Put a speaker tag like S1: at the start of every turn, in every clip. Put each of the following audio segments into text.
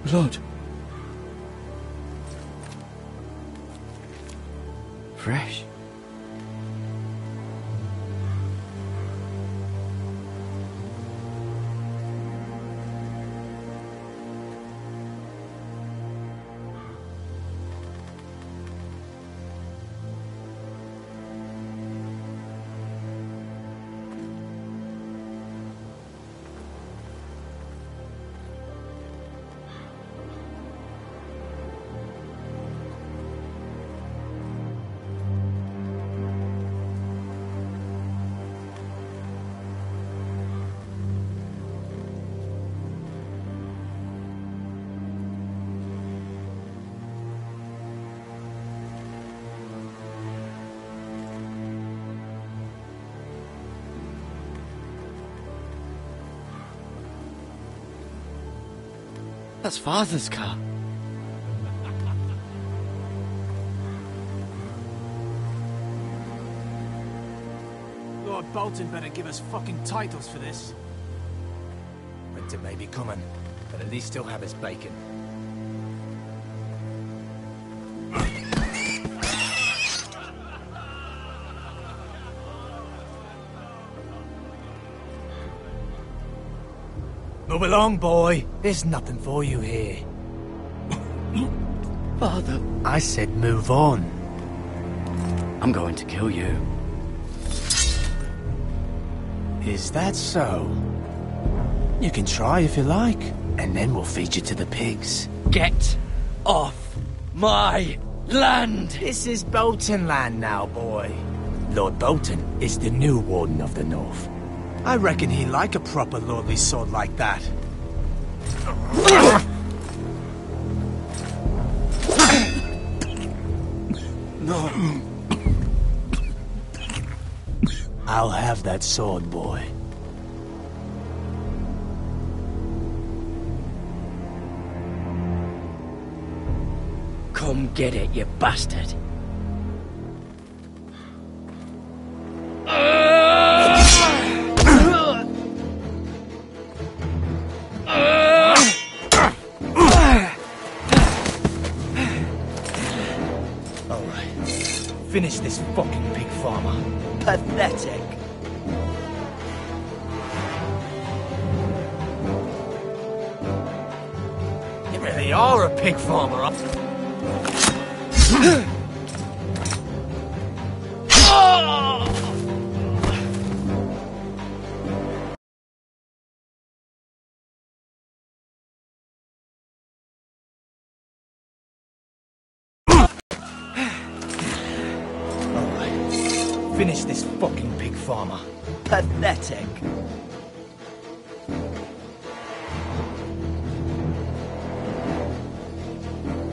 S1: Blood. Fresh. That's Father's car.
S2: Lord Bolton better give us fucking titles for this.
S3: Winter may be coming, but at least he'll have his bacon. Move along, boy. There's nothing for you here.
S1: Father.
S3: I said move on.
S1: I'm going to kill you.
S3: Is that so? You can try if you like, and then we'll feed you to the pigs.
S1: Get off my land!
S3: This is Bolton land now, boy. Lord Bolton is the new Warden of the North. I reckon he'd like a proper lordly sword like that.
S1: No.
S3: I'll have that sword, boy.
S1: Come get it, you bastard.
S3: Finish this fucking pig farmer.
S1: Pathetic.
S3: You really are a pig farmer, huh? Finish this fucking pig farmer.
S1: Pathetic.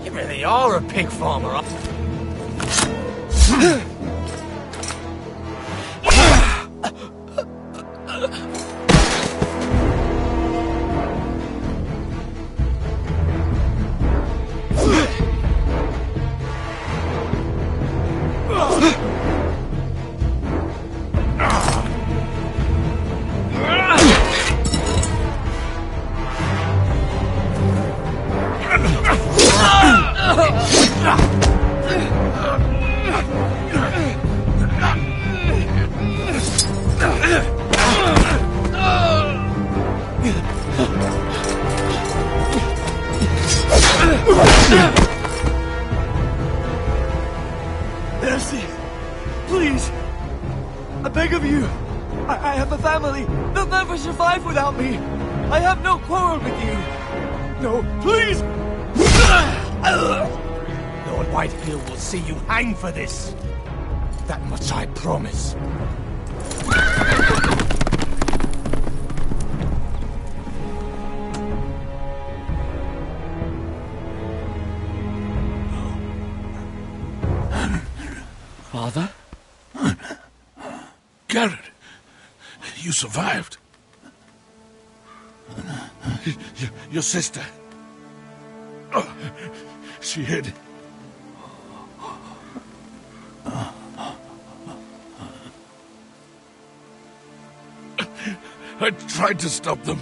S3: You really are a pig farmer, huh?
S1: Mercy! Please! I beg of you! I have a family! They'll never survive without me! I have no quarrel with you! No, please!
S3: Lord Whitefield will see you hang for this. That much I promise.
S1: Father?
S4: Garrett, you survived. Your sister. Oh, she hid. I tried to stop them.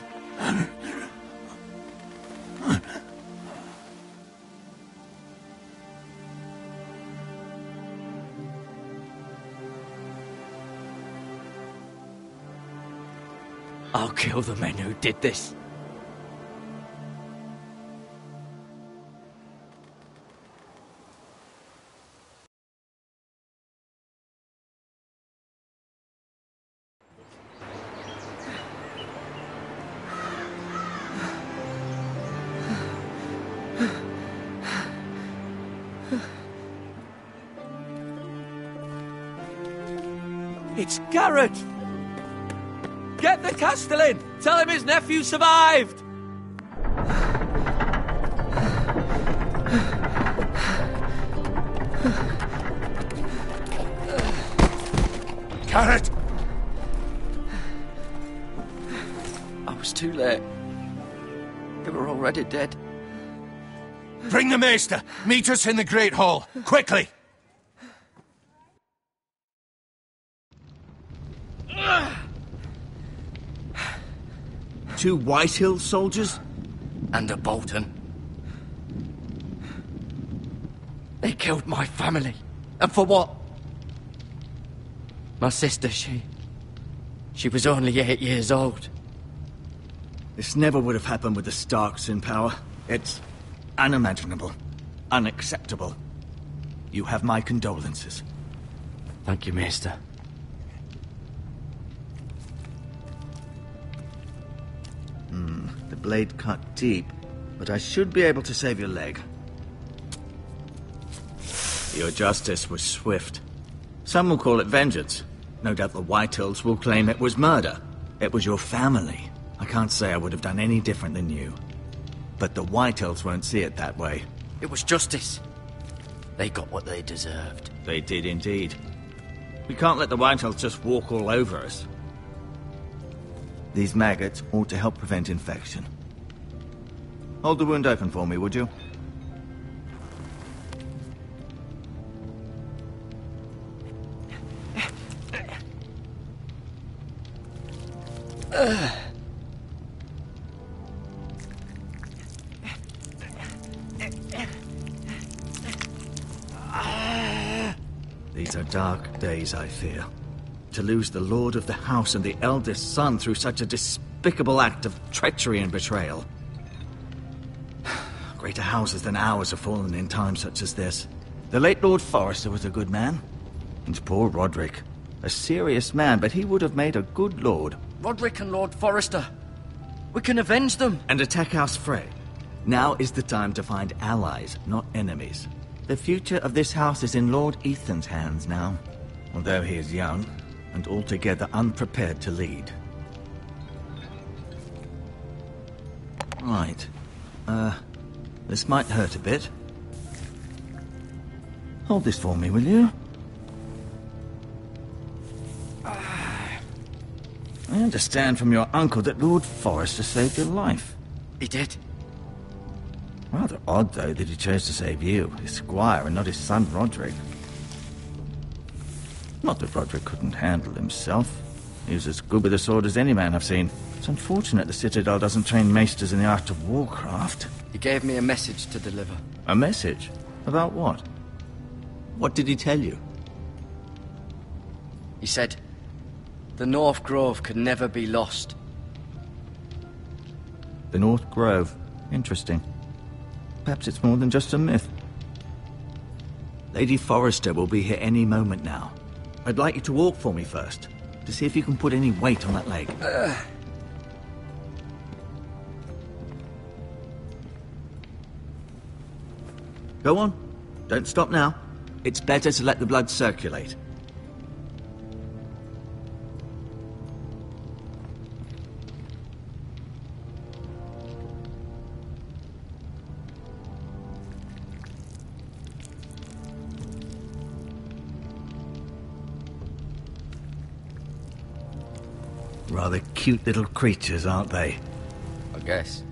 S1: I'll kill the men who did this. It's Garrett! Get the Castellan! Tell him his nephew survived!
S4: Garrett!
S1: I was too late. They were already dead.
S4: Bring the maester! Meet us in the Great Hall! Quickly!
S3: Two Whitehill soldiers?
S1: And a Bolton. They killed my family. And for what? My sister, she was only 8 years old.
S3: This never would have happened with the Starks in power. It's unimaginable. Unacceptable. You have my condolences.
S1: Thank you, Maester.
S3: The blade cut deep, but I should be able to save your leg. Your justice was swift. Some will call it vengeance. No doubt the Whitehills will claim it was murder. It was your family. I can't say I would have done any different than you. But the Whitehills won't see it that way.
S1: It was justice. They got what they deserved.
S3: They did indeed. We can't let the Whitehills just walk all over us. These maggots ought to help prevent infection. Hold the wound open for me, would you? These are dark days, I fear. To lose the lord of the house and the eldest son through such a despicable act of treachery and betrayal. Greater houses than ours have fallen in times such as this. The late Lord Forrester was a good man. And poor Roderick. A serious man, but he would have made a good lord.
S1: Roderick and Lord Forrester. We can avenge them.
S3: And attack House Frey. Now is the time to find allies, not enemies. The future of this house is in Lord Ethan's hands now. Although he is young, and altogether unprepared to lead. Right. This might hurt a bit. Hold this for me, will you? I understand from your uncle that Lord Forrester saved your life.
S1: He did.
S3: Rather odd, though, that he chose to save you, his squire, and not his son Roderick. Not that Roderick couldn't handle himself. He was as good with a sword as any man I've seen. It's unfortunate the Citadel doesn't train maesters in the art of warcraft.
S1: He gave me a message to deliver.
S3: A message? About what? What did he tell you?
S1: He said, the North Grove could never be lost.
S3: The North Grove. Interesting. Perhaps it's more than just a myth. Lady Forrester will be here any moment now. I'd like you to walk for me first, to see if you can put any weight on that leg. Go on. Don't stop now. It's better to let the blood circulate. Rather cute little creatures, aren't they?
S1: I guess.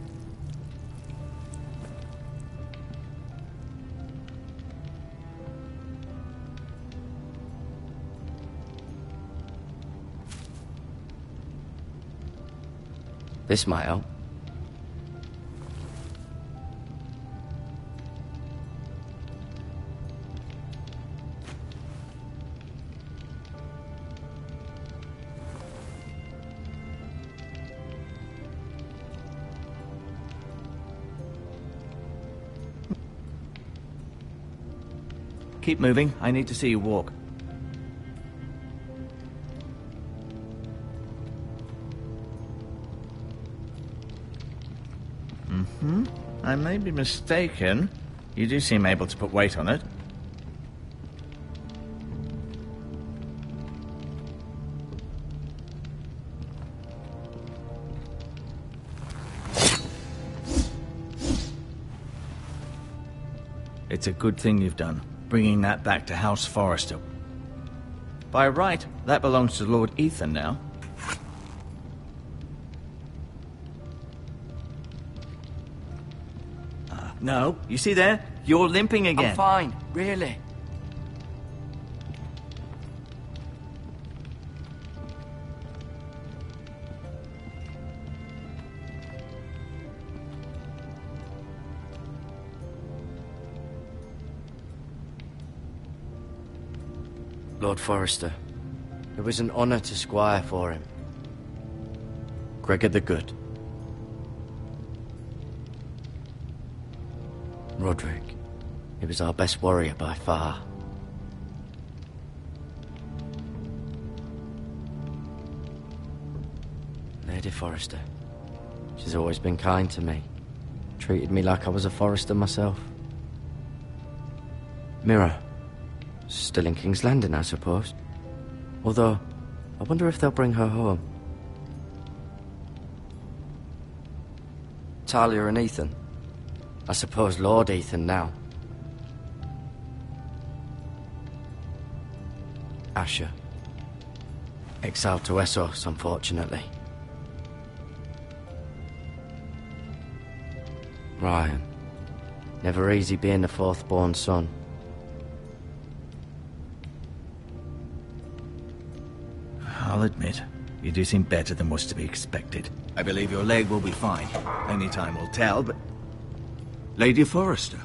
S1: This might help.
S3: keep moving. I need to see you walk. I may be mistaken. You do seem able to put weight on it. It's a good thing you've done, bringing that back to House Forrester. By right, that belongs to Lord Ethan now. No, you see there? You're limping again.
S5: I'm fine, really. Lord Forrester, it was an honor to squire for him. Gregor the Good. Roderick, he was our best warrior by far. Lady Forrester, she's always been kind to me. Treated me like I was a Forrester myself. Mira, still in King's Landing, I suppose. Although, I wonder if they'll bring her home. Talia and Ethan. I suppose Lord Ethan now. Asher. Exiled to Essos, unfortunately. Ryan. Never easy being the fourth-born son.
S3: I'll admit, you do seem better than was to be expected. I believe your leg will be fine. Only time will tell, but... Lady Forrester.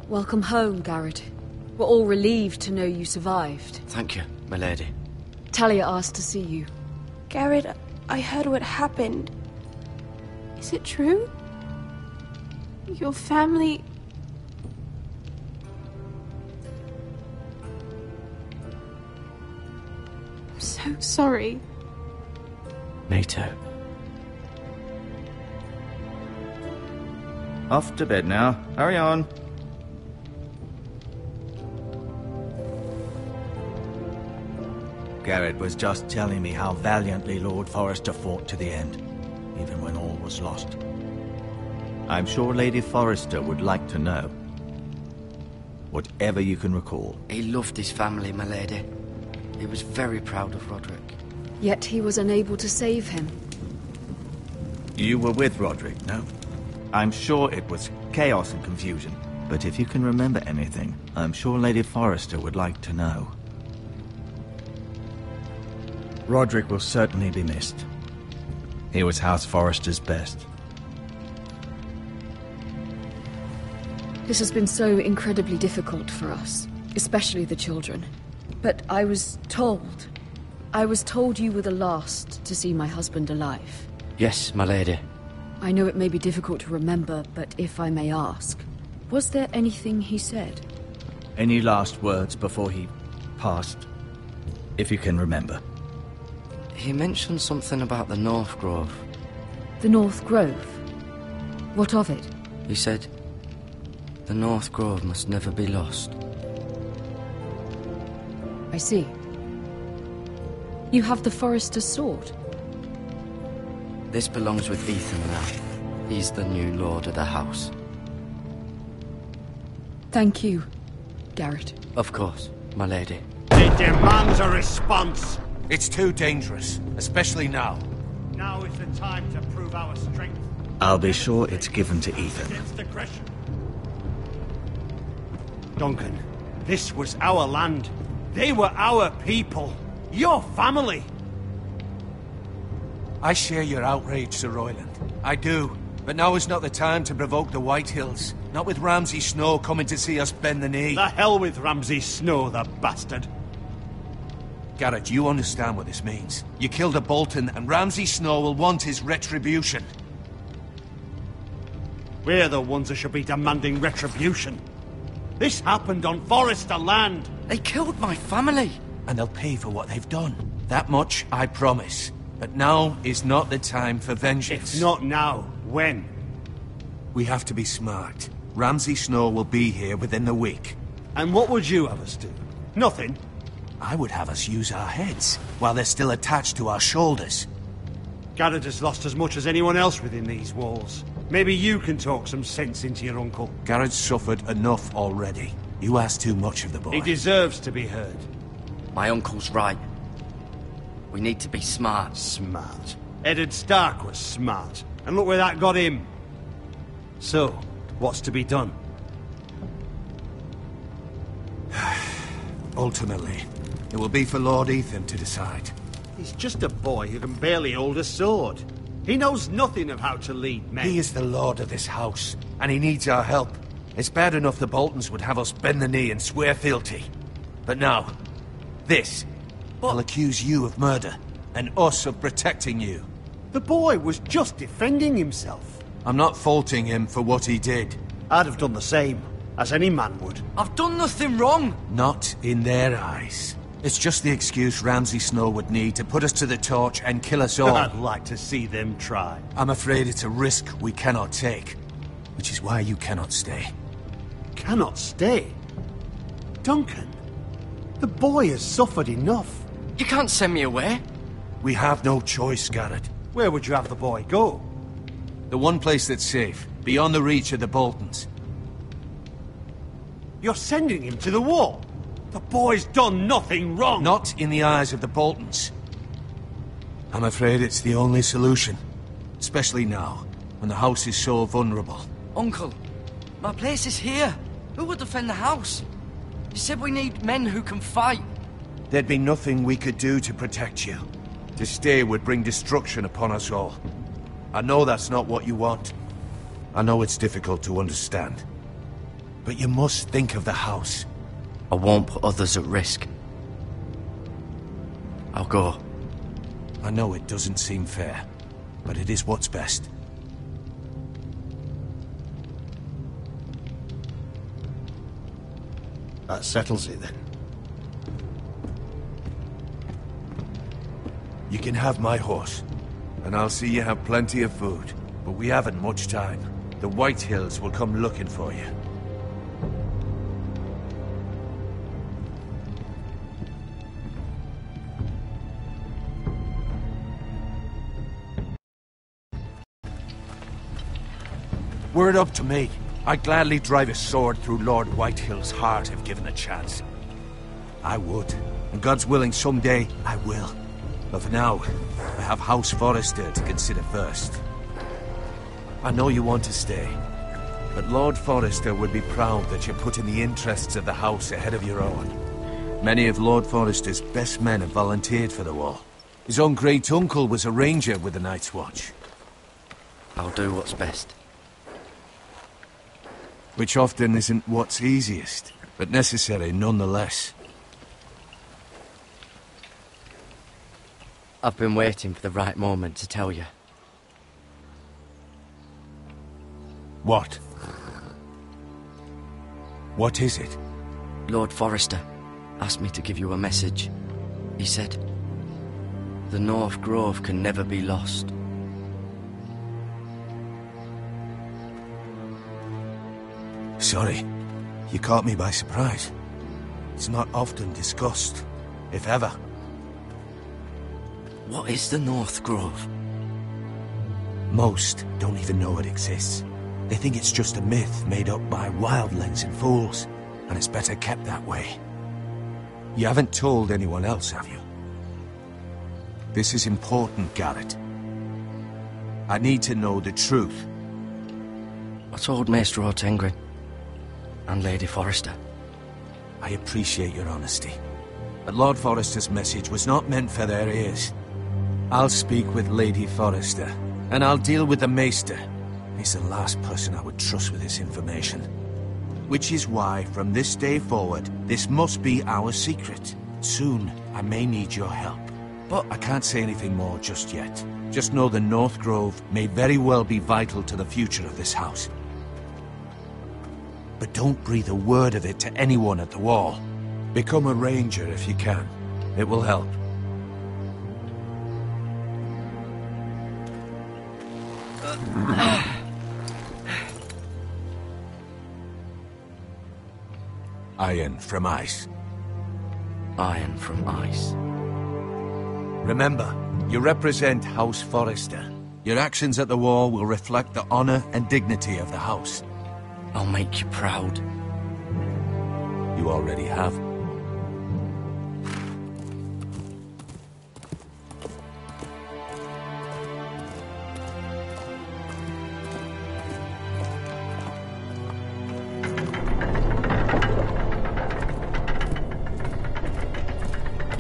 S6: Welcome home, Garrett. We're all relieved to know you survived.
S5: Thank you, my lady.
S6: Talia asked to see you.
S7: Garrett, I heard what happened. Is it true? Your family... I'm so sorry.
S5: Me too.
S3: Off to bed now. Hurry on. Garrett was just telling me how valiantly Lord Forrester fought to the end, even when all was lost. I'm sure Lady Forrester would like to know. Whatever you can recall.
S5: He loved his family, my lady. He was very proud of Roderick.
S6: Yet he was unable to save him.
S3: You were with Roderick, no? I'm sure it was chaos and confusion. But if you can remember anything, I'm sure Lady Forrester would like to know. Roderick will certainly be missed. He was House Forrester's best.
S6: This has been so incredibly difficult for us, especially the children. But I was told you were the last to see my husband alive.
S5: Yes, my lady.
S6: I know it may be difficult to remember, but if I may ask, was there anything he said?
S3: Any last words before he passed? If you can remember.
S5: He mentioned something about the North Grove.
S6: The North Grove? What of it?
S5: He said, the North Grove must never be lost.
S6: I see. You have the Forester's sword.
S5: This belongs with Ethan now. He's the new lord of the house.
S6: Thank you, Garrett.
S5: Of course, my lady.
S8: It demands a response.
S4: It's too dangerous, especially now.
S8: Now is the time to prove our strength.
S3: I'll be sure it's given to Ethan.
S8: Against aggression. Duncan, this was our land. They were our people. Your family.
S4: I share your outrage, Sir Royland. I do. But now is not the time to provoke the Whitehills. Not with Ramsay Snow coming to see us bend the knee.
S8: The hell with Ramsay Snow, the bastard.
S4: Garrett, you understand what this means. You killed a Bolton, and Ramsay Snow will want his retribution.
S8: We're the ones that should be demanding retribution. This happened on Forrester land.
S5: They killed my family.
S4: And they'll pay for what they've done. That much I promise. But now is not the time for vengeance.
S8: If not now, when?
S4: We have to be smart. Ramsay Snow will be here within the week.
S8: And what would you have us do? Nothing.
S4: I would have us use our heads, while they're still attached to our shoulders.
S8: Garrett has lost as much as anyone else within these walls. Maybe you can talk some sense into your uncle.
S4: Garrett's suffered enough already. You ask too much of the boy.
S8: He deserves to be heard.
S5: My uncle's right. We need to be smart.
S8: Smart. Eddard Stark was smart. And look where that got him. So, what's to be done?
S4: Ultimately, it will be for Lord Ethan to decide.
S8: He's just a boy who can barely hold a sword. He knows nothing of how to lead men.
S4: He is the lord of this house, and he needs our help. It's bad enough the Boltons would have us bend the knee and swear fealty. But now, this will accuse you of murder, and us of protecting you.
S8: The boy was just defending himself.
S4: I'm not faulting him for what he did.
S8: I'd have done the same, as any man would.
S5: I've done nothing wrong.
S4: Not in their eyes. It's just the excuse Ramsay Snow would need to put us to the torch and kill us all.
S8: I'd like to see them try.
S4: I'm afraid it's a risk we cannot take, which is why you cannot stay.
S8: Cannot stay? Duncan, the boy has suffered enough.
S5: You can't send me away.
S4: We have no choice, Garrett.
S8: Where would you have the boy go?
S4: The one place that's safe, beyond the reach of the Boltons.
S8: You're sending him to the wall? The boy's done nothing wrong!
S4: Not in the eyes of the Boltons. I'm afraid it's the only solution. Especially now, when the house is so vulnerable.
S5: Uncle, my place is here. Who will defend the house? You said we need men who can fight.
S4: There'd be nothing we could do to protect you. To stay would bring destruction upon us all. I know that's not what you want. I know it's difficult to understand. But you must think of the house.
S5: I won't put others at risk. I'll go.
S4: I know it doesn't seem fair, but it is what's best.
S8: That settles it then.
S4: You can have my horse, and I'll see you have plenty of food. But we haven't much time. The White Hills will come looking for you. Were it up to me, I'd gladly drive a sword through Lord Whitehill's heart if given a chance. I would, and God's willing someday I will. But for now, I have House Forrester to consider first. I know you want to stay, but Lord Forrester would be proud that you're putting the interests of the house ahead of your own. Many of Lord Forrester's best men have volunteered for the war. His own great-uncle was a ranger with the Night's Watch.
S5: I'll do what's best.
S4: Which often isn't what's easiest, but necessary nonetheless.
S5: I've been waiting for the right moment to tell you.
S4: What? What is it?
S5: Lord Forrester asked me to give you a message. He said, the North Grove can never be lost.
S4: Sorry, you caught me by surprise. It's not often discussed, if ever.
S5: What is the North Grove?
S4: Most don't even know it exists. They think it's just a myth made up by wildlings and fools, and it's better kept that way. You haven't told anyone else, have you? This is important, Garrett. I need to know the truth.
S5: I told Maester Ortengrin and Lady Forrester.
S4: I appreciate your honesty, but Lord Forrester's message was not meant for their ears. I'll speak with Lady Forrester, and I'll deal with the Maester. He's the last person I would trust with this information. Which is why, from this day forward, this must be our secret. Soon, I may need your help. But I can't say anything more just yet. Just know the North Grove may very well be vital to the future of this house. but don't breathe a word of it to anyone at the wall. Become a ranger if you can. It will help. Iron from ice.
S5: Iron from ice.
S4: Remember, you represent House Forrester. Your actions at the wall will reflect the honor and dignity of the house.
S5: I'll make you proud.
S4: You already have.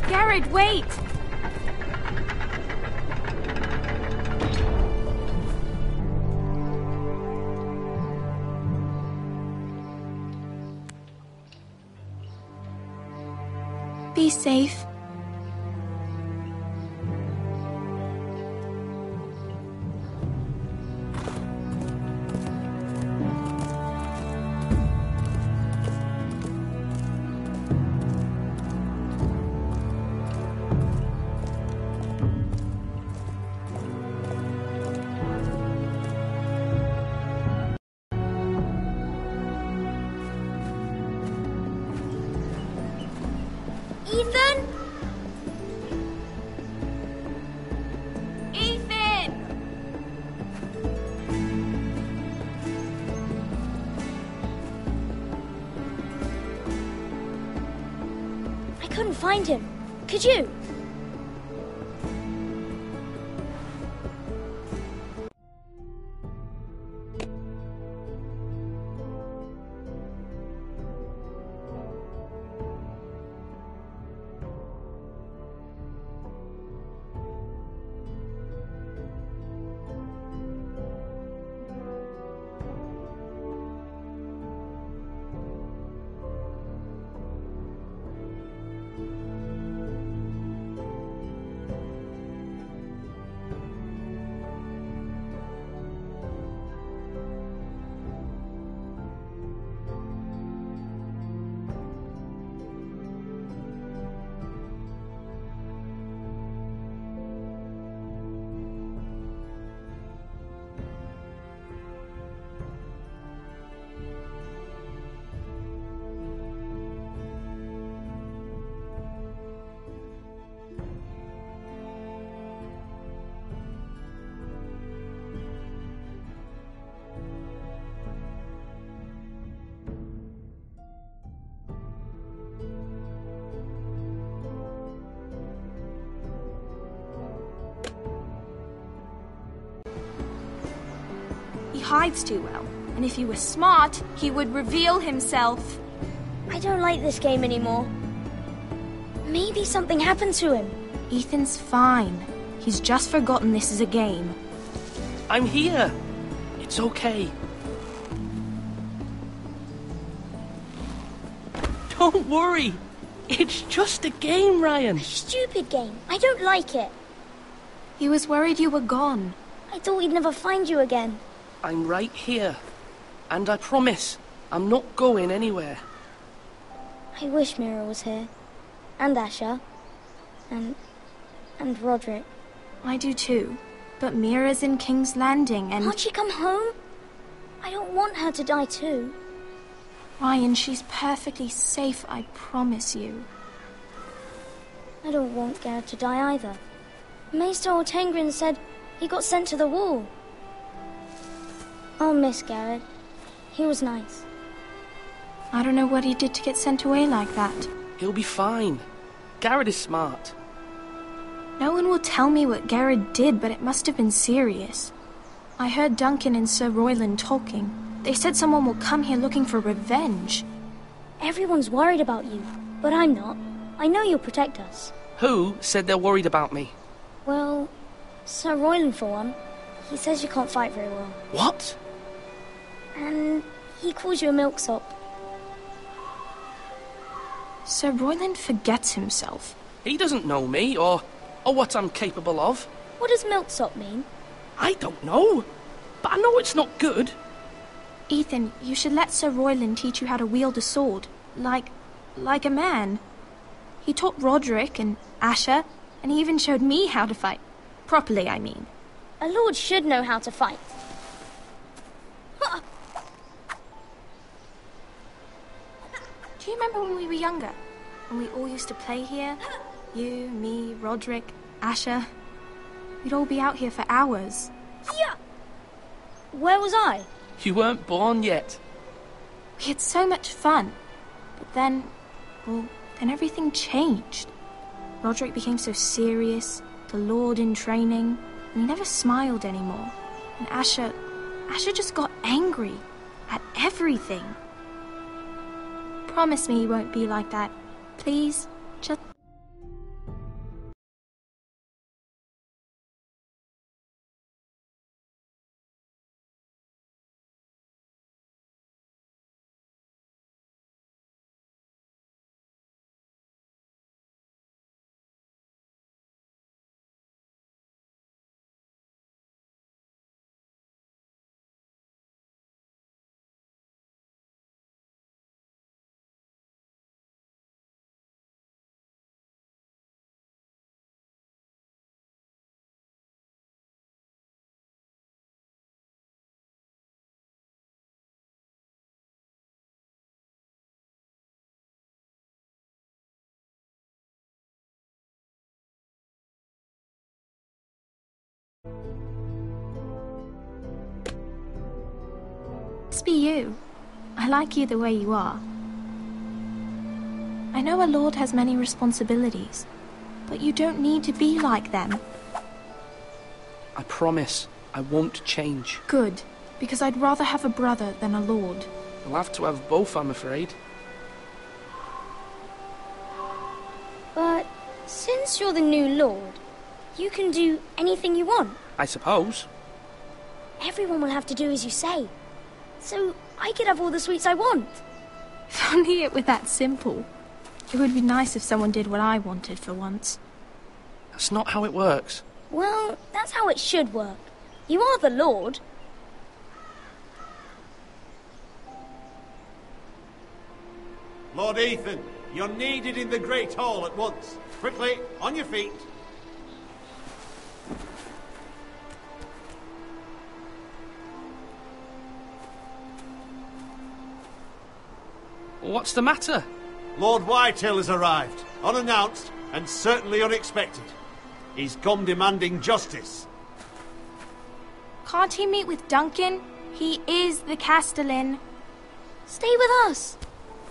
S7: Garrett, wait! Be safe.
S9: Ethan? Ethan! I couldn't find him. Could you?
S7: He hides too well, and if he was smart, he would reveal himself.
S9: I don't like this game anymore. Maybe something happened to him.
S7: Ethan's fine. He's just forgotten this is a game.
S10: I'm here. It's okay. Don't worry. It's just a game, Ryan.
S9: Stupid game. I don't like it.
S7: He was worried you were gone.
S9: I thought we'd never find you again.
S10: I'm right here. And I promise, I'm not going anywhere.
S9: I wish Mira was here. And Asher. And Roderick.
S7: I do too. But Mira's in King's Landing and...
S9: Can't she come home? I don't want her to die too.
S7: Ryan, she's perfectly safe, I promise you.
S9: I don't want Garrett to die either. Maester Ortengrin said he got sent to the wall. I'll miss Garrett. He was nice.
S7: I don't know what he did to get sent away like that.
S10: He'll be fine. Garrett is smart.
S7: No one will tell me what Garrett did, but it must have been serious. I heard Duncan and Sir Royland talking. They said someone will come here looking for revenge.
S9: Everyone's worried about you, but I'm not. I know you'll protect us.
S10: Who said they're worried about me?
S9: Well, Sir Royland for one. He says you can't fight very well.
S10: What?
S9: And he calls you a milksop.
S7: Sir Royland forgets himself.
S10: He doesn't know me, or what I'm capable of.
S9: What does milksop mean?
S10: I don't know, but I know it's not good.
S7: Ethan, you should let Sir Royland teach you how to wield a sword. Like a man. He taught Roderick and Asher, and he even showed me how to fight. Properly, I mean.
S9: A lord should know how to fight.
S7: Do you remember when we were younger? When we all used to play here? You, me, Roderick, Asher. We'd all be out here for hours.
S9: Yeah. Where was I?
S10: You weren't born yet.
S7: We had so much fun. But then everything changed. Roderick became so serious, the Lord in training, and he never smiled anymore. And Asher just got angry at everything. Promise me you won't be like that. Please, just... Just be you. I like you the way you are. I know a lord has many responsibilities, but you don't need to be like them.
S10: I promise I won't change.
S7: Good, because I'd rather have a brother than a lord.
S10: I'll have to have both, I'm afraid.
S9: But since you're the new lord, you can do anything you want.
S10: I suppose.
S9: Everyone will have to do as you say. So I could have all the sweets I want.
S7: If only it were that simple. It would be nice if someone did what I wanted for once.
S10: That's not how it works.
S9: Well, that's how it should work. You are the lord.
S8: Lord Ethan, you're needed in the Great Hall at once. Quickly, on your feet.
S10: What's the matter?
S8: Lord Whitehill has arrived, unannounced and certainly unexpected. He's come demanding justice.
S7: Can't he meet with Duncan? He is the Castellan.
S9: Stay with us.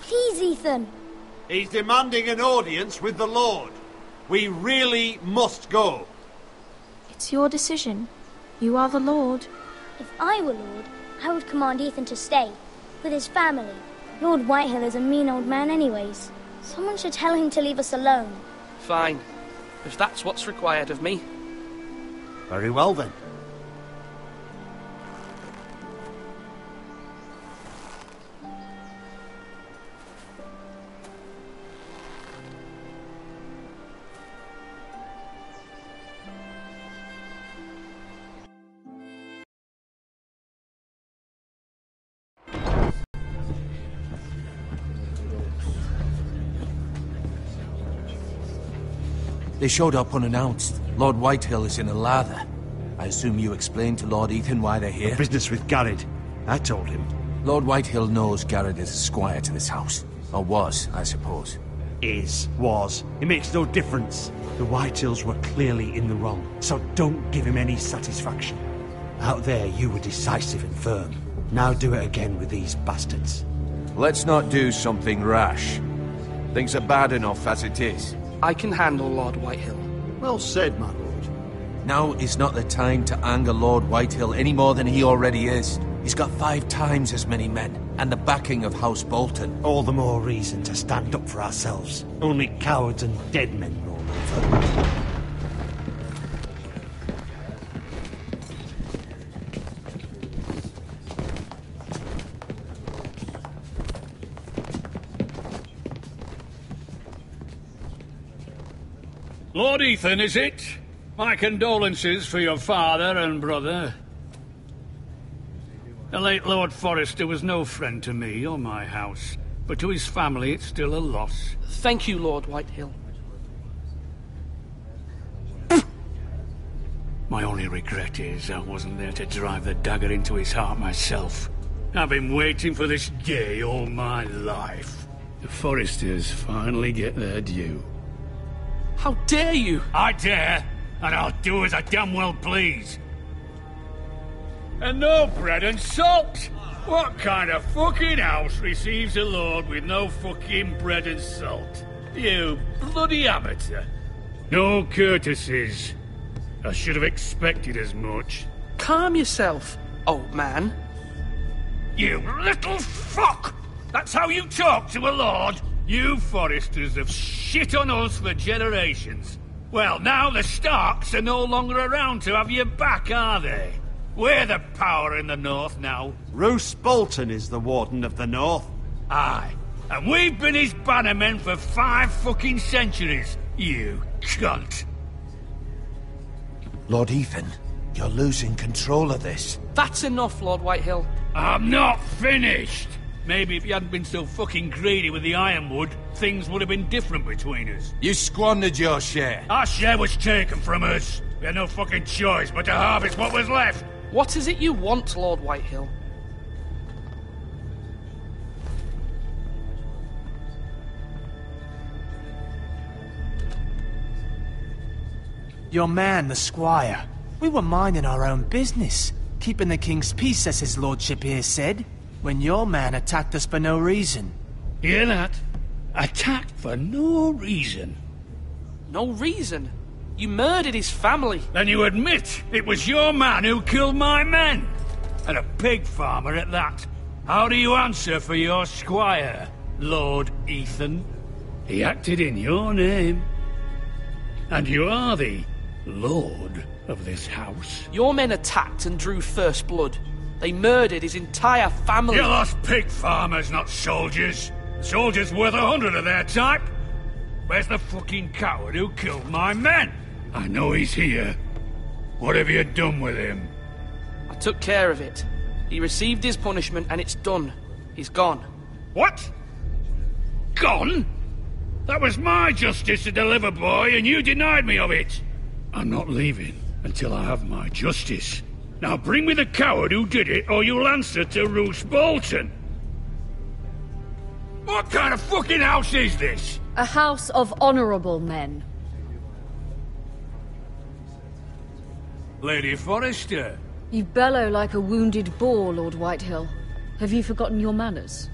S9: Please, Ethan.
S8: He's demanding an audience with the Lord. We really must go.
S7: It's your decision. You are the Lord.
S9: If I were lord, I would command Ethan to stay, with his family. Lord Whitehill is a mean old man anyways. Someone should tell him to leave us alone.
S10: Fine. If that's what's required of me.
S8: Very well then.
S4: They showed up unannounced. Lord Whitehill is in a lather. I assume you explained to Lord Ethan why they're here?
S8: Business with Garrett. I told him.
S4: Lord Whitehill knows Garrett is a squire to this house. Or was, I suppose.
S8: Was. It makes no difference. The Whitehills were clearly in the wrong, so don't give him any satisfaction. Out there, you were decisive and firm. Now do it again with these bastards.
S4: Let's not do something rash. Things are bad enough as it is.
S10: I can handle Lord Whitehill.
S8: Well said, my lord.
S4: Now is not the time to anger Lord Whitehill any more than he already is. He's got 5 times as many men, and the backing of House Bolton.
S8: All the more reason to stand up for ourselves. Only cowards and dead men roll over.
S11: Lord Ethan, is it? My condolences for your father and brother. The late Lord Forrester was no friend to me or my house, but to his family it's still a loss.
S10: Thank you, Lord Whitehill.
S11: My only regret is I wasn't there to drive the dagger into his heart myself. I've been waiting for this day all my life. The Forresters finally get their due.
S10: How dare you?
S11: I dare, and I'll do as I damn well please. And no bread and salt! What kind of fucking house receives a lord with no fucking bread and salt? You bloody amateur. No courtesies. I should have expected as much.
S10: Calm yourself, old man.
S11: You little fuck! That's how you talk to a lord? You Forresters have shit on us for generations. Well, now the Starks are no longer around to have your back, are they? We're the power in the north now.
S8: Roose Bolton is the Warden of the North.
S11: Aye. And we've been his bannermen for 5 fucking centuries, you cunt.
S4: Lord Ethan, you're losing control of this.
S10: That's enough, Lord Whitehill.
S11: I'm not finished! Maybe if you hadn't been so fucking greedy with the ironwood, things would have been different between us.
S4: You squandered your share.
S11: Our share was taken from us. We had no fucking choice but to harvest what was left.
S10: What is it you want, Lord Whitehill?
S2: Your man, the squire. We were minding our own business, keeping the king's peace, as his lordship here said, when your man attacked us for no reason.
S11: Hear that? Attacked for no reason.
S10: No reason? You murdered his family.
S11: Then you admit it was your man who killed my men. And a pig farmer at that. How do you answer for your squire, Lord Ethan? He acted in your name. And you are the lord of this house.
S10: Your men attacked and drew first blood. They murdered his entire family.
S11: You lost pig farmers, not soldiers. Soldiers worth 100 of their type. Where's the fucking coward who killed my men? I know he's here. What have you done with him?
S10: I took care of it. He received his punishment and it's done. He's gone.
S11: What? Gone? That was my justice to deliver, boy, and you denied me of it. I'm not leaving until I have my justice. Now bring me the coward who did it, or you'll answer to Roose Bolton. What kind of fucking house is this?
S6: A house of honorable men.
S11: Lady Forrester.
S6: You bellow like a wounded boar, Lord Whitehill. Have you forgotten your manners?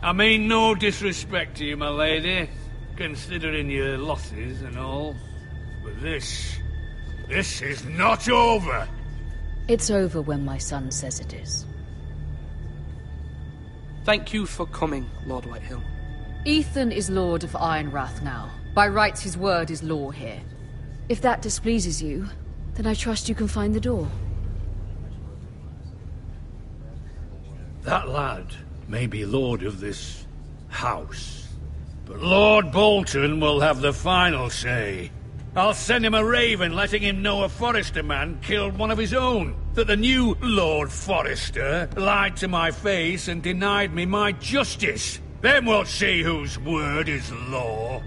S11: I mean no disrespect to you, my lady, considering your losses and all. But this is not over.
S6: It's over when my son says it is.
S10: Thank you for coming, Lord Whitehill.
S6: Ethan is Lord of Ironrath now. By rights, his word is law here. If that displeases you, then I trust you can find the door.
S11: That lad may be lord of this house, but Lord Bolton will have the final say. I'll send him a raven letting him know a Forrester man killed one of his own, that the new Lord Forrester lied to my face and denied me my justice. Then we'll see whose word is law.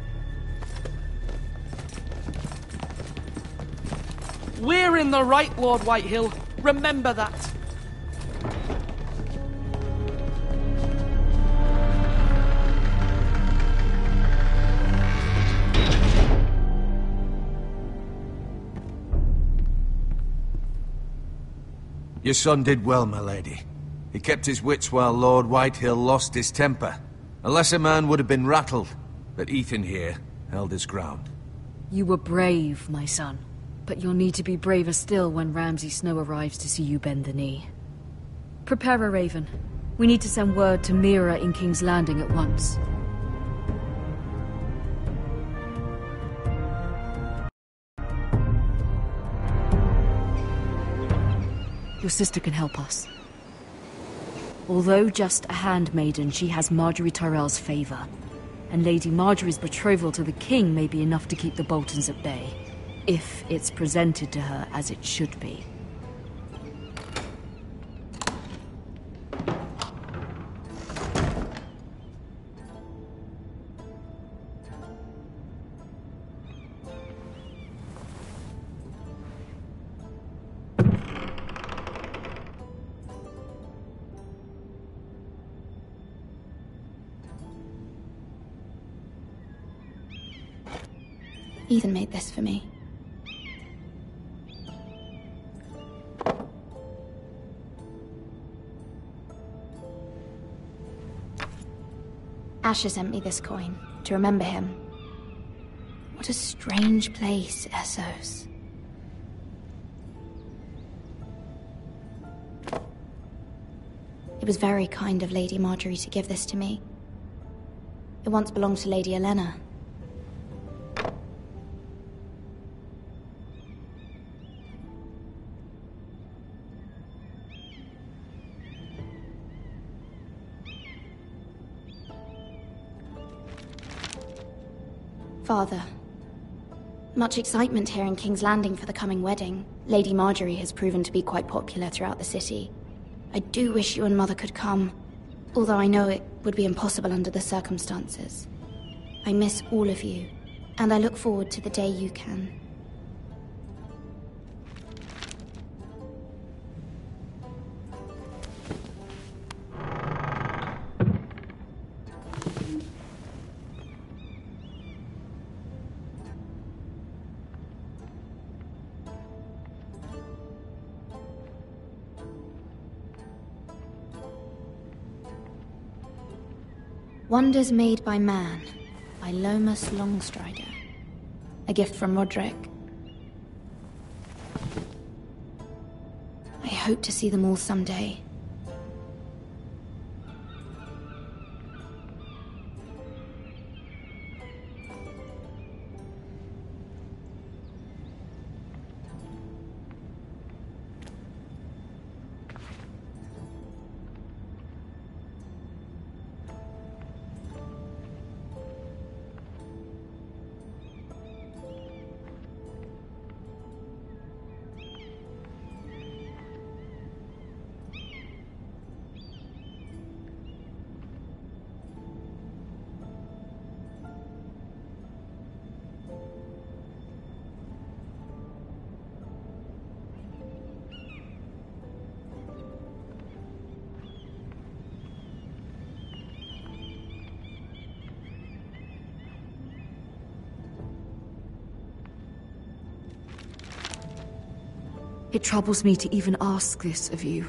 S10: We're in the right, Lord Whitehill. Remember that.
S4: Your son did well, my lady. He kept his wits while Lord Whitehill lost his temper. A lesser man would have been rattled, but Ethan here held his ground.
S6: You were brave, my son. But you'll need to be braver still when Ramsay Snow arrives to see you bend the knee. Prepare a raven. We need to send word to Mira in King's Landing at once. Your sister can help us. Although just a handmaiden, she has Marjorie Tyrell's favor. And Lady Marjorie's betrothal to the king may be enough to keep the Boltons at bay. If it's presented to her as it should be.
S7: Ethan made this for me. Asher sent me this coin to remember him. What a strange place, Essos. It was very kind of Lady Marjorie to give this to me. It once belonged to Lady Elena. Father, much excitement here in King's Landing for the coming wedding. Lady Marjorie has proven to be quite popular throughout the city. I do wish you and Mother could come, although I know it would be impossible under the circumstances. I miss all of you, and I look forward to the day you can. Wonders Made by Man, by Lomas Longstrider. A gift from Roderick. I hope to see them all someday.
S6: It troubles me to even ask this of you,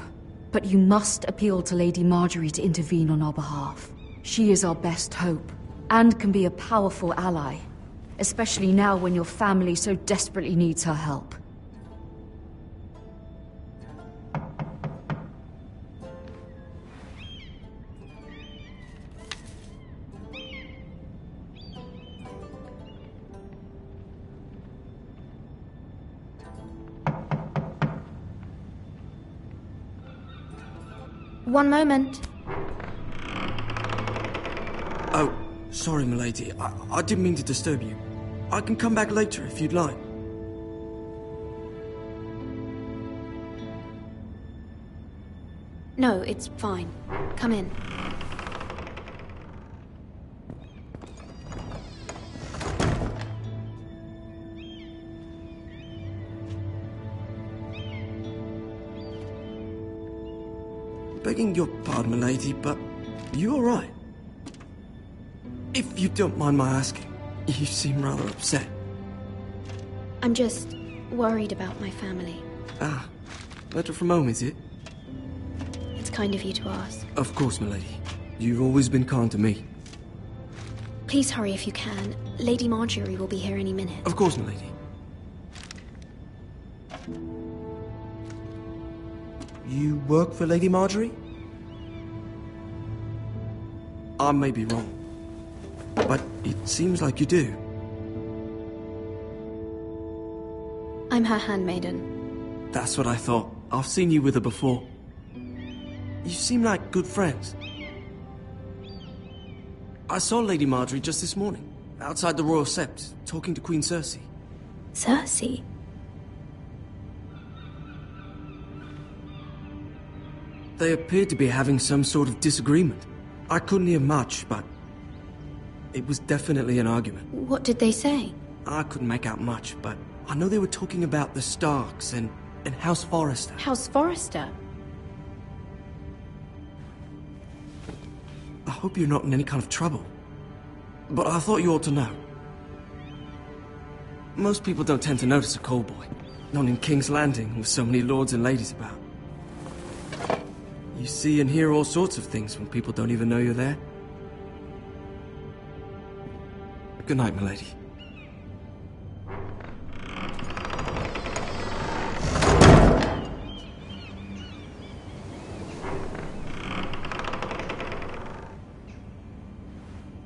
S6: but you must appeal to Lady Marjorie to intervene on our behalf. She is our best hope, and can be a powerful ally, especially now when your family so desperately needs her help.
S7: One moment.
S12: Oh, sorry, milady. I didn't mean to disturb you. I can come back later if you'd like.
S7: No, it's fine. Come in.
S12: Begging your pardon, milady, but you all right? If you don't mind my asking, you seem rather upset.
S7: I'm just worried about my family.
S12: Ah, letter from home, is it?
S7: It's kind of you to ask.
S12: Of course, milady. You've always been kind to me.
S7: Please hurry if you can. Lady Marjorie will be here any minute.
S12: Of course, milady. You work for Lady Marjorie? I may be wrong, but it seems like you do.
S7: I'm her handmaiden.
S12: That's what I thought. I've seen you with her before. You seem like good friends. I saw Lady Marjorie just this morning, outside the Royal Sept, talking to Queen Cersei.
S7: Cersei?
S12: They appeared to be having some sort of disagreement. I couldn't hear much, but it was definitely an argument.
S7: What did they say?
S12: I couldn't make out much, but I know they were talking about the Starks and House Forrester.
S7: House Forrester?
S12: I hope you're not in any kind of trouble, but I thought you ought to know. Most people don't tend to notice a callboy. Not in King's Landing, with so many lords and ladies about. You see and hear all sorts of things when people don't even know you're there. Good night, milady.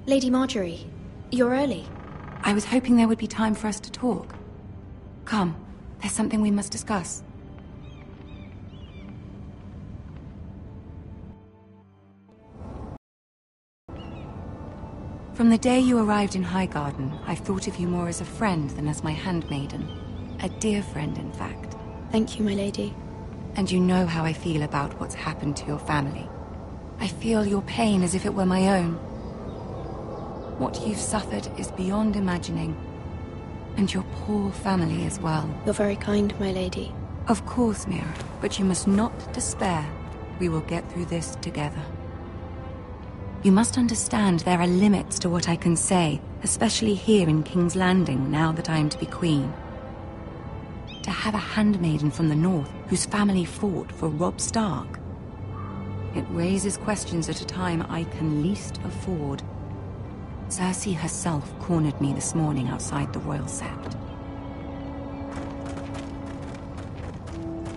S13: Lady Marjorie, you're early.
S14: I was hoping there would be time for us to talk. Come, there's something we must discuss. From the day you arrived in Highgarden, I've thought of you more as a friend than as my handmaiden. A dear friend, in fact.
S13: Thank you, my lady.
S14: And you know how I feel about what's happened to your family. I feel your pain as if it were my own. What you've suffered is beyond imagining. And your poor family as well.
S13: You're very kind, my lady.
S14: Of course, Mira, but you must not despair. We will get through this together. You must understand there are limits to what I can say, especially here in King's Landing, now that I am to be queen. To have a handmaiden from the north whose family fought for Robb Stark. It raises questions at a time I can least afford. Cersei herself cornered me this morning outside the Royal Sept.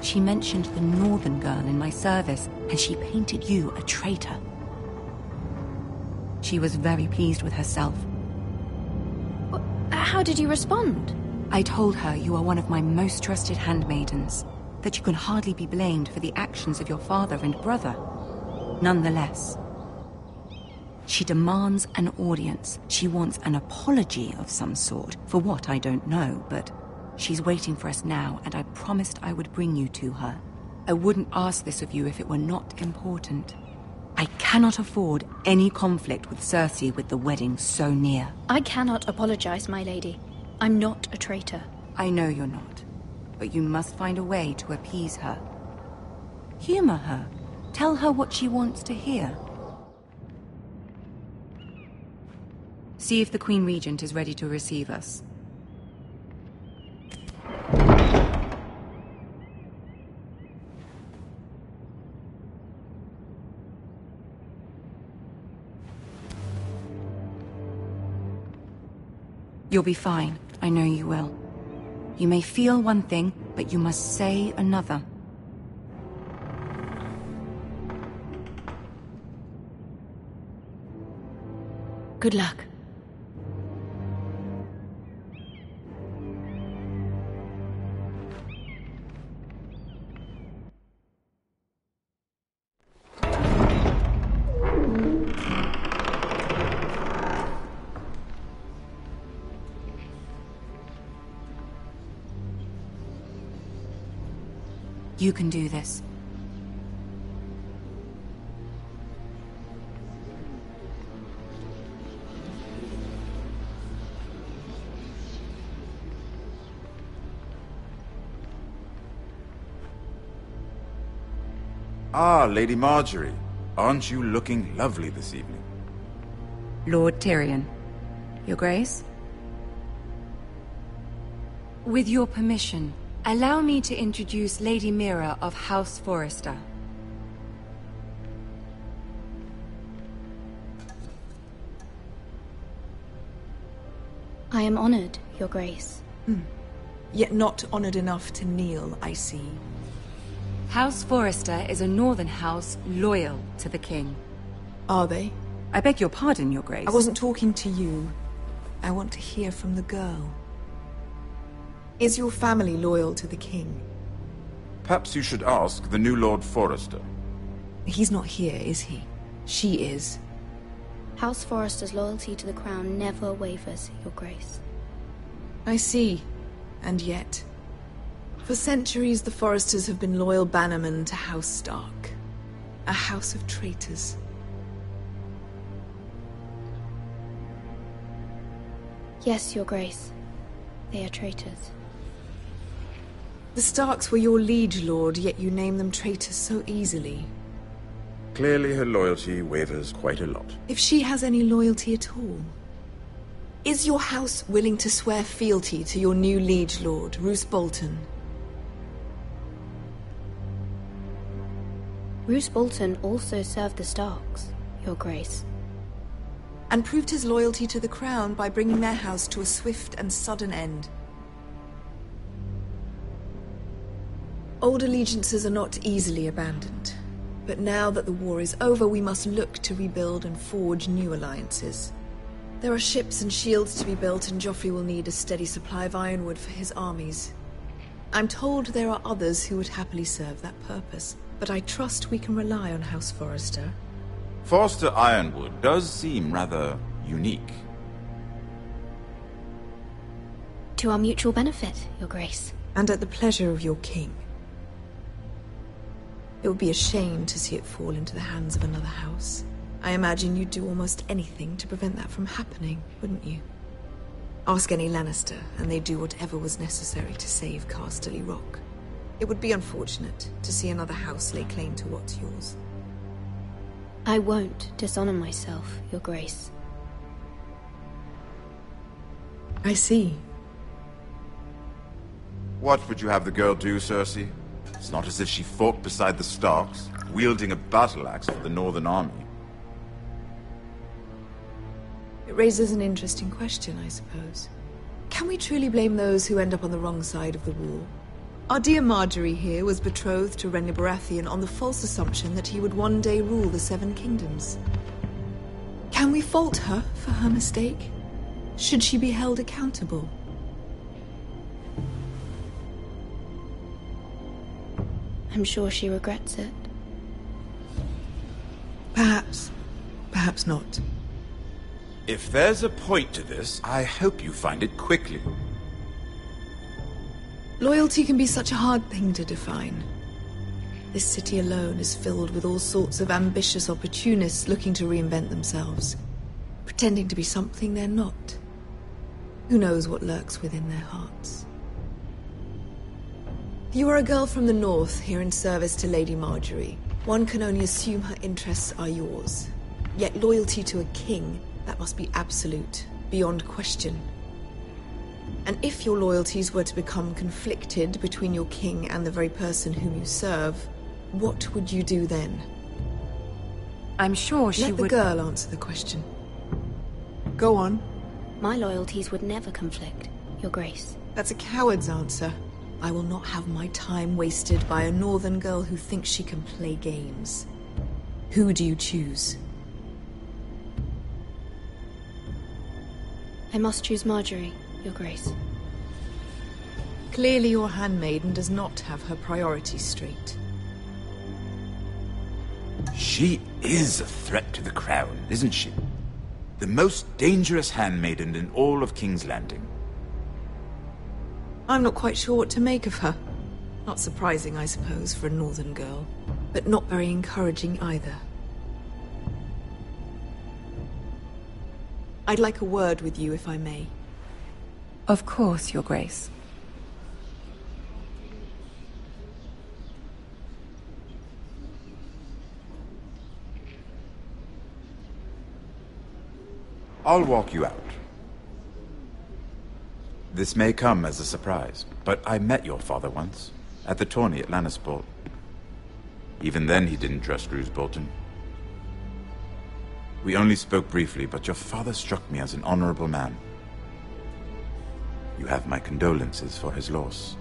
S14: She mentioned the northern girl in my service, and she painted you a traitor. She was very pleased with herself.
S13: How did you respond?
S14: I told her you are one of my most trusted handmaidens, that you can hardly be blamed for the actions of your father and brother. Nonetheless, she demands an audience. She wants an apology of some sort, for what I don't know, but she's waiting for us now, and I promised I would bring you to her. I wouldn't ask this of you if it were not important. I cannot afford any conflict with Cersei with the wedding so near.
S13: I cannot apologize, my lady. I'm not a traitor.
S14: I know you're not, but you must find a way to appease her. Humor her. Tell her what she wants to hear. See if the Queen Regent is ready to receive us. You'll be fine. I know you will. You may feel one thing, but you must say another.
S13: Good luck.
S14: You can do this.
S15: Ah, Lady Marjorie. Aren't you looking lovely this evening?
S14: Lord Tyrion. Your Grace? With your permission, allow me to introduce Lady Mira of House Forrester.
S13: I am honored, Your Grace.
S16: Yet not honored enough to kneel, I see.
S14: House Forrester is a northern house loyal to the king.
S16: Are they?
S14: I beg your pardon, Your Grace.
S16: I wasn't talking to you. I want to hear from the girl. Is your family loyal to the king?
S15: Perhaps you should ask the new Lord Forrester.
S16: He's not here, is he? She is.
S13: House Forrester's loyalty to the crown never wavers, Your Grace.
S16: I see. And yet, for centuries the Forresters have been loyal bannermen to House Stark. A house of traitors.
S13: Yes, Your Grace. They are traitors.
S16: The Starks were your liege lord, yet you name them traitors so easily.
S15: Clearly her loyalty wavers quite a lot.
S16: If she has any loyalty at all. Is your house willing to swear fealty to your new liege lord, Roose Bolton?
S13: Roose Bolton also served the Starks, Your Grace.
S16: And proved his loyalty to the crown by bringing their house to a swift and sudden end. Old allegiances are not easily abandoned. But now that the war is over, we must look to rebuild and forge new alliances. There are ships and shields to be built, and Joffrey will need a steady supply of ironwood for his armies. I'm told there are others who would happily serve that purpose, but I trust we can rely on House Forrester.
S15: Forrester Ironwood does seem rather unique.
S13: To our mutual benefit, Your Grace.
S16: And at the pleasure of your king. It would be a shame to see it fall into the hands of another house. I imagine you'd do almost anything to prevent that from happening, wouldn't you? Ask any Lannister, and they'd do whatever was necessary to save Casterly Rock. It would be unfortunate to see another house lay claim to what's yours.
S13: I won't dishonor myself, Your Grace.
S16: I see.
S15: What would you have the girl do, Cersei? It's not as if she fought beside the Starks, wielding a battle axe for the Northern Army.
S16: It raises an interesting question, I suppose. Can we truly blame those who end up on the wrong side of the war? Our dear Marjorie here was betrothed to Renly Baratheon on the false assumption that he would one day rule the Seven Kingdoms. Can we fault her for her mistake? Should she be held accountable?
S13: I'm sure she regrets it.
S16: Perhaps. Perhaps not.
S15: If there's a point to this, I hope you find it quickly.
S16: Loyalty can be such a hard thing to define. This city alone is filled with all sorts of ambitious opportunists looking to reinvent themselves, pretending to be something they're not. Who knows what lurks within their hearts? You are a girl from the north, here in service to Lady Marjorie. One can only assume her interests are yours. Yet loyalty to a king, that must be absolute, beyond question. And if your loyalties were to become conflicted between your king and the very person whom you serve, what would you do then?
S14: I'm sure she would...
S16: Let the girl answer the question. Go on.
S13: My loyalties would never conflict, Your Grace.
S16: That's a coward's answer. I will not have my time wasted by a northern girl who thinks she can play games. Who do you choose?
S13: I must choose Marjorie, Your Grace.
S16: Clearly your handmaiden does not have her priorities straight.
S15: She is a threat to the crown, isn't she? The most dangerous handmaiden in all of King's Landing.
S16: I'm not quite sure what to make of her. Not surprising, I suppose, for a northern girl, but not very encouraging either. I'd like a word with you, if I may.
S14: Of course, Your Grace.
S15: I'll walk you out. This may come as a surprise, but I met your father once, at the tourney at Lannisport. Even then he didn't trust Roose Bolton. We only spoke briefly, but your father struck me as an honorable man. You have my condolences for his loss.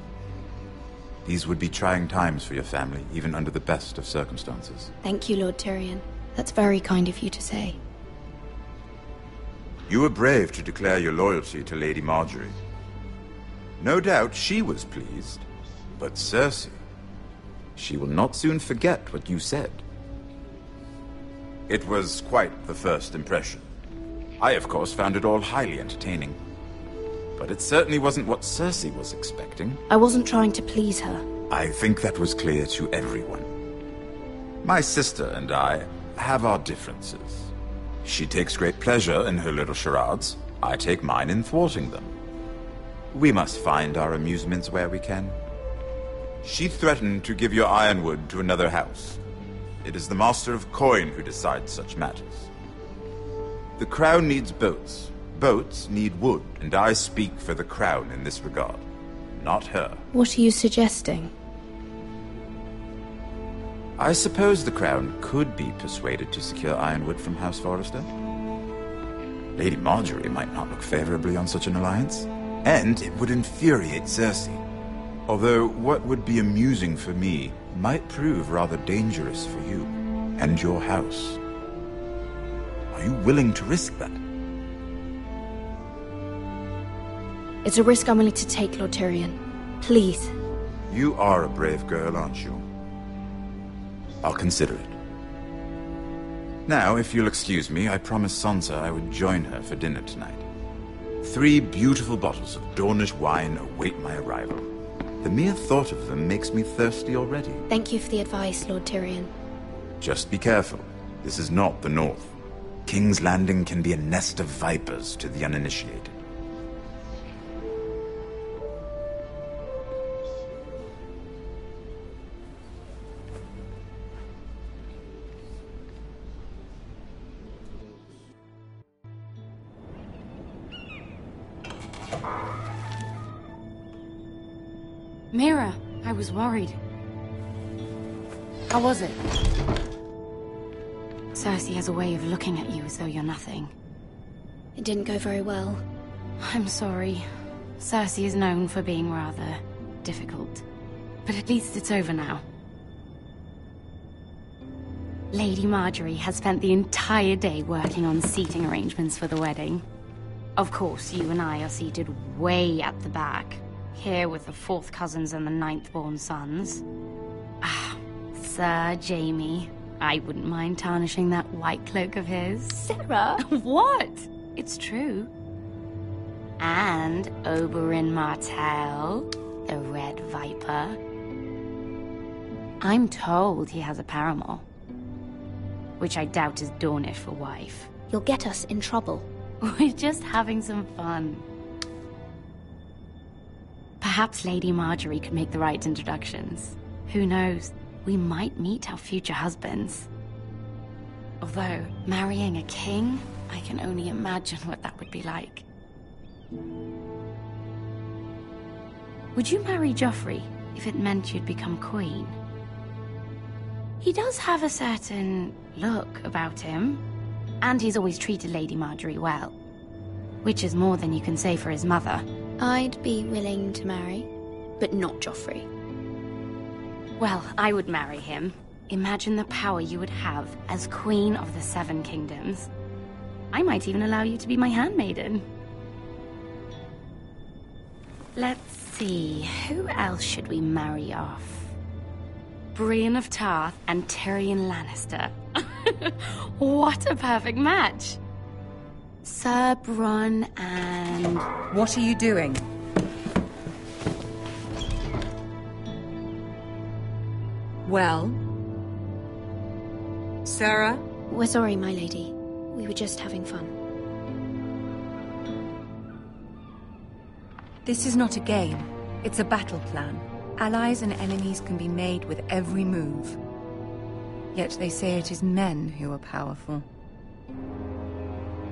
S15: These would be trying times for your family, even under the best of circumstances.
S13: Thank you, Lord Tyrion. That's very kind of you to say.
S15: You were brave to declare your loyalty to Lady Marjorie. No doubt she was pleased, but Cersei, she will not soon forget what you said. It was quite the first impression. I, of course, found it all highly entertaining. But it certainly wasn't what Cersei was expecting.
S13: I wasn't trying to please her.
S15: I think that was clear to everyone. My sister and I have our differences. She takes great pleasure in her little charades. I take mine in thwarting them. We must find our amusements where we can. She threatened to give your ironwood to another house. It is the Master of Coin who decides such matters. The crown needs boats, Boats need wood, and I speak for the crown in this regard, not her.
S13: What are you suggesting?
S15: I suppose the crown could be persuaded to secure ironwood from House Forrester. Lady Marjorie might not look favorably on such an alliance, and it would infuriate Cersei. Although what would be amusing for me might prove rather dangerous for you and your house. Are you willing to risk that?
S13: It's a risk I'm willing to take, Lord Tyrion. Please.
S15: You are a brave girl, aren't you? I'll consider it. Now, if you'll excuse me, I promised Sansa I would join her for dinner tonight. 3 beautiful bottles of Dornish wine await my arrival. The mere thought of them makes me thirsty already.
S13: Thank you for the advice, Lord Tyrion.
S15: Just be careful. This is not the North. King's Landing can be a nest of vipers to the uninitiated.
S14: Mira, I was worried. How was it? Cersei has a way of looking at you as though you're nothing.
S13: It didn't go very well.
S14: I'm sorry. Cersei is known for being rather difficult. But at least it's over now. Lady Marjorie has spent the entire day working on seating arrangements for the wedding. Of course, you and I are seated way at the back. Here with the 4th cousins and the 9th-born sons. Ah, Sir Jaime. I wouldn't mind tarnishing that white cloak of his.
S13: Sarah!
S14: What? It's true. And Oberyn Martell, the Red Viper. I'm told he has a paramour. Which I doubt is Dornish for wife.
S13: You'll get us in trouble.
S14: We're just having some fun. Perhaps Lady Marjorie could make the right introductions. Who knows? We might meet our future husbands. Although, marrying a king, I can only imagine what that would be like. Would you marry Joffrey if it meant you'd become queen? He does have a certain look about him, and he's always treated Lady Marjorie well. Which is more than you can say for his mother.
S13: I'd be willing to marry, but not Joffrey.
S14: Well, I would marry him. Imagine the power you would have as Queen of the 7 Kingdoms. I might even allow you to be my handmaiden. Let's see, who else should we marry off? Brienne of Tarth and Tyrion Lannister. What a perfect match! Sir Bronn and...
S17: What are you doing? Well? Sarah?
S13: We're sorry, my lady. We were just having fun.
S17: This is not a game. It's a battle plan. Allies and enemies can be made with every move. Yet they say it is men who are powerful.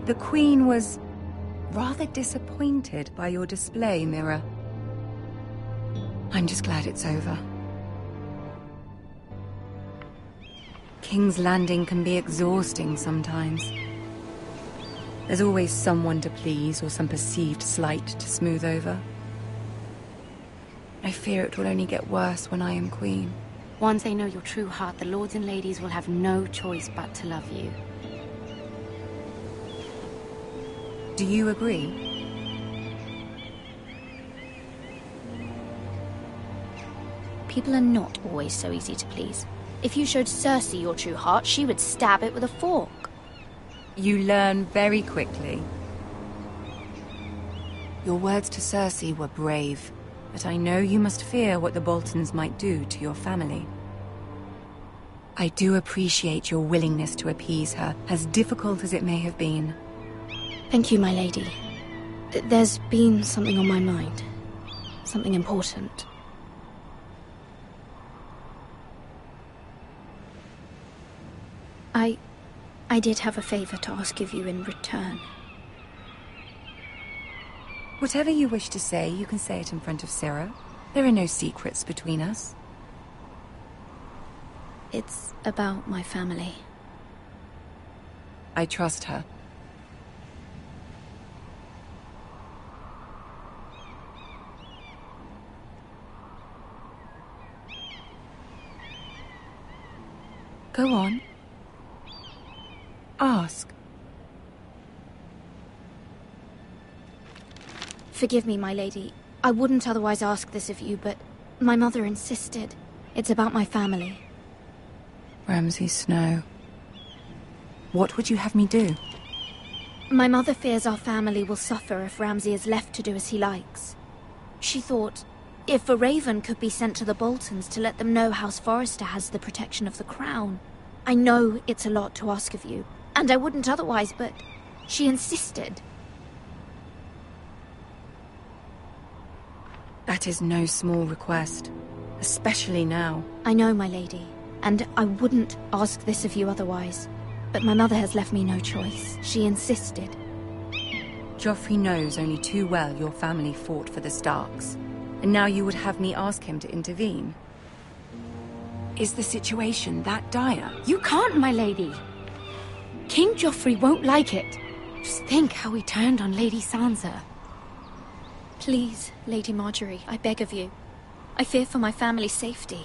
S17: The Queen was rather disappointed by your display, Mira. I'm just glad it's over. King's Landing can be exhausting sometimes. There's always someone to please or some perceived slight to smooth over. I fear it will only get worse when I am queen.
S14: Once they know your true heart, the lords and ladies will have no choice but to love you.
S17: Do you agree?
S13: People are not always so easy to please. If you showed Cersei your true heart, she would stab it with a fork.
S17: You learn very quickly. Your words to Cersei were brave, but I know you must fear what the Boltons might do to your family. I do appreciate your willingness to appease her, as difficult as it may have been.
S13: Thank you, my lady. There's been something on my mind. Something important. I did have a favor to ask of you in return.
S17: Whatever you wish to say, you can say it in front of Ciro. There are no secrets between us.
S13: It's about my family.
S17: I trust her. Go on. Ask.
S13: Forgive me, my lady. I wouldn't otherwise ask this of you, but my mother insisted. It's about my family.
S17: Ramsay Snow. What would you have me do?
S13: My mother fears our family will suffer if Ramsay is left to do as he likes. She thought, if a raven could be sent to the Boltons to let them know House Forrester has the protection of the crown. I know it's a lot to ask of you, and I wouldn't otherwise, but she insisted.
S17: That is no small request, especially now.
S13: I know, my lady, and I wouldn't ask this of you otherwise. But my mother has left me no choice. She insisted.
S17: Joffrey knows only too well your family fought for the Starks, and now you would have me ask him to intervene. Is the situation that dire?
S13: You can't, my lady. King Joffrey won't like it. Just think how he turned on Lady Sansa. Please, Lady Marjorie, I beg of you. I fear for my family's safety.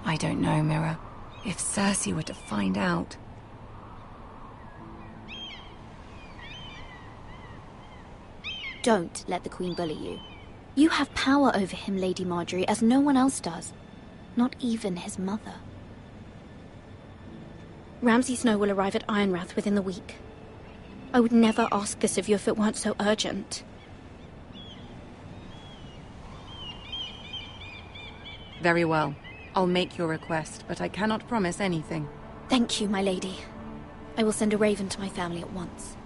S17: I don't know, Mira. If Cersei were to find out...
S13: Don't let the Queen bully you. You have power over him, Lady Marjorie, as no one else does. Not even his mother. Ramsay Snow will arrive at Ironrath within the week. I would never ask this of you if it weren't so urgent.
S17: Very well. I'll make your request, but I cannot promise anything.
S13: Thank you, my lady. I will send a raven to my family at once.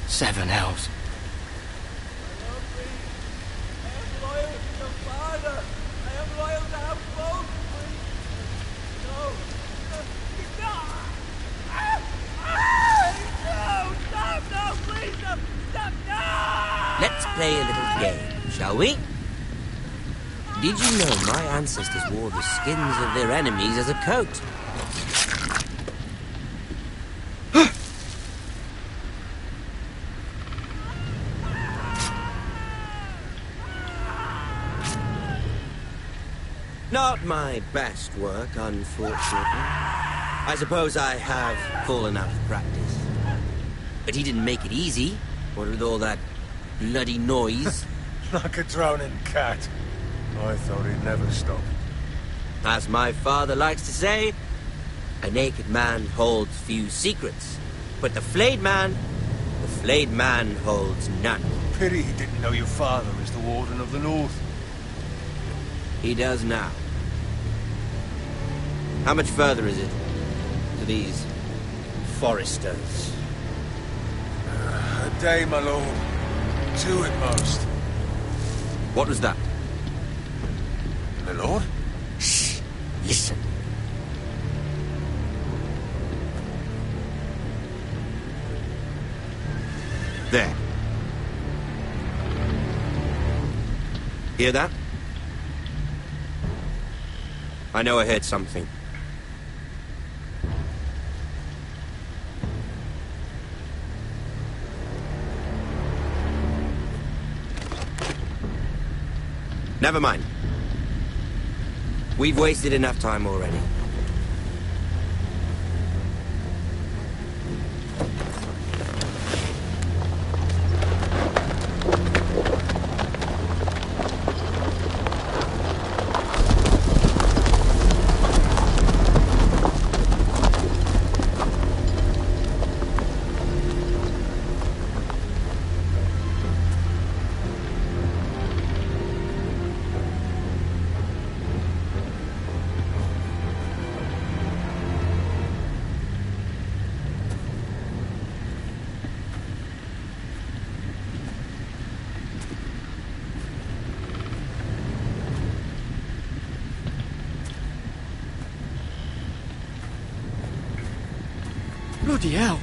S5: Seven hells.
S18: Let's play a little game, shall we? Did you know my ancestors wore the skins of their enemies as a coat? Not my best work, unfortunately. I suppose I have fallen out of practice. But he didn't make it easy, what with all that bloody noise.
S4: Like a drowning cat. I thought he'd never stop.
S18: As my father likes to say, a naked man holds few secrets, but the flayed man holds none.
S4: Pity he didn't know your father is the Warden of the North.
S18: He does now. How much further is it to these Forresters?
S4: A day, my lord. 2 at most.
S18: What was that?
S4: My lord?
S18: Shh! Listen. There. Hear that? I know I heard something. Never mind. We've wasted enough time already.
S10: Bloody hell.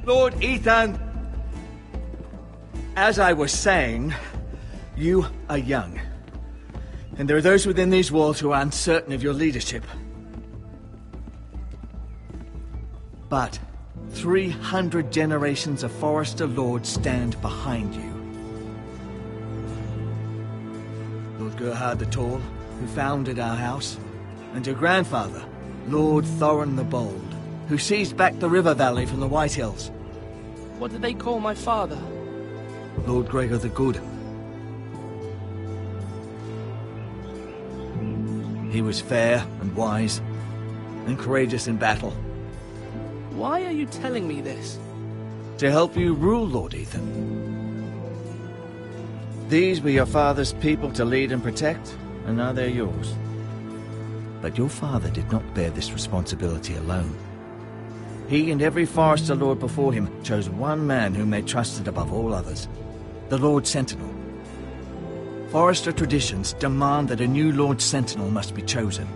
S3: Lord Ethan! As I was saying, you are young. And there are those within these walls who are uncertain of your leadership. But 300 generations of Forester Lords stand behind you. Lord Gerhard the Tall, who founded our house, and your grandfather, Lord Thorin the Bold, who seized back the river valley from the White Hills.
S10: What did they call my father?
S3: Lord Gregor the Good. He was fair and wise, and courageous in battle.
S10: Why are you telling me this?
S3: To help you rule, Lord Ethan. These were your father's people to lead and protect, and now they're yours. But your father did not bear this responsibility alone. He and every Forester Lord before him chose one man whom they trusted above all others, the Lord Sentinel. Forester traditions demand that a new Lord Sentinel must be chosen.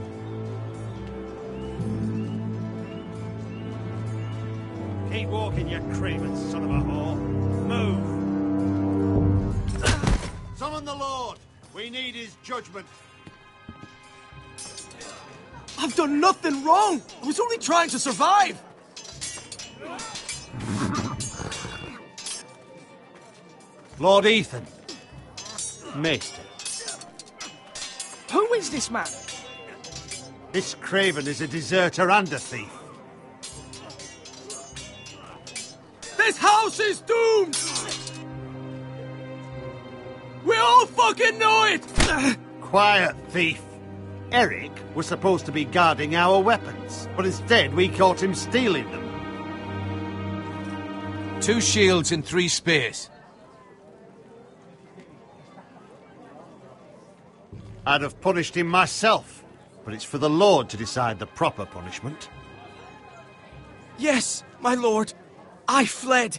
S8: Keep walking, you craven son of a whore. Move! Summon the Lord! We need his judgment.
S1: I've done nothing wrong! I was only trying to survive!
S8: Lord Ethan. Maester.
S10: Who is this man?
S8: This craven is a deserter and a thief.
S1: This house is doomed! We all fucking know it!
S8: Quiet, thief. Eric was supposed to be guarding our weapons, but instead we caught him stealing them.
S4: 2 shields and 3 spears.
S8: I'd have punished him myself, but it's for the Lord to decide the proper punishment.
S1: Yes, my lord. I fled.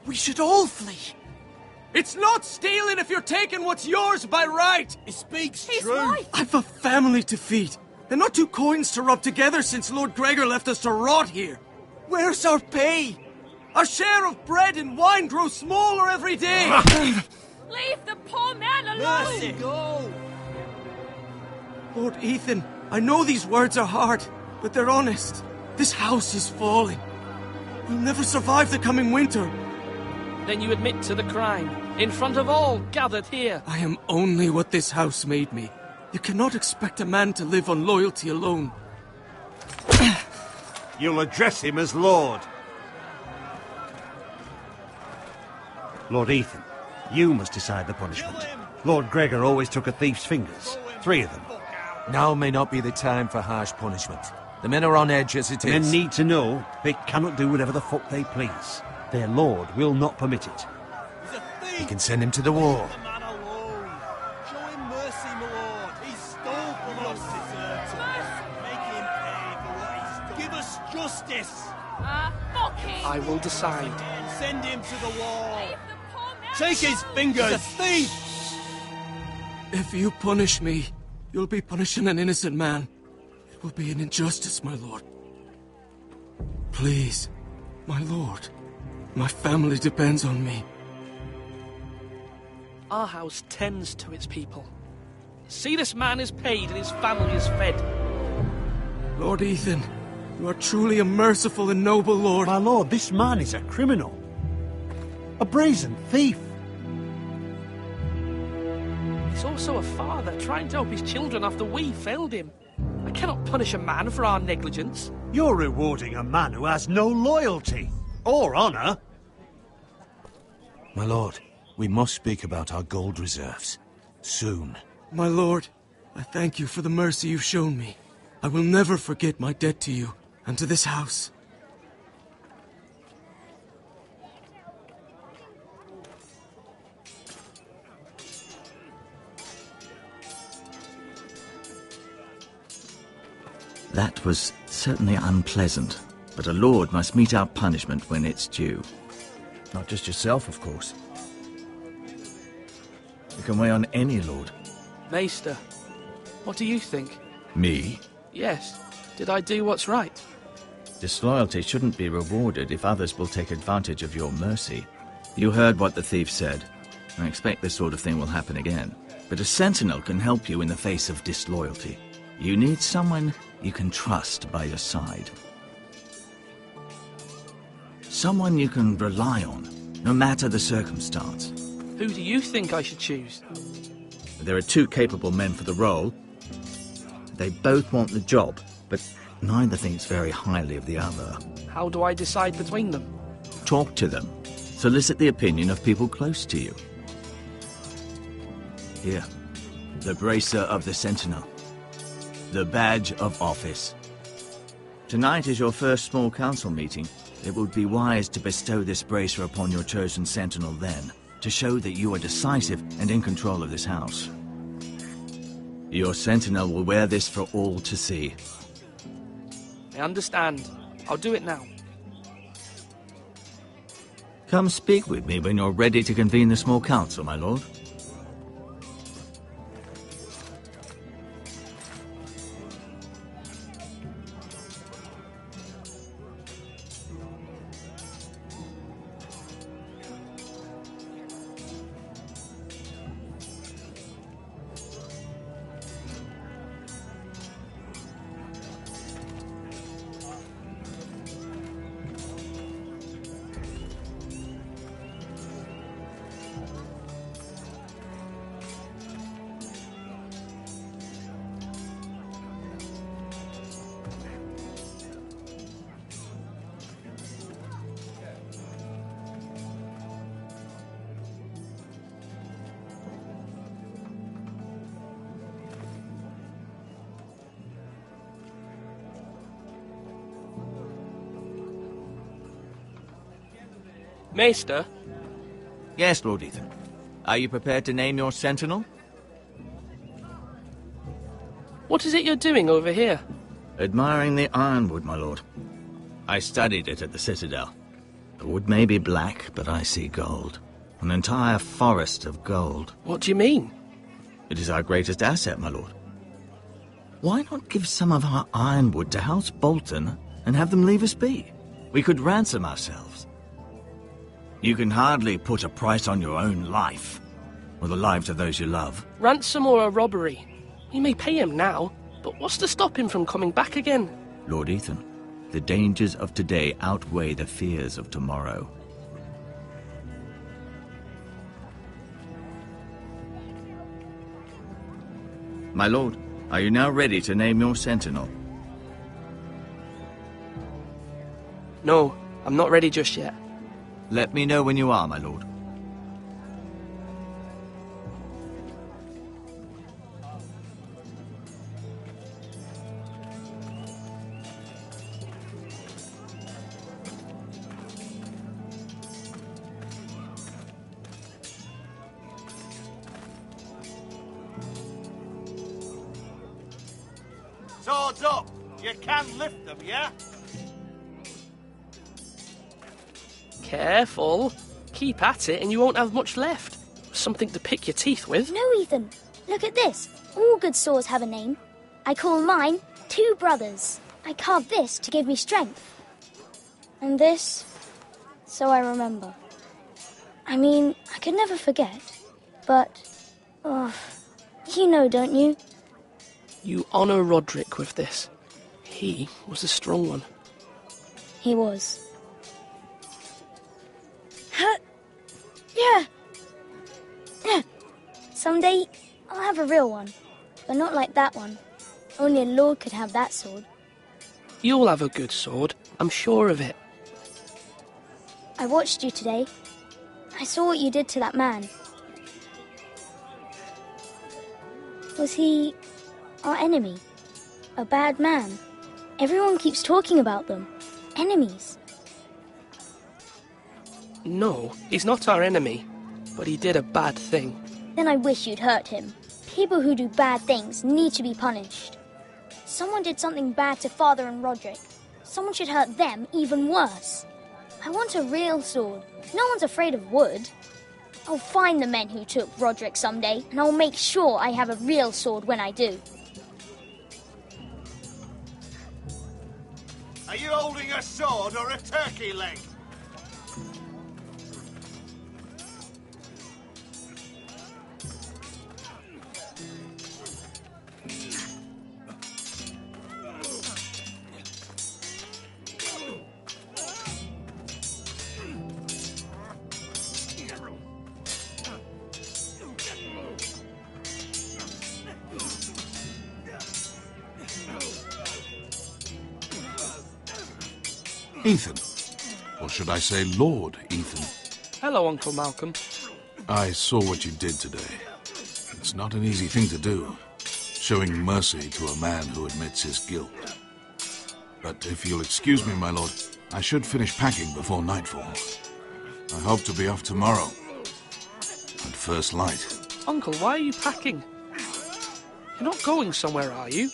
S1: We should all flee. It's not stealing if you're taking what's yours by right. He speaks true. Right. I've a family to feed, and not 2 coins to rub together since Lord Gregor left us to rot here. Where's our pay? Our share of bread and wine grows smaller every day.
S19: Leave the poor man alone!
S1: Mercy, go! Lord Ethan, I know these words are hard, but they're honest. This house is falling. We'll never survive the coming winter.
S10: Then you admit to the crime, in front of all gathered here.
S1: I am only what this house made me. You cannot expect a man to live on loyalty alone.
S8: You'll address him as Lord. Lord Ethan, you must decide the punishment. Lord Gregor always took a thief's fingers. 3 of them.
S4: Now may not be the time for harsh punishment. The men are on edge as it is.
S8: Men need to know they cannot do whatever the fuck they please. Their lord will not permit it.
S4: You can send him to the war.
S1: Show him mercy, my lord. He stole from us. Make him pay for what he's done. Give us justice.
S19: Fuck him!
S10: I will decide.
S1: Send him to the wall. Take his fingers. He's a thief. If you punish me, you'll be punishing an innocent man. It will be an injustice, my lord. Please, my lord. My family depends on me.
S10: Our house tends to its people. See, this man is paid and his family is fed.
S1: Lord Ethan, you are truly a merciful and noble lord.
S8: My lord, this man is a criminal. A brazen thief.
S10: He's also a father, trying to help his children after we failed him. I cannot punish a man for our negligence.
S8: You're rewarding a man who has no loyalty. Or honour.
S4: My lord, we must speak about our gold reserves. Soon.
S1: My lord, I thank you for the mercy you've shown me. I will never forget my debt to you and to this house.
S3: That was certainly unpleasant, but a lord must mete out punishment when it's due. Not just yourself, of course. You can weigh on any lord.
S10: Maester, what do you think?
S3: Me?
S10: Yes. Did I do what's right?
S3: Disloyalty shouldn't be rewarded if others will take advantage of your mercy. You heard what the thief said. I expect this sort of thing will happen again. But a sentinel can help you in the face of disloyalty. You need someone you can trust by your side. Someone you can rely on, no matter the circumstance.
S10: Who do you think I should choose?
S3: There are two capable men for the role. They both want the job, but neither thinks very highly of the other.
S10: How do I decide between them?
S3: Talk to them. Solicit the opinion of people close to you. Here, the bracer of the Sentinel. The badge of office. Tonight is your first small council meeting. It would be wise to bestow this bracer upon your chosen Sentinel then, to show that you are decisive and in control of this house. Your Sentinel will wear this for all to see.
S10: I understand. I'll do it now.
S3: Come speak with me when you're ready to convene the small council, my lord.
S10: Maester?
S3: Yes, Lord Ethan. Are you prepared to name your sentinel?
S10: What is it you're doing over here?
S3: Admiring the ironwood, my lord. I studied it at the Citadel. The wood may be black, but I see gold. An entire forest of gold.
S10: What do you mean?
S3: It is our greatest asset, my lord. Why not give some of our ironwood to House Bolton and have them leave us be? We could ransom ourselves. You can hardly put a price on your own life, or the lives of those you love.
S10: Ransom or a robbery? You may pay him now, but what's to stop him from coming back again?
S3: Lord Ethan, the dangers of today outweigh the fears of tomorrow. My lord, are you now ready to name your sentinel?
S10: No, I'm not ready just yet.
S3: Let me know when you are, my lord.
S2: Swords up! You can lift them, yeah?
S10: Careful. Keep at it and you won't have much left. Something to pick your teeth with.
S9: No, Ethan. Look at this. All good swords have a name. I call mine Two Brothers. I carved this to give me strength. And this, so I remember. I mean, I could never forget. But, you know, don't you?
S10: You honour Roderick with this. He was a strong one.
S9: He was. Yeah. Someday, I'll have a real one. But not like that one. Only a lord could have that sword.
S10: You'll have a good sword. I'm sure of it.
S9: I watched you today. I saw what you did to that man. Was he our enemy? A bad man? Everyone keeps talking about them. Enemies.
S10: No, he's not our enemy. But he did a bad thing.
S9: Then I wish you'd hurt him. People who do bad things need to be punished. Someone did something bad to Father and Roderick. Someone should hurt them even worse. I want a real sword. No one's afraid of wood. I'll find the men who took Roderick someday, and I'll make sure I have a real sword when I do.
S20: Are you holding a sword or a turkey leg?
S21: Ethan. Or should I say Lord Ethan?
S10: Hello, Uncle Malcolm.
S21: I saw what you did today. It's not an easy thing to do, showing mercy to a man who admits his guilt. But if you'll excuse me, my lord, I should finish packing before nightfall. I hope to be off tomorrow, at first light.
S10: Uncle, why are you packing? You're not going somewhere, are you?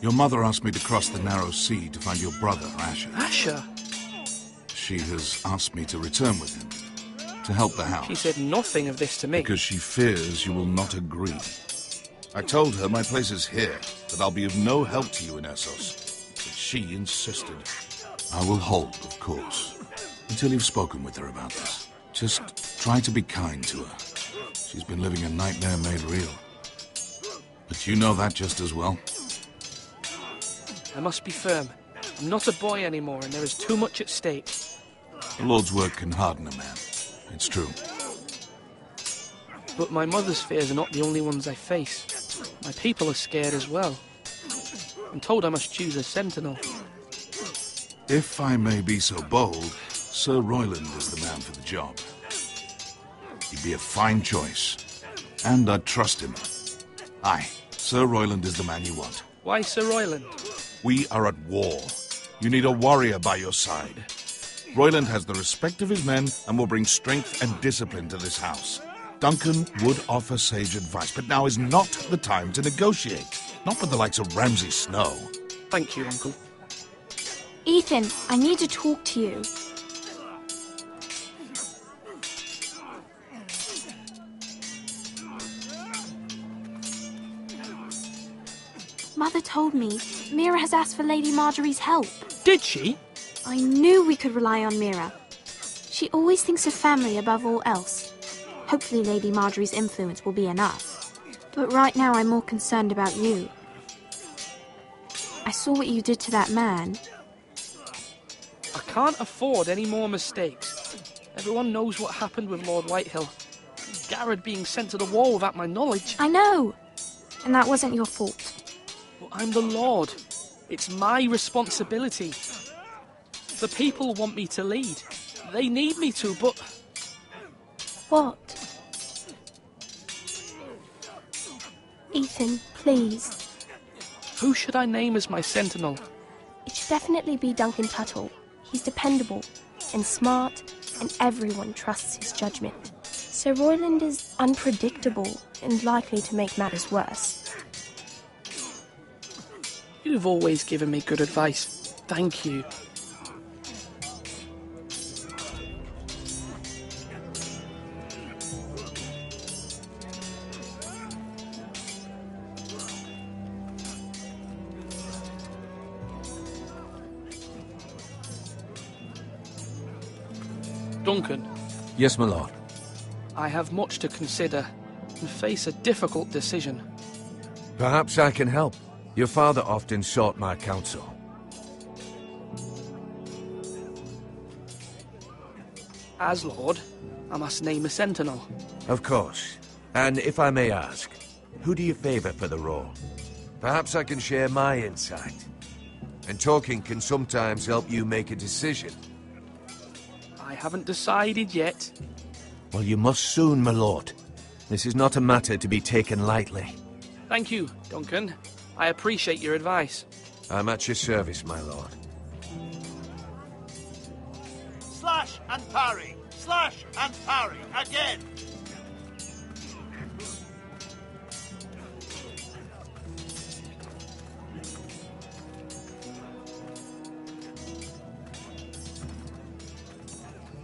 S21: Your mother asked me to cross the narrow sea to find your brother, Asher.
S10: Asher?
S21: She has asked me to return with him, to help the house.
S10: She said nothing of this to me.
S21: Because she fears you will not agree. I told her my place is here, that I'll be of no help to you in Essos. But she insisted. I will hold, of course, until you've spoken with her about this. Just try to be kind to her. She's been living a nightmare made real. But you know that just as well.
S10: I must be firm. I'm not a boy anymore, and there is too much at stake.
S21: The Lord's work can harden a man. It's true.
S10: But my mother's fears are not the only ones I face. My people are scared as well. I'm told I must choose a sentinel.
S21: If I may be so bold, Sir Royland is the man for the job. He'd be a fine choice. And I'd trust him. Aye, Sir Royland is the man you want.
S10: Why Sir Royland?
S21: We are at war. You need a warrior by your side. Royland has the respect of his men and will bring strength and discipline to this house. Duncan would offer sage advice, but now is not the time to negotiate. Not with the likes of Ramsay Snow.
S10: Thank you, Uncle.
S7: Ethan, I need to talk to you. Mother told me Mira has asked for Lady Marjorie's help.
S10: Did she?
S7: I knew we could rely on Mira. She always thinks of family above all else. Hopefully Lady Marjorie's influence will be enough. But right now I'm more concerned about you. I saw what you did to that man.
S10: I can't afford any more mistakes. Everyone knows what happened with Lord Whitehill. Garrett being sent to the wall without my knowledge.
S7: I know. And that wasn't your fault.
S10: Well, I'm the Lord. It's my responsibility. The people want me to lead. They need me to, but...
S7: What? Ethan, please.
S10: Who should I name as my sentinel?
S22: It should definitely be Duncan Tuttle. He's dependable and smart, and everyone trusts his judgment. Sir Royland is unpredictable and likely to make matters worse.
S10: You've always given me good advice. Thank you. Duncan.
S4: Yes, my lord.
S10: I have much to consider and face a difficult decision.
S4: Perhaps I can help. Your father often sought my counsel.
S10: As Lord, I must name a sentinel.
S4: Of course. And if I may ask, who do you favor for the role? Perhaps I can share my insight. And talking can sometimes help you make a decision.
S10: I haven't decided yet.
S4: Well, you must soon, my lord. This is not a matter to be taken lightly.
S10: Thank you, Duncan. I appreciate your advice.
S4: I'm at your service, my lord.
S20: Slash and parry! Slash and parry! Again!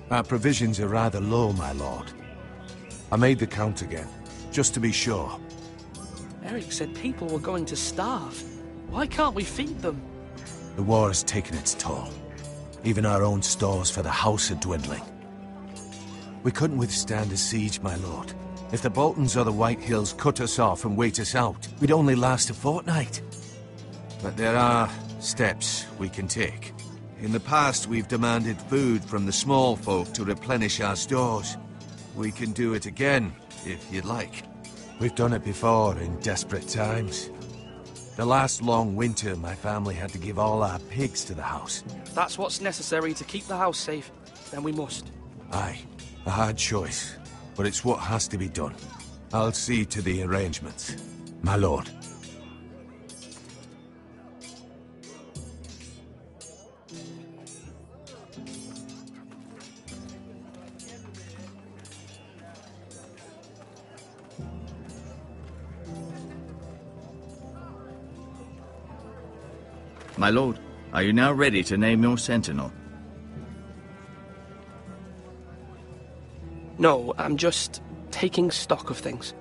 S4: Our provisions are rather low, my lord. I made the count again, just to be sure.
S10: Eric said people were going to starve. Why can't we feed them?
S4: The war has taken its toll. Even our own stores for the house are dwindling. We couldn't withstand a siege, my lord. If the Boltons or the White Hills cut us off and wait us out, we'd only last a fortnight. But there are steps we can take. In the past, we've demanded food from the small folk to replenish our stores. We can do it again, if you'd like. We've done it before in desperate times. The last long winter, my family had to give all our pigs to the house.
S10: If that's what's necessary to keep the house safe, then we must.
S4: Aye, a hard choice, but it's what has to be done. I'll see to the arrangements, my lord.
S3: My lord, are you now ready to name your sentinel?
S10: No, I'm just taking stock of things.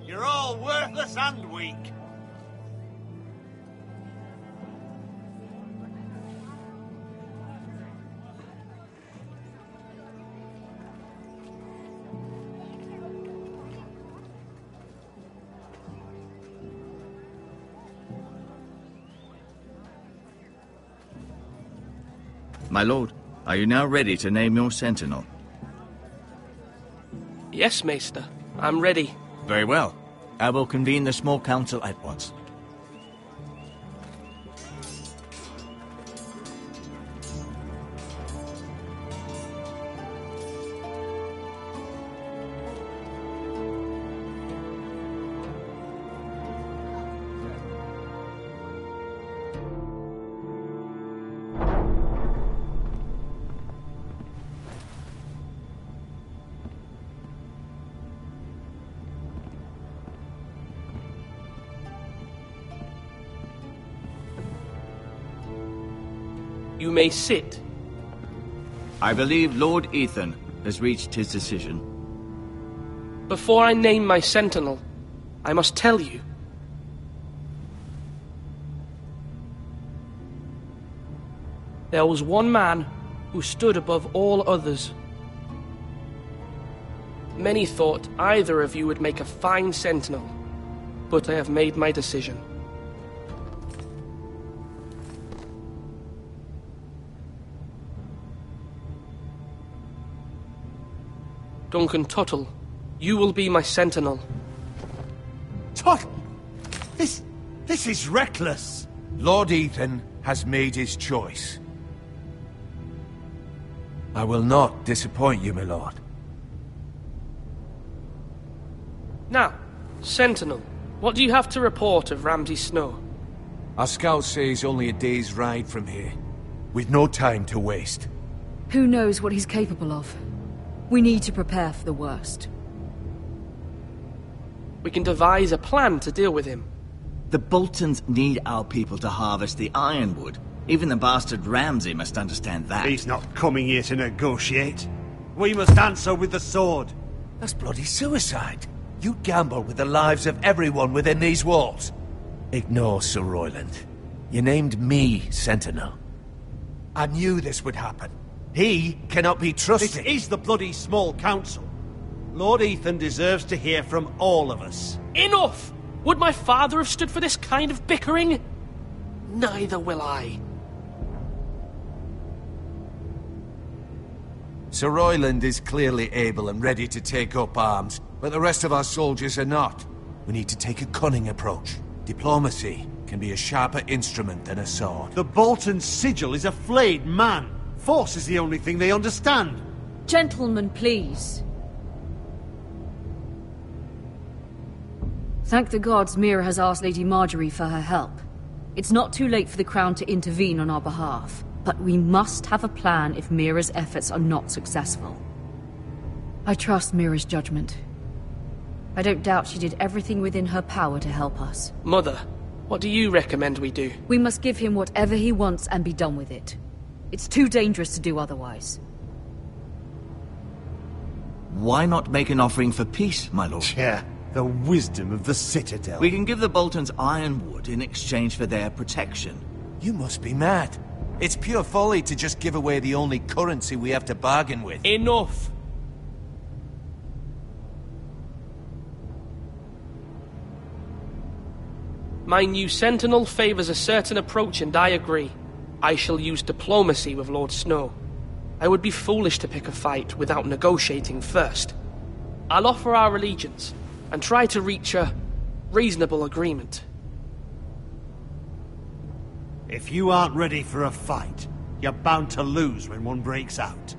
S20: You're all worthless and weak.
S3: My lord, are you now ready to name your sentinel?
S10: Yes, Maester. I'm ready.
S3: Very well. I will convene the small council at once.
S10: You may sit.
S3: I believe Lord Ethan has reached his decision.
S10: Before I name my sentinel, I must tell you. There was one man who stood above all others. Many thought either of you would make a fine sentinel, but I have made my decision. Duncan Tuttle, you will be my sentinel.
S4: Tuttle! This is reckless! Lord Ethan has made his choice. I will not disappoint you, my lord.
S10: Now, sentinel, what do you have to report of Ramsay Snow?
S4: Our scouts say he's only a day's ride from here. We've no time to waste.
S6: Who knows what he's capable of? We need to prepare for the worst.
S10: We can devise a plan to deal with him.
S3: The Boltons need our people to harvest the ironwood. Even the bastard Ramsay must understand that.
S8: He's not coming here to negotiate. We must answer with the sword.
S4: That's bloody suicide. You gamble with the lives of everyone within these walls. Ignore Sir Royland. You named me Sentinel. I knew this would happen. He cannot be trusted.
S8: This is the bloody small council. Lord Ethan deserves to hear from all of us.
S10: Enough! Would my father have stood for this kind of bickering? Neither will I.
S4: Sir Royland is clearly able and ready to take up arms, but the rest of our soldiers are not. We need to take a cunning approach. Diplomacy can be a sharper instrument than a sword.
S8: The Bolton sigil is a flayed man. Force is the only thing they understand.
S6: Gentlemen, please. Thank the gods Mira has asked Lady Marjorie for her help. It's not too late for the Crown to intervene on our behalf, but we must have a plan if Mira's efforts are not successful. I trust Mira's judgment. I don't doubt she did everything within her power to help us.
S10: Mother, what do you recommend we do?
S6: We must give him whatever he wants and be done with it. It's too dangerous to do otherwise.
S3: Why not make an offering for peace, my lord?
S8: Yeah, the wisdom of the Citadel.
S3: We can give the Boltons ironwood in exchange for their protection.
S4: You must be mad. It's pure folly to just give away the only currency we have to bargain with.
S10: Enough! My new sentinel favors a certain approach, and I agree. I shall use diplomacy with Lord Snow. I would be foolish to pick a fight without negotiating first. I'll offer our allegiance, and try to reach a reasonable agreement.
S8: If you aren't ready for a fight, you're bound to lose when one breaks out.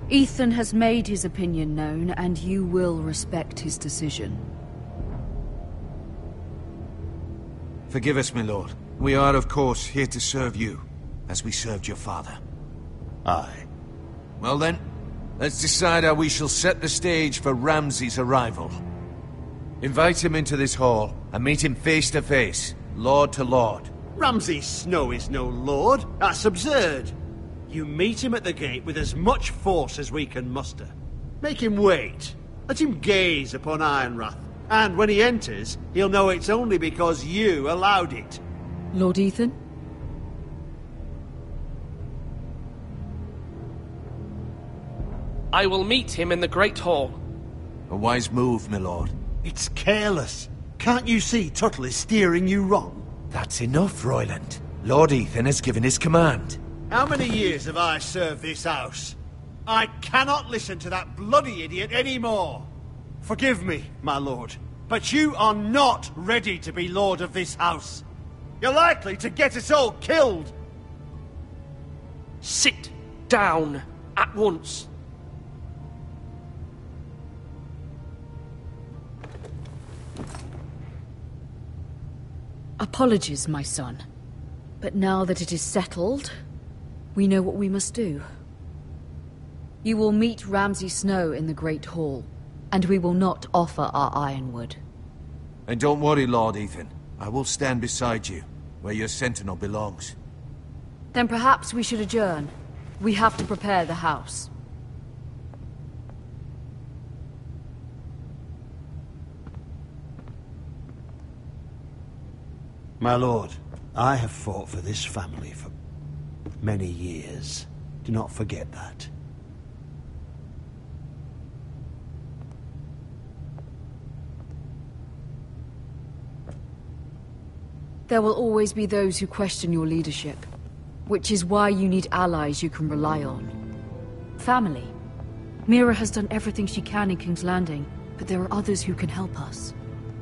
S6: Ethan has made his opinion known, and you will respect his decision.
S4: Forgive us, my lord. We are, of course, here to serve you, as we served your father.
S8: Aye.
S4: Well then, let's decide how we shall set the stage for Ramsay's arrival. Invite him into this hall, and meet him face to face, lord to lord.
S8: Ramsay Snow is no lord. That's absurd. You meet him at the gate with as much force as we can muster. Make him wait. Let him gaze upon Ironrath. And when he enters, he'll know it's only because you allowed it.
S6: Lord Ethan?
S10: I will meet him in the Great Hall.
S4: A wise move, my lord.
S8: It's careless. Can't you see Tuttle is steering you wrong?
S4: That's enough, Royland. Lord Ethan has given his command.
S8: How many years have I served this house? I cannot listen to that bloody idiot anymore. Forgive me, my lord, but you are not ready to be lord of this house. You're likely to get us all killed.
S10: Sit down at once.
S6: Apologies, my son. But now that it is settled, we know what we must do. You will meet Ramsay Snow in the Great Hall, and we will not offer our ironwood.
S4: And don't worry, Lord Ethan. I will stand beside you, where your sentinel belongs.
S6: Then perhaps we should adjourn. We have to prepare the house.
S8: My lord, I have fought for this family for many years. Do not forget that.
S6: There will always be those who question your leadership, which is why you need allies you can rely on. Family. Mira has done everything she can in King's Landing, but there are others who can help us.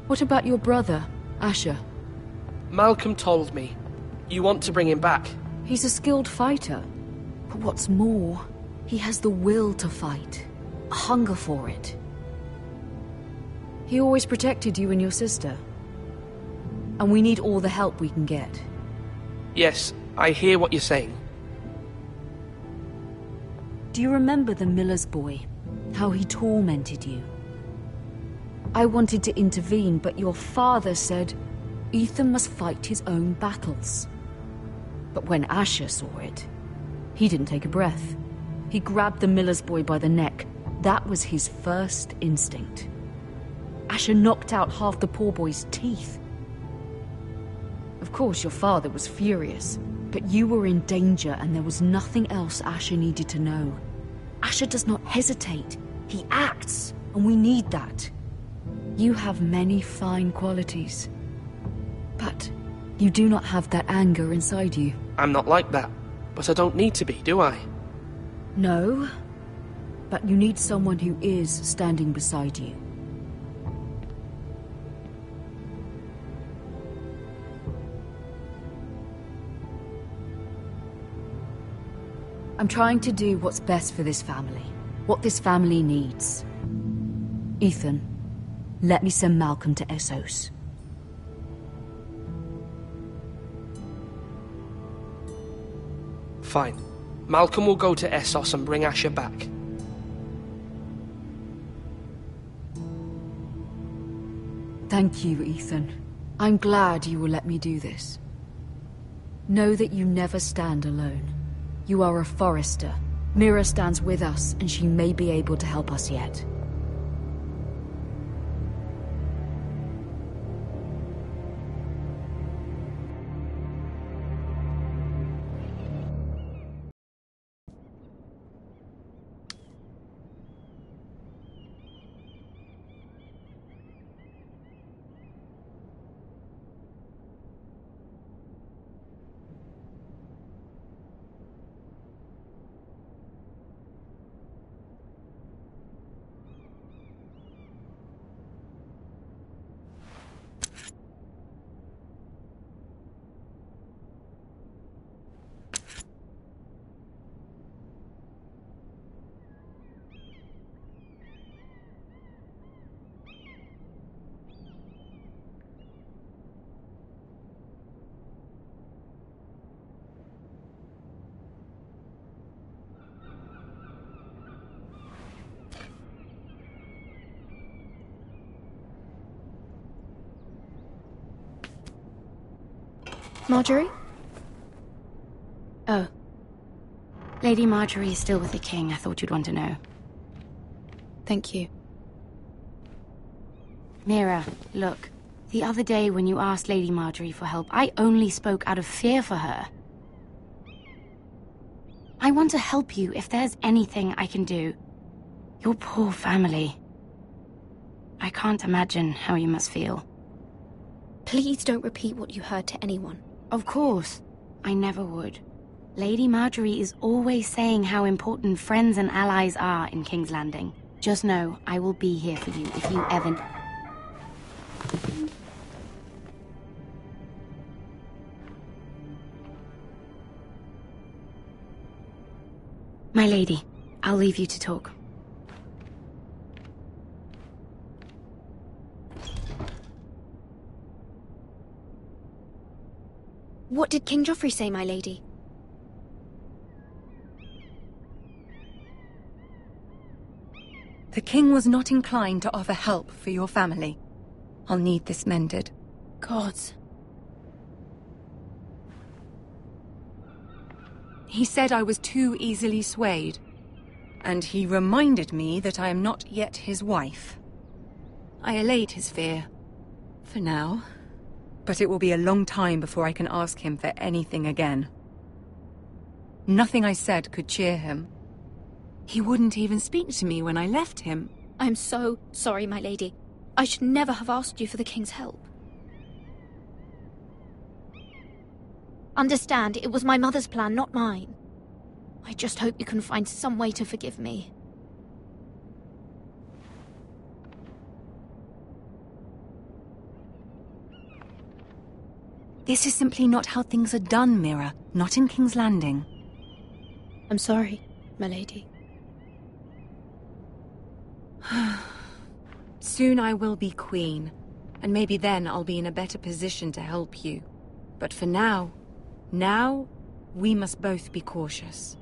S6: What about your brother, Asher?
S10: Malcolm told me. You want to bring him back?
S6: He's a skilled fighter. But what's more, he has the will to fight. A hunger for it. He always protected you and your sister. And we need all the help we can get.
S10: Yes, I hear what you're saying.
S6: Do you remember the miller's boy? How he tormented you? I wanted to intervene, but your father said Ethan must fight his own battles. But when Asher saw it, he didn't take a breath. He grabbed the miller's boy by the neck. That was his first instinct. Asher knocked out half the poor boy's teeth. Of course, your father was furious, but you were in danger and there was nothing else Asher needed to know. Asher does not hesitate. He acts, and we need that. You have many fine qualities, but you do not have that anger inside you.
S10: I'm not like that, but I don't need to be, do I?
S6: No, but you need someone who is standing beside you. I'm trying to do what's best for this family. What this family needs. Ethan, Let me send Malcolm to Essos.
S10: Fine. Malcolm will go to Essos and bring Asher back.
S6: Thank you, Ethan. I'm glad you will let me do this. Know that you never stand alone. You are a Forrester. Mira stands with us, and she may be able to help us yet.
S22: Marjorie?
S11: Oh. Lady Marjorie is still with the king. I thought you'd want to know.
S22: Thank you.
S11: Mira, look. The other day when you asked Lady Marjorie for help, I only spoke out of fear for her. I want to help you if there's anything I can do. Your poor family. I can't imagine how you must feel.
S22: Please don't repeat what you heard to anyone.
S11: Of course. I never would. Lady Marjorie is always saying how important friends and allies are in King's Landing. Just know, I will be here for you if you ever... My lady, I'll leave you to talk.
S22: What did King Joffrey say, my lady?
S17: The king was not inclined to offer help for your family. I'll need this mended.
S22: Gods.
S17: He said I was too easily swayed. And he reminded me that I am not yet his wife. I allayed his fear. For now. But it will be a long time before I can ask him for anything again. Nothing I said could cheer him. He wouldn't even speak to me when I left him.
S22: I'm so sorry, my lady. I should never have asked you for the king's help. Understand, it was my mother's plan, not mine. I just hope you can find some way to forgive me.
S17: This is simply not how things are done, Mira. Not in King's Landing.
S22: I'm sorry, my lady.
S17: Soon I will be queen, and maybe then I'll be in a better position to help you. But for now, we must both be cautious.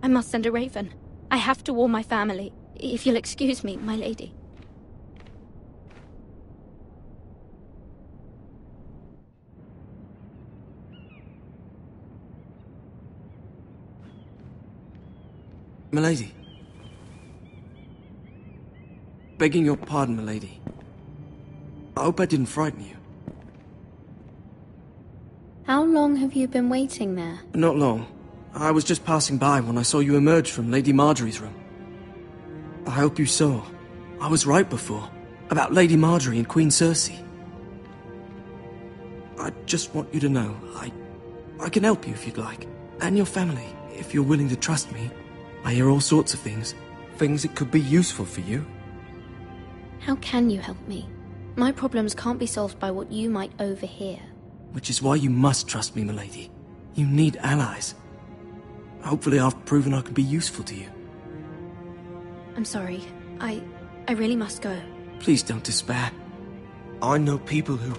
S22: I must send a raven. I have to warn my family. If you'll excuse me, my lady.
S1: Milady. Begging your pardon, milady. I hope I didn't frighten you.
S22: How long have you been waiting there?
S1: Not long. I was just passing by when I saw you emerge from Lady Marjorie's room. I hope you saw. I was right before. About Lady Marjorie and Queen Cersei. I just want you to know, I can help you if you'd like. And your family, if you're willing to trust me. I hear all sorts of things. Things that could be useful for you.
S22: How can you help me? My problems can't be solved by what you might overhear.
S1: Which is why you must trust me, milady. You need allies. Hopefully I've proven I can be useful to you.
S22: I'm sorry. I really must go.
S1: Please don't despair. I know people who'd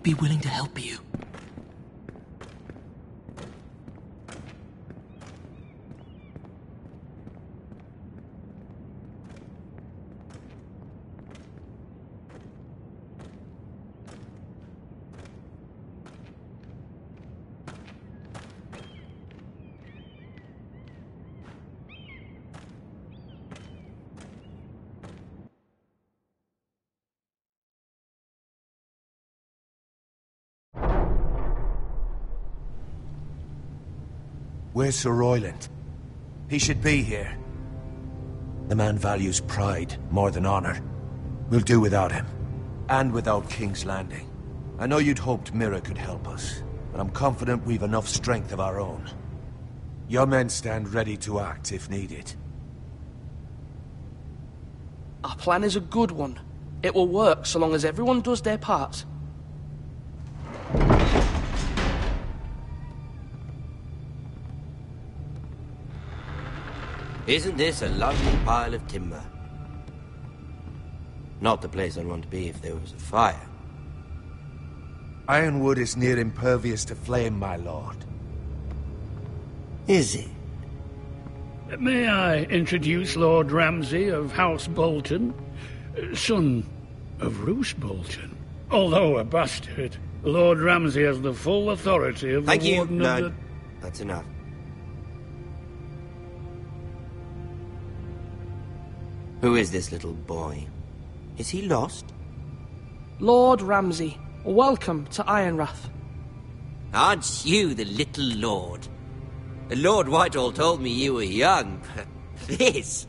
S1: be willing to help you.
S4: Where's Sir Royland? He should be here. The man values pride more than honor. We'll do without him. And without King's Landing. I know you'd hoped Mira could help us, but I'm confident we've enough strength of our own. Your men stand ready to act if needed.
S10: Our plan is a good one. It will work so long as everyone does their part.
S18: Isn't this a lovely pile of timber? Not the place I'd want to be if there was a fire.
S4: Ironwood is near impervious to flame, my lord.
S18: Is it?
S12: May I introduce Lord Ramsay of House Bolton, son of Roose Bolton. Although a bastard, Lord Ramsay has the full authority of the Warden of the...
S18: That's enough. Who is this little boy? Is he lost?
S10: Lord Ramsay, welcome to Ironrath.
S18: Aren't you the little lord? Lord Whitehall told me you were young, but this...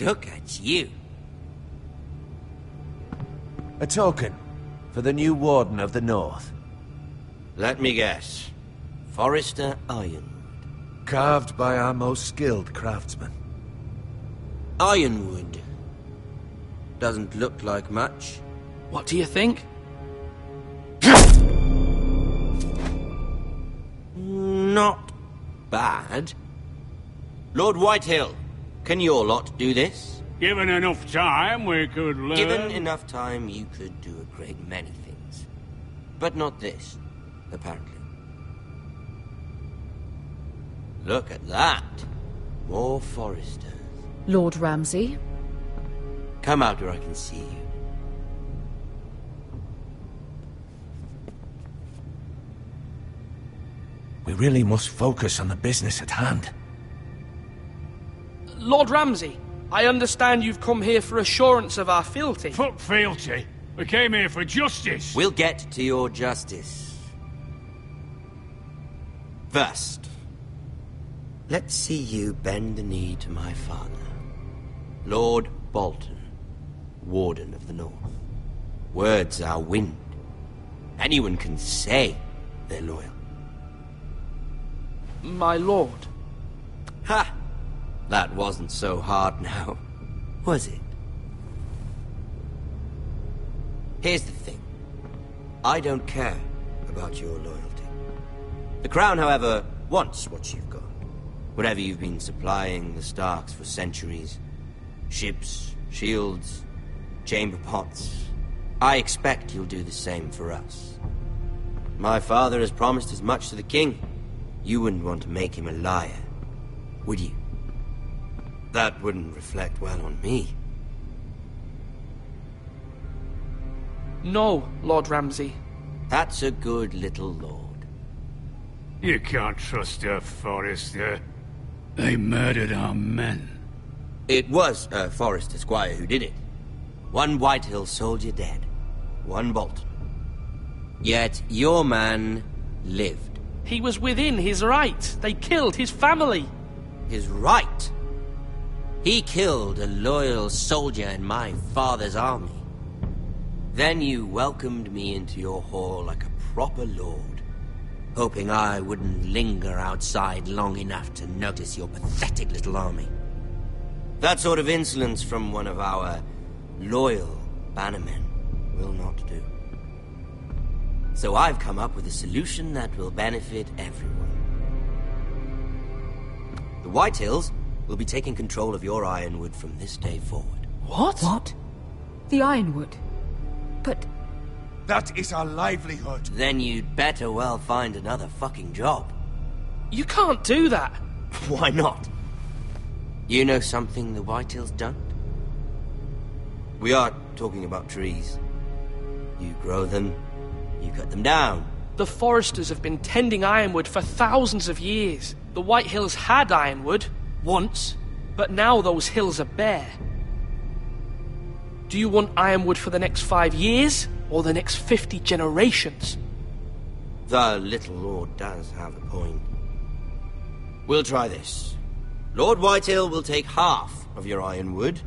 S18: Look at you.
S4: A token for the new Warden of the North.
S18: Let me guess. Forrester Ironwood.
S4: Carved by our most skilled craftsmen.
S18: Ironwood. Doesn't look like much.
S10: What do you think?
S18: Not bad. Lord Whitehill, can your lot do this?
S12: Given enough time, we could learn...
S18: Given enough time, you could do a great many things. But not this, apparently. Look at that. More Forresters.
S6: Lord Ramsay?
S18: Come out where I can see you.
S4: We really must focus on the business at hand.
S10: Lord Ramsay, I understand you've come here for assurance of our fealty.
S12: Fuck fealty. We came here for justice.
S18: We'll get to your justice. First, let's see you bend the knee to my father, Lord Bolton, Warden of the North. Words are wind. Anyone can say they're loyal.
S10: My lord.
S18: Ha! That wasn't so hard now, was it? Here's the thing. I don't care about your loyalty. The Crown, however, wants what you've got. Whatever you've been supplying the Starks for centuries. Ships, shields, chamber pots. I expect you'll do the same for us. My father has promised as much to the king. You wouldn't want to make him a liar, would you? That wouldn't reflect well on me.
S10: No, Lord Ramsay.
S18: That's a good little lord.
S12: You can't trust her, Forrester. They murdered our men.
S18: It was a Forrester squire who did it. One Whitehill soldier dead. One Bolton. Yet your man lived.
S10: He was within his right. They killed his family.
S18: His right? He killed a loyal soldier in my father's army. Then you welcomed me into your hall like a proper lord, hoping I wouldn't linger outside long enough to notice your pathetic little army. That sort of insolence from one of our loyal bannermen will not do. So I've come up with a solution that will benefit everyone. The Whitehills will be taking control of your Ironwood from this day forward.
S6: What? What? The Ironwood? But...
S4: That is our livelihood.
S18: Then you'd better well find another fucking job.
S10: You can't do that.
S18: Why not? You know something the Whitehills don't? We are talking about trees. You grow them, you cut them down.
S10: The Foresters have been tending Ironwood for thousands of years. The Whitehills had Ironwood, once, but now those hills are bare. Do you want Ironwood for the next 5 years, or the next 50 generations?
S18: The little Lord does have a point. We'll try this. Lord Whitehill will take half of your Ironwood,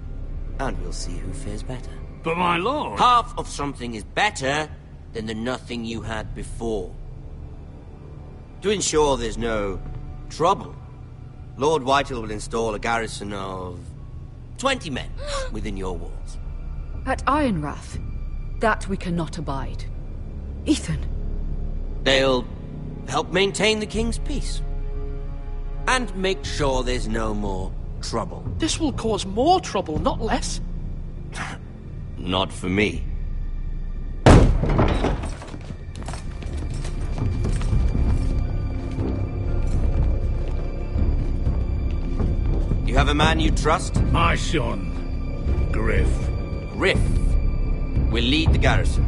S18: and we'll see who fares better.
S12: But my lord...
S18: Half of something is better than the nothing you had before. To ensure there's no trouble, Lord Whitehill will install a garrison of 20 men within your walls.
S6: At Ironrath? That we cannot abide. Ethan.
S18: They'll help maintain the king's peace. And make sure there's no more trouble.
S10: This will cause more trouble, not less.
S18: Not for me. You have a man you trust?
S12: My son, Griff.
S18: Griff will lead the garrison.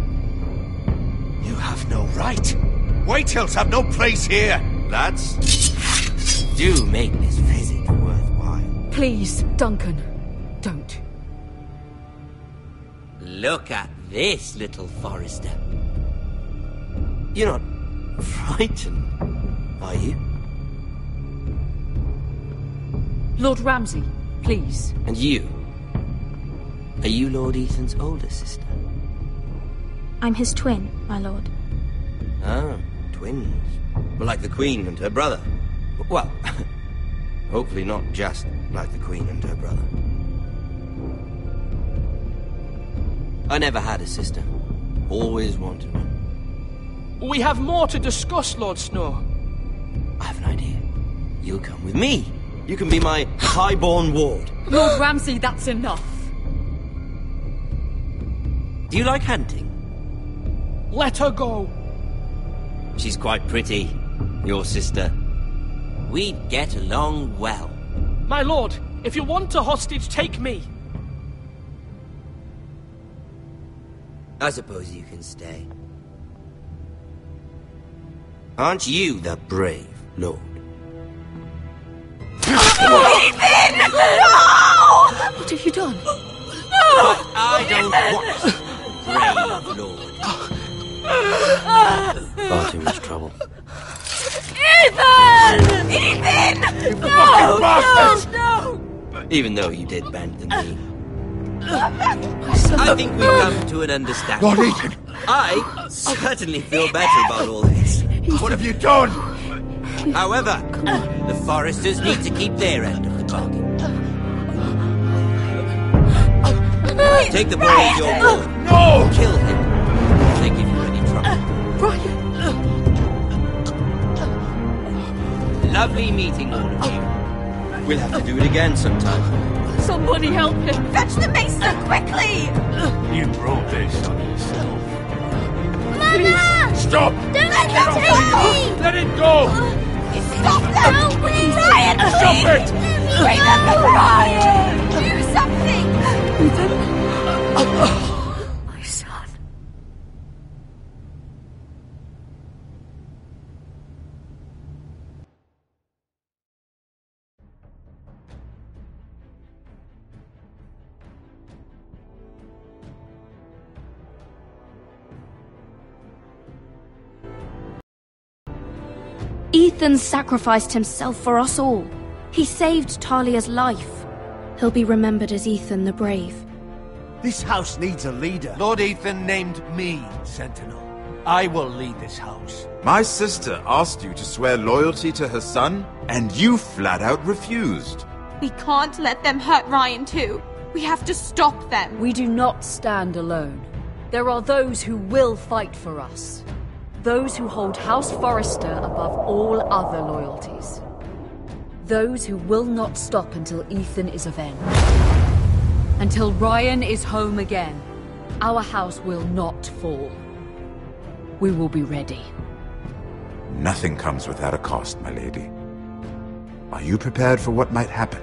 S4: You have no right. Whitehills have no place here.
S18: Lads, do make this visit worthwhile.
S6: Please, Duncan, don't.
S18: Look at this, little Forester. You're not frightened, are you?
S6: Lord Ramsay, please.
S18: And you? Are you Lord Ethan's older sister?
S7: I'm his twin, my lord.
S18: Ah, twins. Well, like the Queen and her brother. Well, hopefully not just like the Queen and her brother. I never had a sister. Always wanted one.
S10: We have more to discuss, Lord Snow.
S18: I have an idea. You'll come with me. You can be my highborn ward.
S6: Lord Ramsay, that's enough.
S18: Do you like hunting?
S10: Let her go.
S18: She's quite pretty, your sister. We'd get along well.
S10: My lord, if you want a hostage, take me.
S18: I suppose you can stay. Aren't you the brave lord?
S6: Ethan! No! What have you done?
S18: But I don't want brave lord.
S5: Far too much trouble.
S6: Ethan! Ethan!
S18: You
S6: No!
S18: fucking bastard!
S6: No!
S18: Even though you did bend the knee. I think we've come to an understanding.
S4: Lord Ethan!
S18: I certainly feel better about all this.
S4: What have you done?
S18: However, the Foresters need to keep their end of the bargain. Take the boy as your ward.
S4: No!
S18: Kill him if they give you any trouble.
S6: Brian!
S18: Lovely meeting all of you. We'll have to do it again sometime.
S6: Somebody help him! Fetch the maester, quickly!
S12: You brought this on yourself.
S9: Mama!
S4: Stop!
S9: Don't let them take me!
S4: Let it go!
S9: Stop them! No, please! Brian, please!
S4: Stop it!
S9: Bring them to Brian! Do something!
S6: Ethan? My son.
S7: Ethan sacrificed himself for us all. He saved Talia's life. He'll be remembered as Ethan the Brave.
S8: This house needs a leader.
S4: Lord Ethan named me Sentinel. I will lead this house.
S15: My sister asked you to swear loyalty to her son, and you flat out refused.
S16: We can't let them hurt Ryan too. We have to stop them.
S6: We do not stand alone. There are those who will fight for us. Those who hold House Forrester above all other loyalties. Those who will not stop until Ethan is avenged. Until Ryan is home again, our house will not fall. We will be ready.
S15: Nothing comes without a cost, my lady. Are you prepared for what might happen?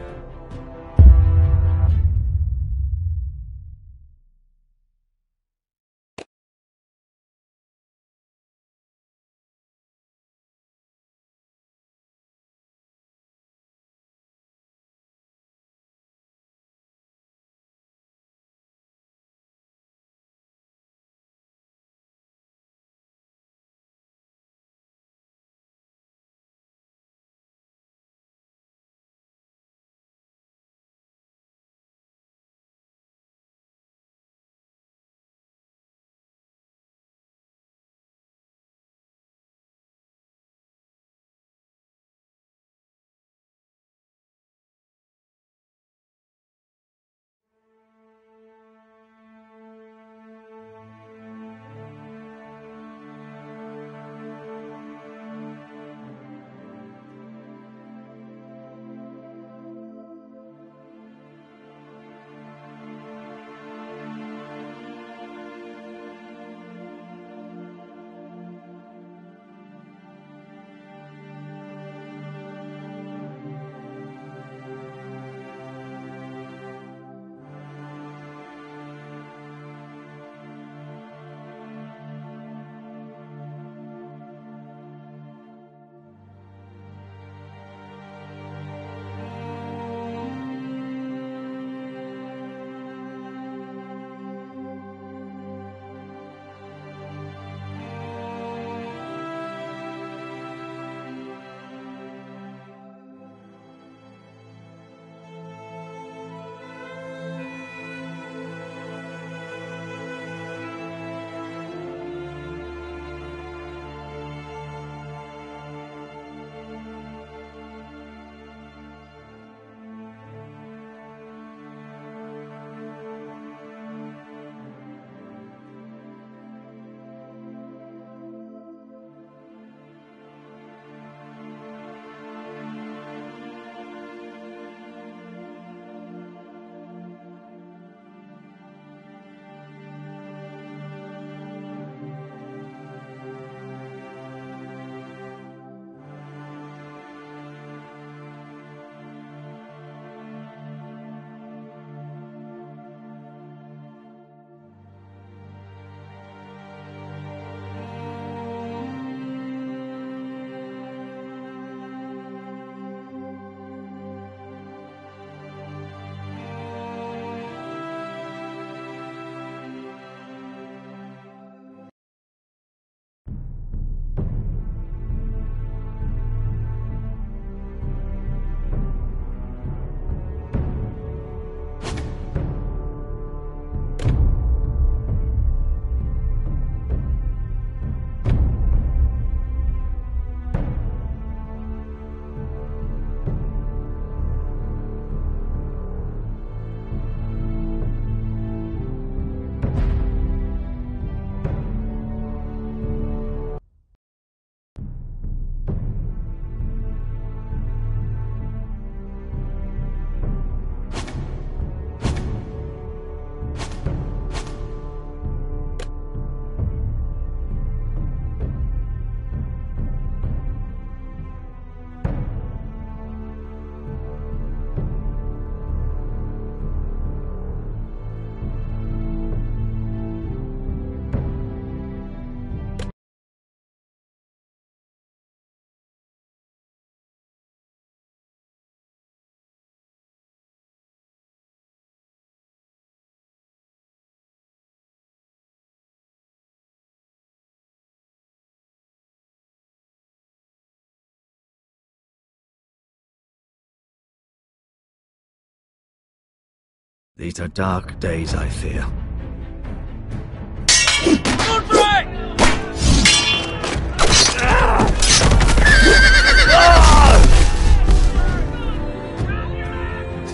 S3: These are dark days, I fear.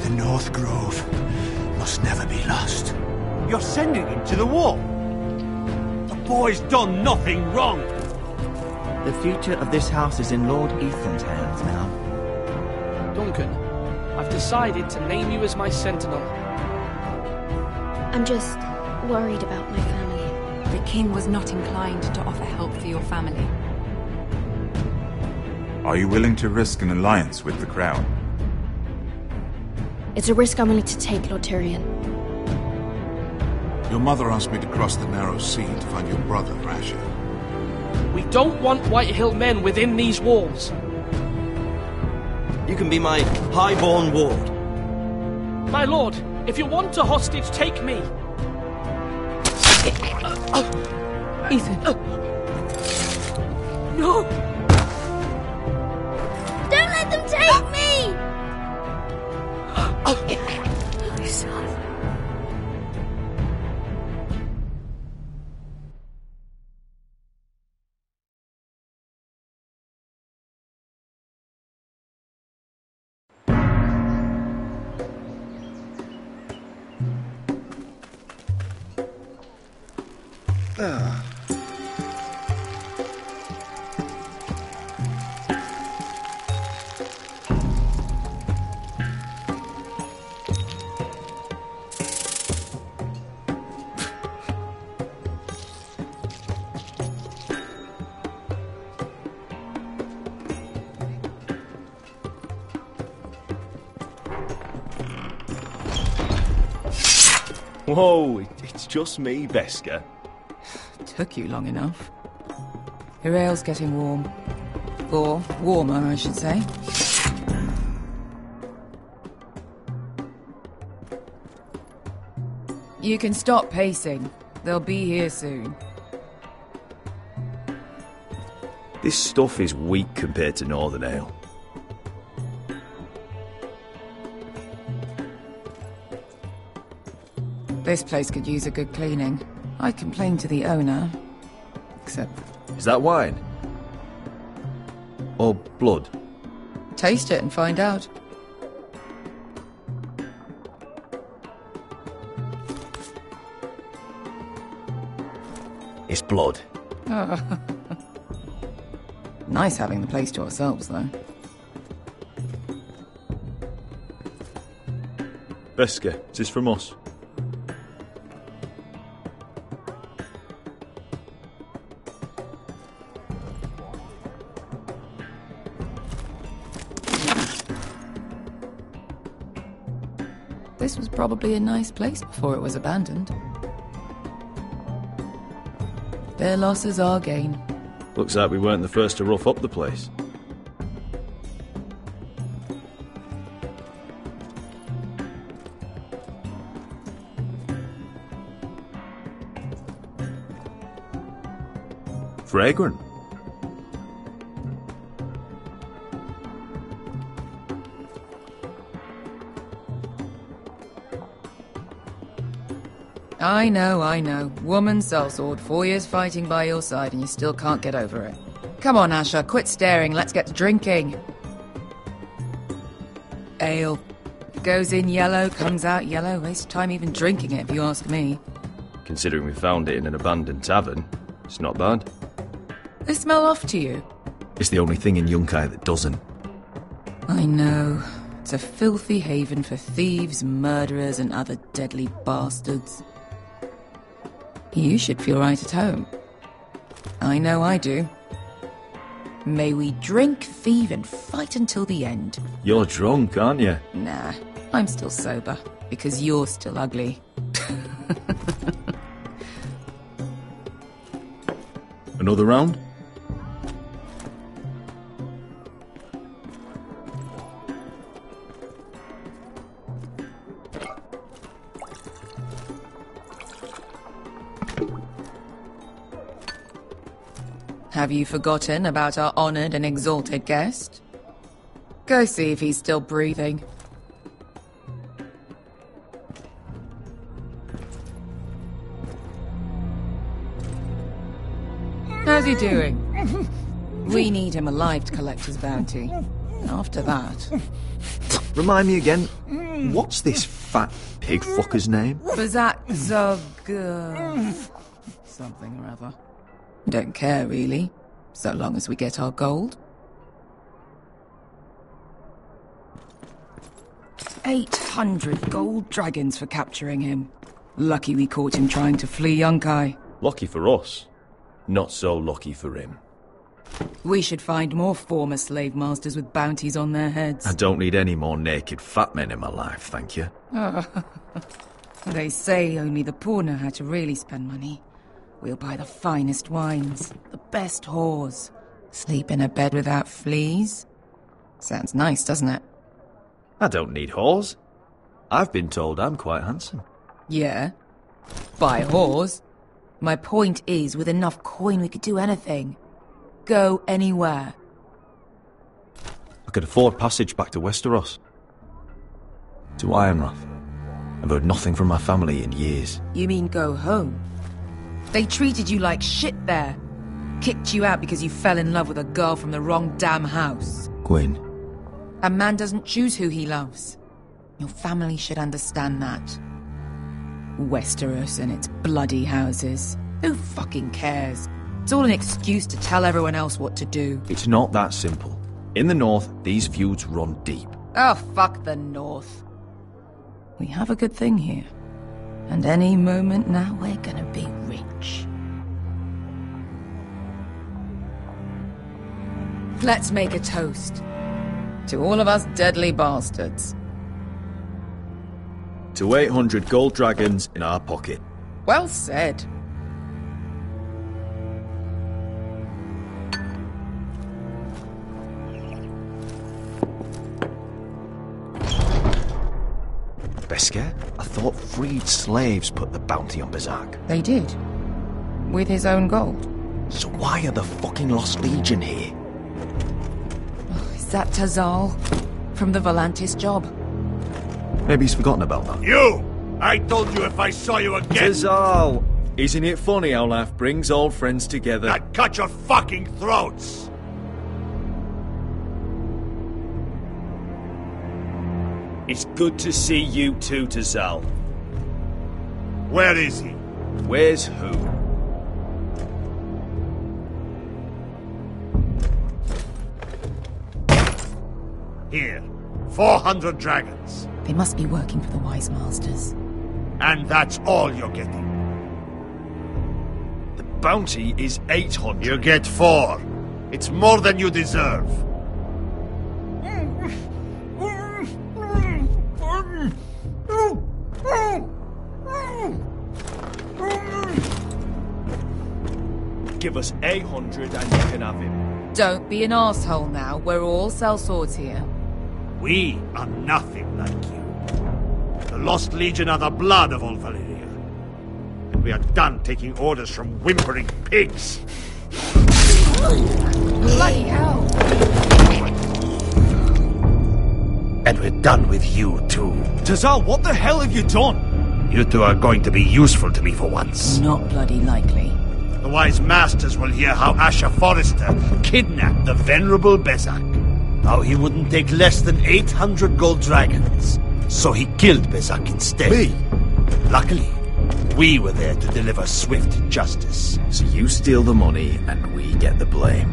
S4: The North Grove must never be lost.
S8: You're sending him to the war? The boy's done nothing wrong.
S3: The future of this house is in Lord Ethan's hands now.
S8: Don't
S10: spoken. I've decided to name you as my sentinel.
S6: I'm just worried about my family.
S17: The king was not inclined to offer help for your family.
S15: Are you willing to risk an alliance with the Crown?
S9: It's a risk I'm willing to take, Lord Tyrion.
S21: Your mother asked me to cross the narrow sea to find your brother, Asher.
S10: We don't want Whitehill men within these walls.
S18: You can be my highborn ward.
S10: My lord, if you want a hostage, take me.
S17: Ethan.
S10: No!
S9: Don't let them take me!
S17: My son.
S13: Whoa, it's just me, Beskar.
S17: Took you long enough. Your ale's getting warm. Or warmer, I should say. You can stop pacing. They'll be here soon.
S13: This stuff is weak compared to Northern Ale.
S17: This place could use a good cleaning. I complained to the owner. Except...
S13: Is that wine? Or blood?
S17: Taste it and find out.
S13: It's blood.
S17: Nice having the place to ourselves, though.
S13: Beskar, is this from us?
S17: This was probably a nice place before it was abandoned. Their loss is our gain.
S13: Looks like we weren't the first to rough up the place. Fragrant.
S17: I know. Woman sellsword, 4 years fighting by your side and you still can't get over it. Come on, Asher, quit staring, let's get to drinking. Ale. Goes in yellow, comes out yellow. Waste time even drinking it, if you ask me.
S13: Considering we found it in an abandoned tavern, it's not bad.
S17: They smell off to you?
S13: It's the only thing in Yunkai that doesn't.
S17: I know. It's a filthy haven for thieves, murderers, and other deadly bastards. You should feel right at home. I know I do. May we drink, thieve, and fight until the end.
S13: You're drunk, aren't you?
S17: Nah, I'm still sober, because you're still ugly.
S13: Another round?
S17: Have you forgotten about our honoured and exalted guest? Go see if he's still breathing. How's he doing? We need him alive to collect his bounty. After that...
S13: Remind me again, what's this fat pig fucker's name?
S17: Bazak Zog... something or other. Don't care, really. So long as we get our gold. 800 gold dragons for capturing him. Lucky we caught him trying to flee Yunkai.
S14: Lucky for us. Not so lucky for him.
S17: We should find more former slave masters with bounties on their heads.
S13: I don't need any more naked fat men in my life, thank you.
S17: They say only the poor know how to really spend money. We'll buy the finest wines, the best whores, sleep in a bed without fleas. Sounds nice, doesn't it?
S13: I don't need whores. I've been told I'm quite handsome.
S17: Yeah. Buy whores. My point is, with enough coin we could do anything. Go anywhere.
S13: I could afford passage back to Westeros. To Ironrath. I've heard nothing from my family in years.
S17: You mean go home? They treated you like shit there. Kicked you out because you fell in love with a girl from the wrong damn house.
S13: Gwyn.
S17: A man doesn't choose who he loves. Your family should understand that. Westeros and its bloody houses. Who fucking cares? It's all an excuse to tell everyone else what to do.
S13: It's not that simple. In the north, these feuds run deep.
S17: Oh, fuck the north. We have a good thing here. And any moment now we're gonna be rich. Let's make a toast. To all of us deadly bastards.
S13: To 800 gold dragons in our pocket.
S17: Well said.
S13: Beskar? I thought freed slaves put the bounty on Berserk.
S17: They did. With his own gold.
S13: So why are the fucking Lost Legion here?
S17: Is that Tazal? From the Volantis job?
S13: Maybe he's forgotten about that.
S20: You! I told you if I saw you again...
S13: Tazal! Isn't it funny how life brings old friends together?
S20: I'd cut your fucking throats!
S19: It's good to see you too, Tazal.
S20: Where is he?
S19: Where's who?
S20: Here. 400 dragons.
S17: They must be working for the Wise Masters.
S20: And that's all you're getting.
S19: The bounty is 800.
S20: You get 4. It's more than you deserve.
S19: Give us 800 and you can have him.
S17: Don't be an asshole now. We're all sellswords here.
S20: We are nothing like you. The Lost Legion are the blood of all Valyria. And we are done taking orders from whimpering pigs.
S17: Bloody hell!
S20: And we're done with you too.
S19: Tazal, what the hell have you done?
S20: You two are going to be useful to me for once.
S17: Not bloody likely.
S20: The Wise Masters will hear how Asher Forrester kidnapped the venerable Bezzak. How he wouldn't take less than 800 gold dragons. So he killed Bezzak instead.
S13: Me?
S20: Luckily, we were there to deliver swift justice.
S13: So you steal the money and we get the blame.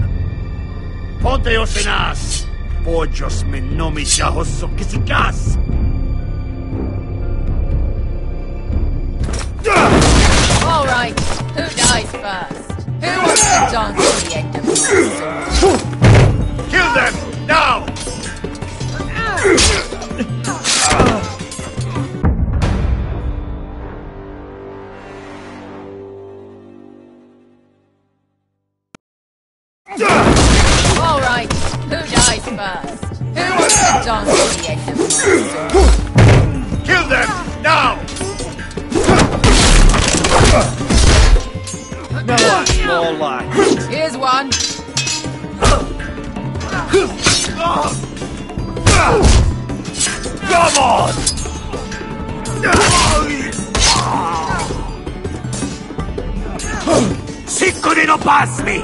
S20: Ponteos en as! Pojos me nomi jahoso kisikas!
S17: All right, who dies first? Who wants to dance to the end of the sword?
S20: Kill them, now!
S17: All right, who dies first? Who wants to dance to the end of the sword?
S20: Kill them, now!
S19: No, that's more like.
S17: Here's one.
S20: Come on! Sicko di non passmi!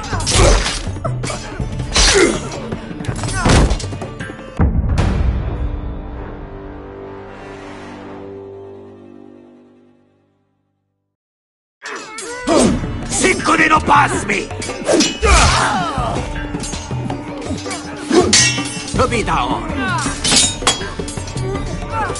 S20: Sicko di non passmi! Capita ora!
S2: You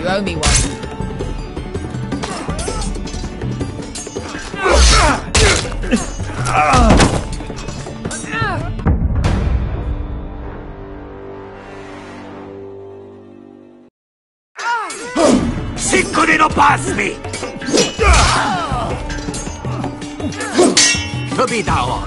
S2: owe me one.
S20: Cinco de no pasmi!
S3: Subida ora.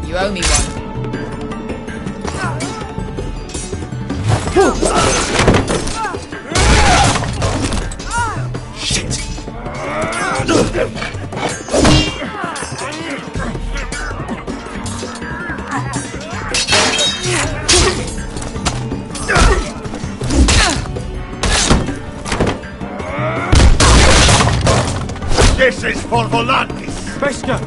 S2: You owe me one.
S20: Shit! This is for Volantis!
S4: Pesca!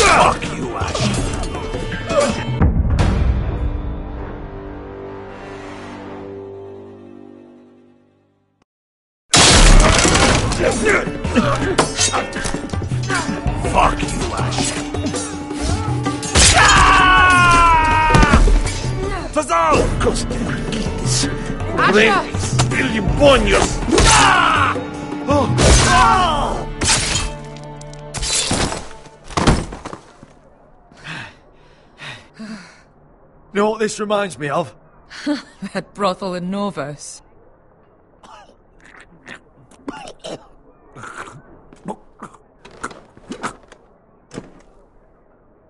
S20: Fuck you, Ash! Fuck you, Ash!
S4: Fazal!
S20: Costianquitis! Remis! Illimbonios!
S4: You know what this reminds me of?
S2: That brothel in Norvos.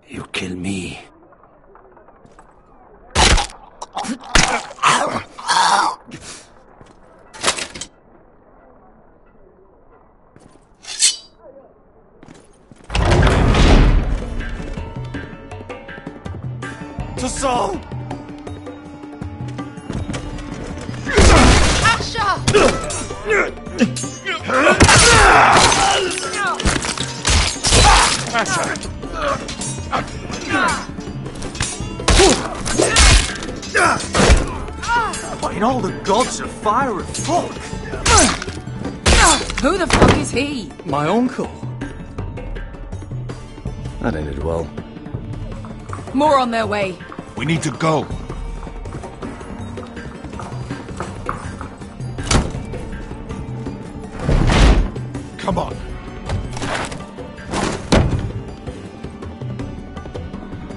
S20: You kill me.
S4: To Saul!
S2: Asha!
S4: What in all the gods of fire and fuck?
S2: Who the fuck is he?
S4: My uncle.
S13: That ended well.
S2: More on their way.
S21: We need to go. Come on.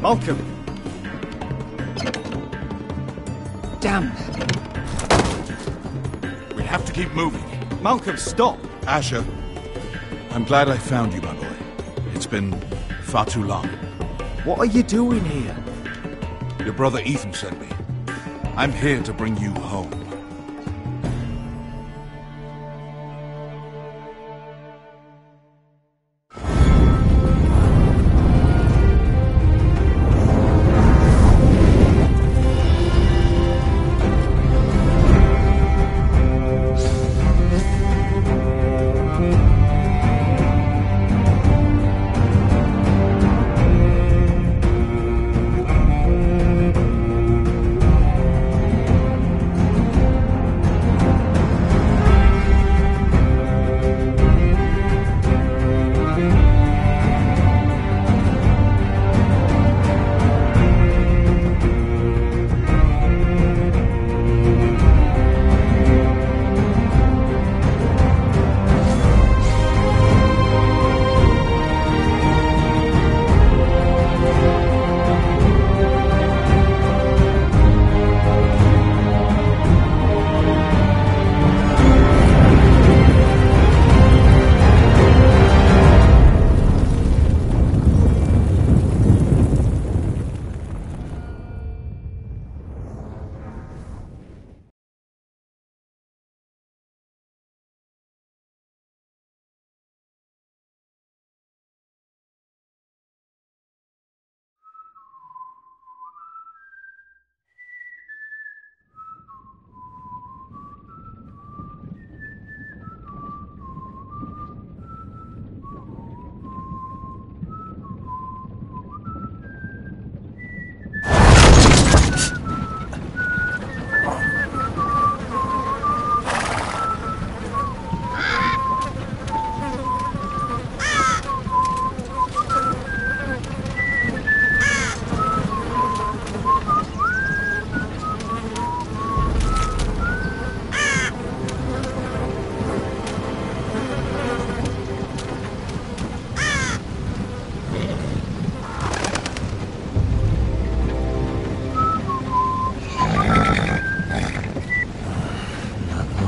S4: Malcolm.
S2: Damn.
S21: We have to keep moving.
S4: Malcolm, stop.
S21: Asher, I'm glad I found you, my boy. It's been far too long.
S4: What are you doing here?
S21: Your brother Ethan sent me. I'm here to bring you home.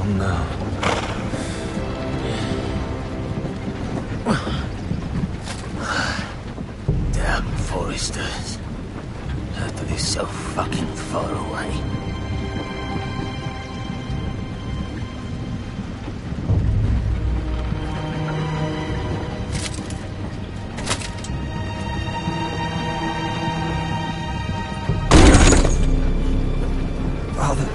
S13: long now.
S11: Damn foresters. Have to be so fucking far away.
S13: Father.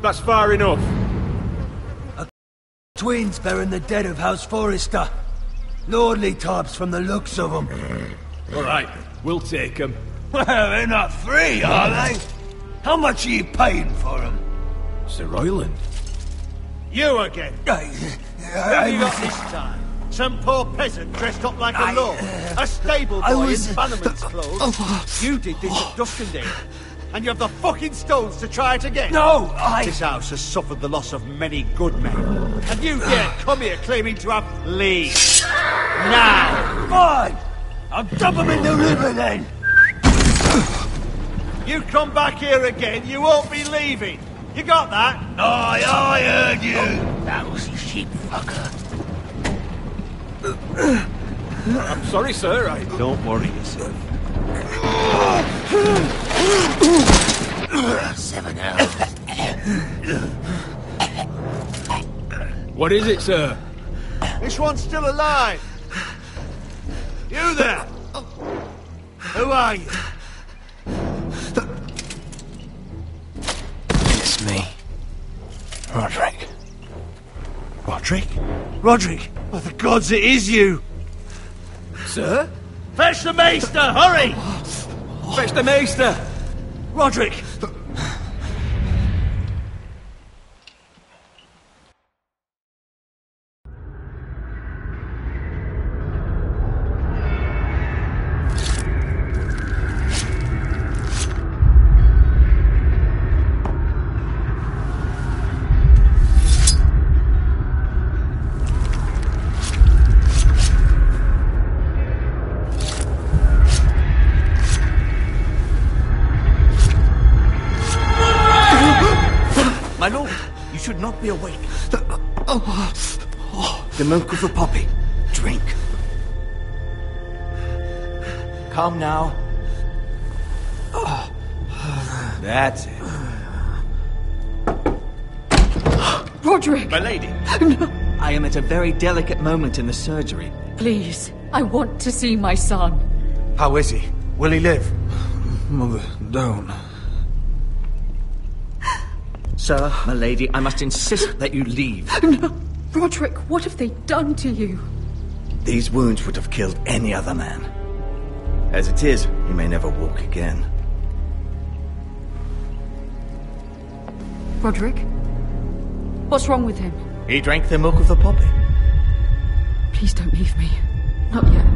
S19: That's far enough.
S20: Twins bearing the dead of House Forrester. Lordly types from the looks of them.
S19: All right, we'll take them.
S20: Well, they're not free, are they? How much are you paying for them?
S14: Sir Royland.
S20: You again. Who have you got this time? Some poor peasant dressed up like a lord. A stable boy in bannerman's clothes. You did this at Duskendale. And you have the fucking stones to try it again? No, This house has suffered the loss of many good men. And you dare come here claiming to have leave. Now! Fine! I'll dump them in the river then! You come back here again, you won't be leaving. You got that? Aye, I heard you!
S11: Lousy sheep fucker.
S19: I'm sorry, sir.
S4: Don't worry yourself.
S11: 7 hours.
S19: What is it, sir?
S20: This one's still alive. You there? Who are you?
S11: It's me. Roderick.
S20: Roderick? Roderick? Oh, the gods, it is you!
S19: Sir?
S20: Fetch the maester, hurry!
S19: Fetch the maester!
S20: Roderick!
S3: My lord, you should not be awake. The milk of the poppy. Drink. Calm now.
S4: That's it.
S2: Roderick!
S3: My lady.
S2: No.
S3: I am at a very delicate moment in the surgery.
S2: Please, I want to see my son.
S4: How is he? Will he live?
S13: Mother, don't.
S3: Sir, my lady, I must insist that you leave.
S2: No. Roderick, what have they done to you?
S3: These wounds would have killed any other man. As it is, he may never walk again.
S2: Roderick? What's wrong with him?
S3: He drank the milk of the poppy.
S2: Please don't leave me. Not yet.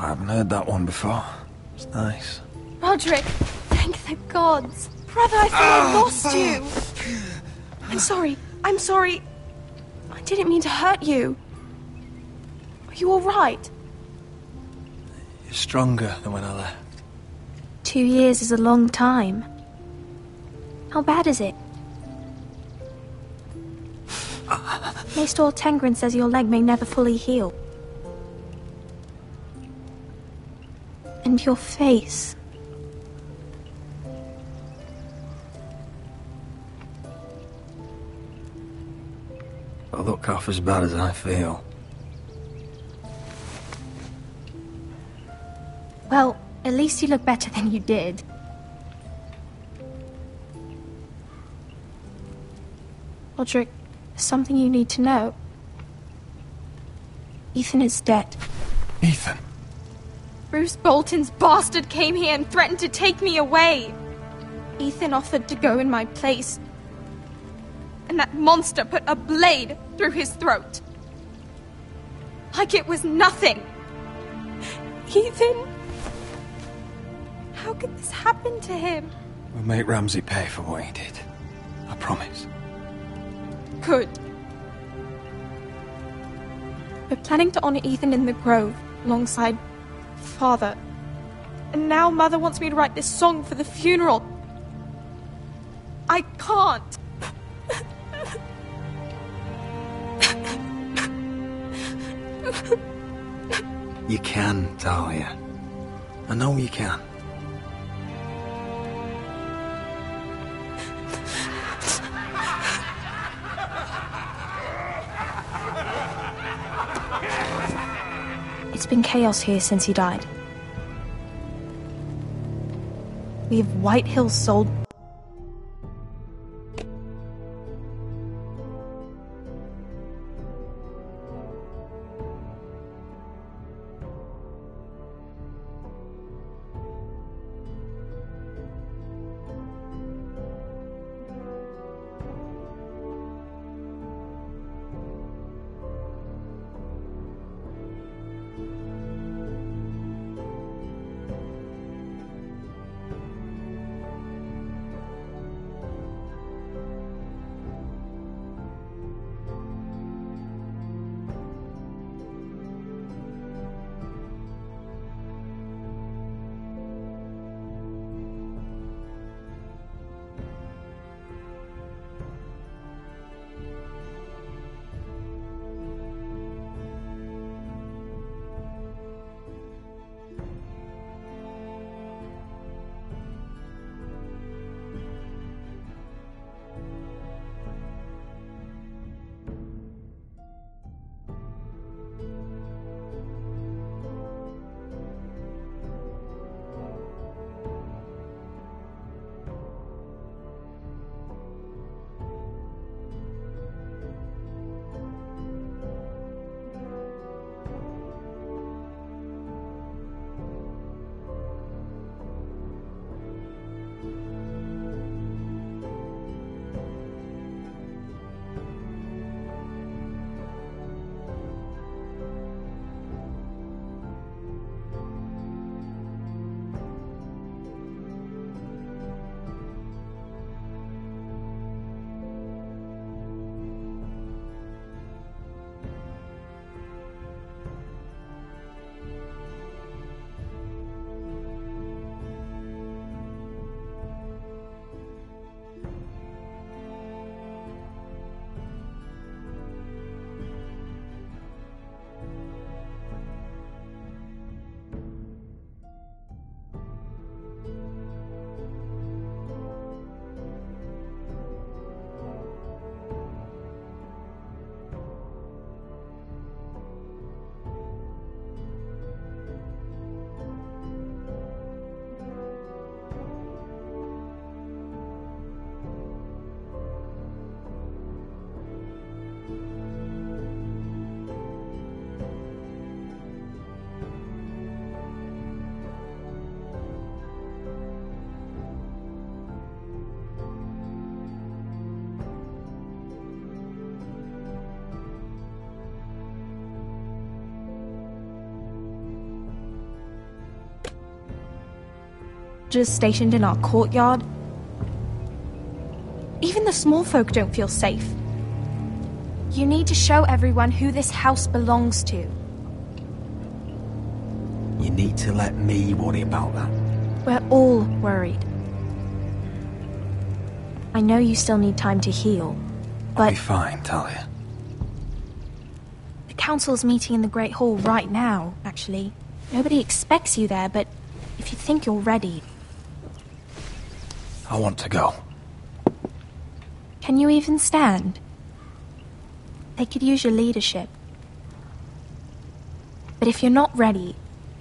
S13: I haven't heard that one before. It's nice.
S7: Roderick, thank the gods. Brother, I thought I lost you. I'm sorry. I didn't mean to hurt you. Are you all right?
S13: You're stronger than when I left.
S7: 2 years is a long time. How bad is it? Maester Tengrin says your leg may never fully heal. And your face.
S1: I look half as bad as I feel.
S7: Well, at least you look better than you did. Roderick, there's something you need to know. Ethan is dead.
S21: Ethan?
S7: Bruce Bolton's bastard came here and threatened to take me away. Ethan offered to go in my place. And that monster put a blade through his throat. Like it was nothing. Ethan? How could this happen to him?
S1: We'll make Ramsey pay for what he did. I promise.
S7: Good. We're planning to honor Ethan in the Grove, alongside Father. And now Mother wants me to write this song for the funeral. I can't.
S1: You can, Talia. I know you can.
S7: It's been chaos here since he died. We have White Hills sold. Just stationed in our courtyard. Even the small folk don't feel safe. You need to show everyone who this house belongs to.
S1: You need to let me worry about that.
S7: We're all worried. I know you still need time to heal, but...
S1: I'll be fine, Talia.
S7: The council's meeting in the Great Hall right now, actually. Nobody expects you there, but if you think you're ready...
S1: I want to go.
S7: Can you even stand? They could use your leadership. But if you're not ready...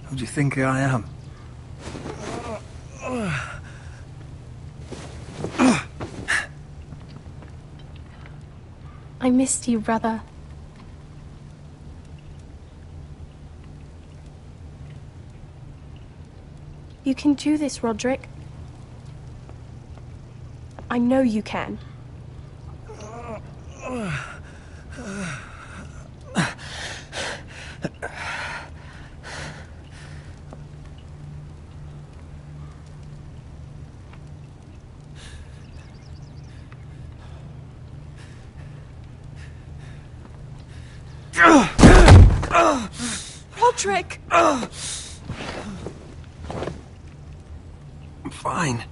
S1: Who do you think I am?
S7: I missed you, brother. You can do this, Roderick. I know you can.
S16: Roderick!
S1: I'm fine.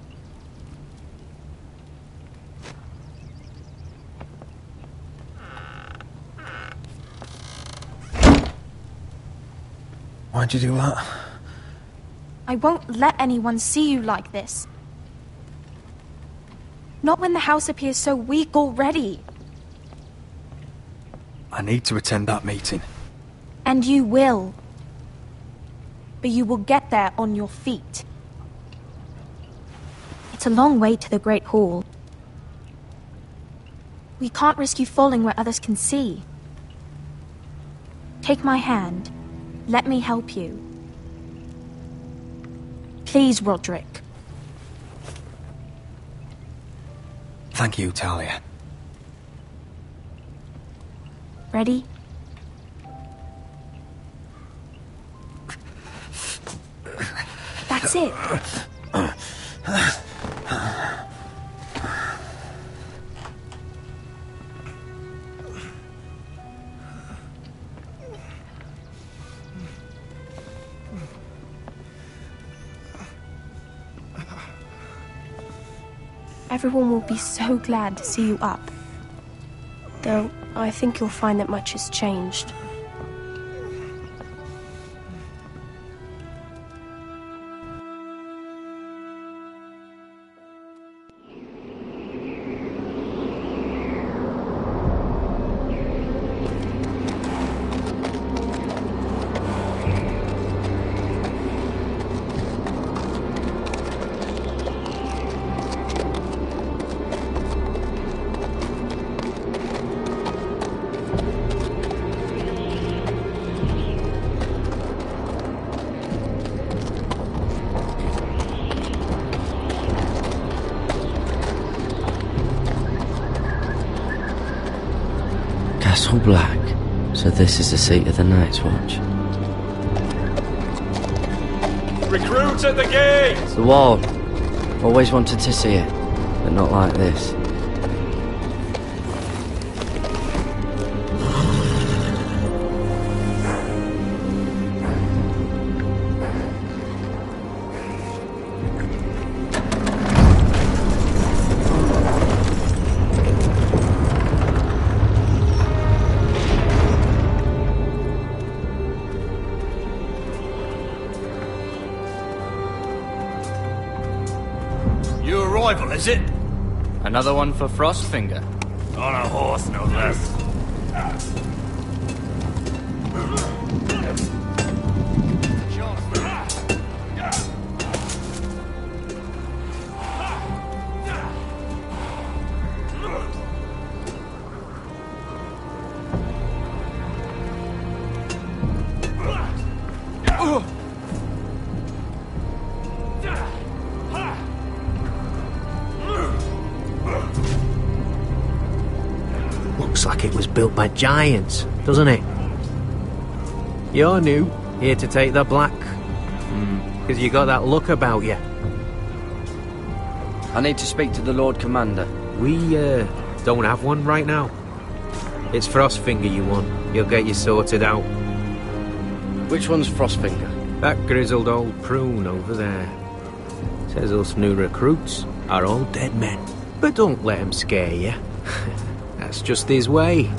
S1: Why'd you do that?
S7: I won't let anyone see you like this. Not when the house appears so weak already.
S1: I need to attend that meeting.
S7: And you will. But you will get there on your feet. It's a long way to the Great Hall. We can't risk you falling where others can see. Take my hand. Let me help you. Please, Roderick.
S1: Thank you, Talia.
S7: Ready? That's it. Everyone will be so glad to see you up. Though, I think you'll find that much has changed.
S5: Castle Black. So this is the seat of the Night's Watch.
S19: Recruits at the gate!
S5: The wall. Always wanted to see it, but not like this.
S11: Is it?
S22: Another one for Frostfinger.
S11: On a horse, no less.
S23: Looks like it was built by giants, doesn't it? You're new, here to take the black. Because you got that look about you.
S5: I need to speak to the Lord Commander.
S23: We, don't have one right now. It's Frostfinger you want. He'll get you sorted out.
S5: Which one's Frostfinger?
S23: That grizzled old prune over there. Says us new recruits are all dead men. But don't let him scare you. That's just his way.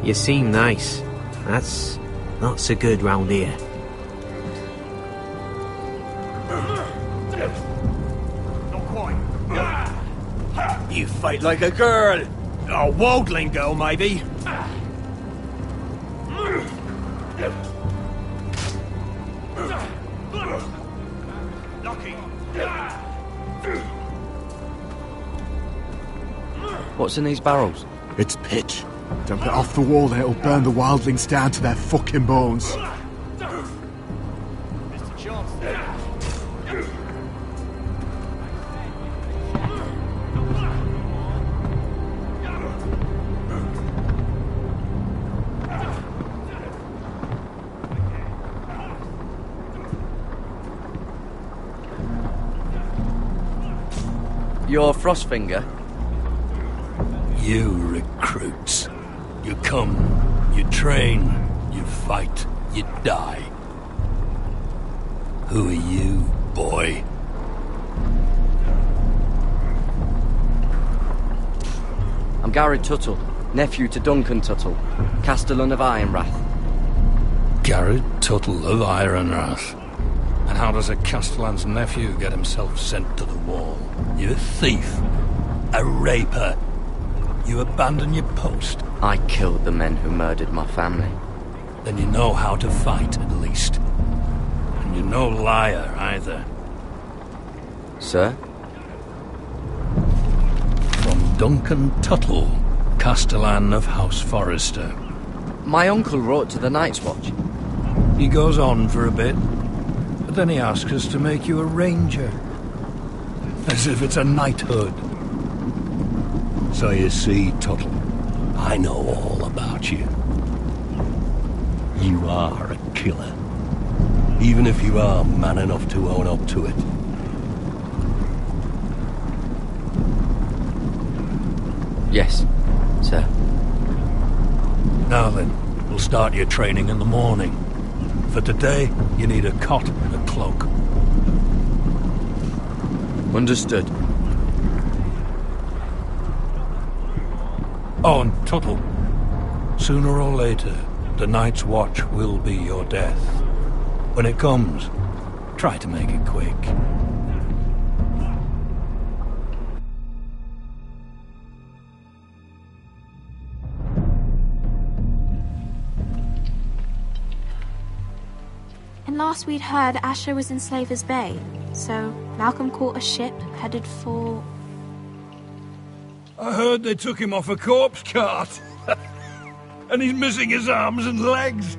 S23: You seem nice. That's not so good round here.
S11: You fight like a girl.
S20: A wildling girl, maybe.
S5: What's in these barrels?
S1: It's pitch. Dump it off the wall there, it'll burn the wildlings down to their fucking bones.
S5: You're Frostfinger?
S6: You recruits. You come, you train, you fight, you die. Who are you, boy?
S5: I'm Garrett Tuttle, nephew to Duncan Tuttle, Castellan of Ironrath.
S6: Garrett Tuttle of Ironrath. And how does a Castellan's nephew get himself sent to the wall? You're a thief. A raper. You abandon your post.
S5: I killed the men who murdered my family.
S6: Then you know how to fight, at least. And you're no liar, either.
S5: Sir?
S6: From Duncan Tuttle, Castellan of House Forrester.
S5: My uncle wrote to the Night's Watch.
S6: He goes on for a bit, but then he asks us to make you a ranger. As if it's a knighthood. So you see, Tuttle, I know all about you. You are a killer. Even if you are man enough to own up to it.
S5: Yes, sir.
S6: Now then, we'll start your training in the morning. For today, you need a cot and a cloak.
S5: Understood.
S6: Oh, and Tuttle, sooner or later, the Night's Watch will be your death. When it comes, try to make it quick.
S7: And last we'd heard, Asher was in Slaver's Bay, so Malcolm caught a ship headed for...
S6: I heard they took him off a corpse cart. And he's missing his arms and legs.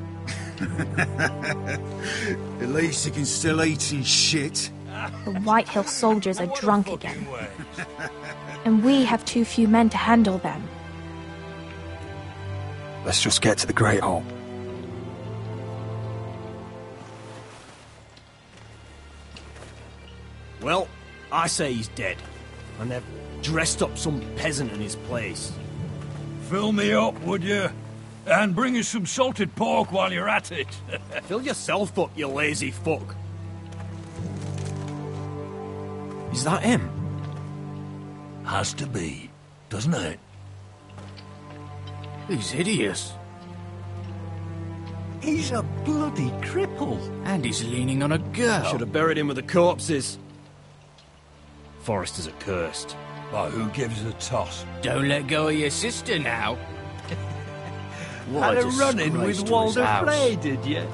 S1: At least he can still eat his shit.
S7: The White Hill soldiers are drunk again. And we have too few men to handle them.
S1: Let's just get to the Great Hall.
S20: Well, I say he's dead. And they've dressed up some peasant in his place.
S6: Fill me up, would you? And bring us some salted pork while you're at it.
S20: Fill yourself up, you lazy fuck. Is that him?
S6: Has to be, doesn't it?
S20: He's hideous.
S11: He's a bloody cripple. And he's leaning on a girl.
S20: Should have buried him with the corpses. Forresters are cursed.
S6: But who gives a toss?
S11: Don't let go of your sister now.
S20: Had a run-in with Walder Frey, did you?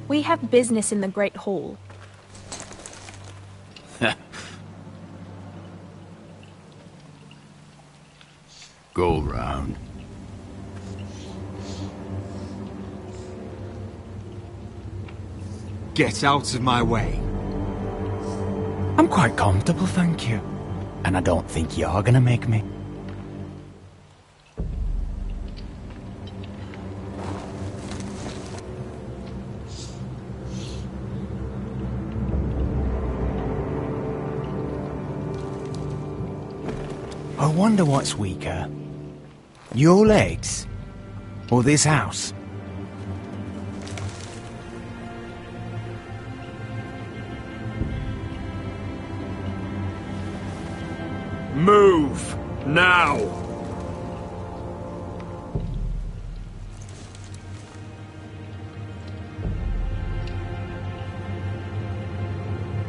S7: We have business in the Great Hall.
S11: Go round.
S1: Get out of my way.
S11: I'm quite comfortable, thank you. And I don't think you're gonna make me. I wonder what's weaker. Your legs? Or this house?
S20: Move! Now!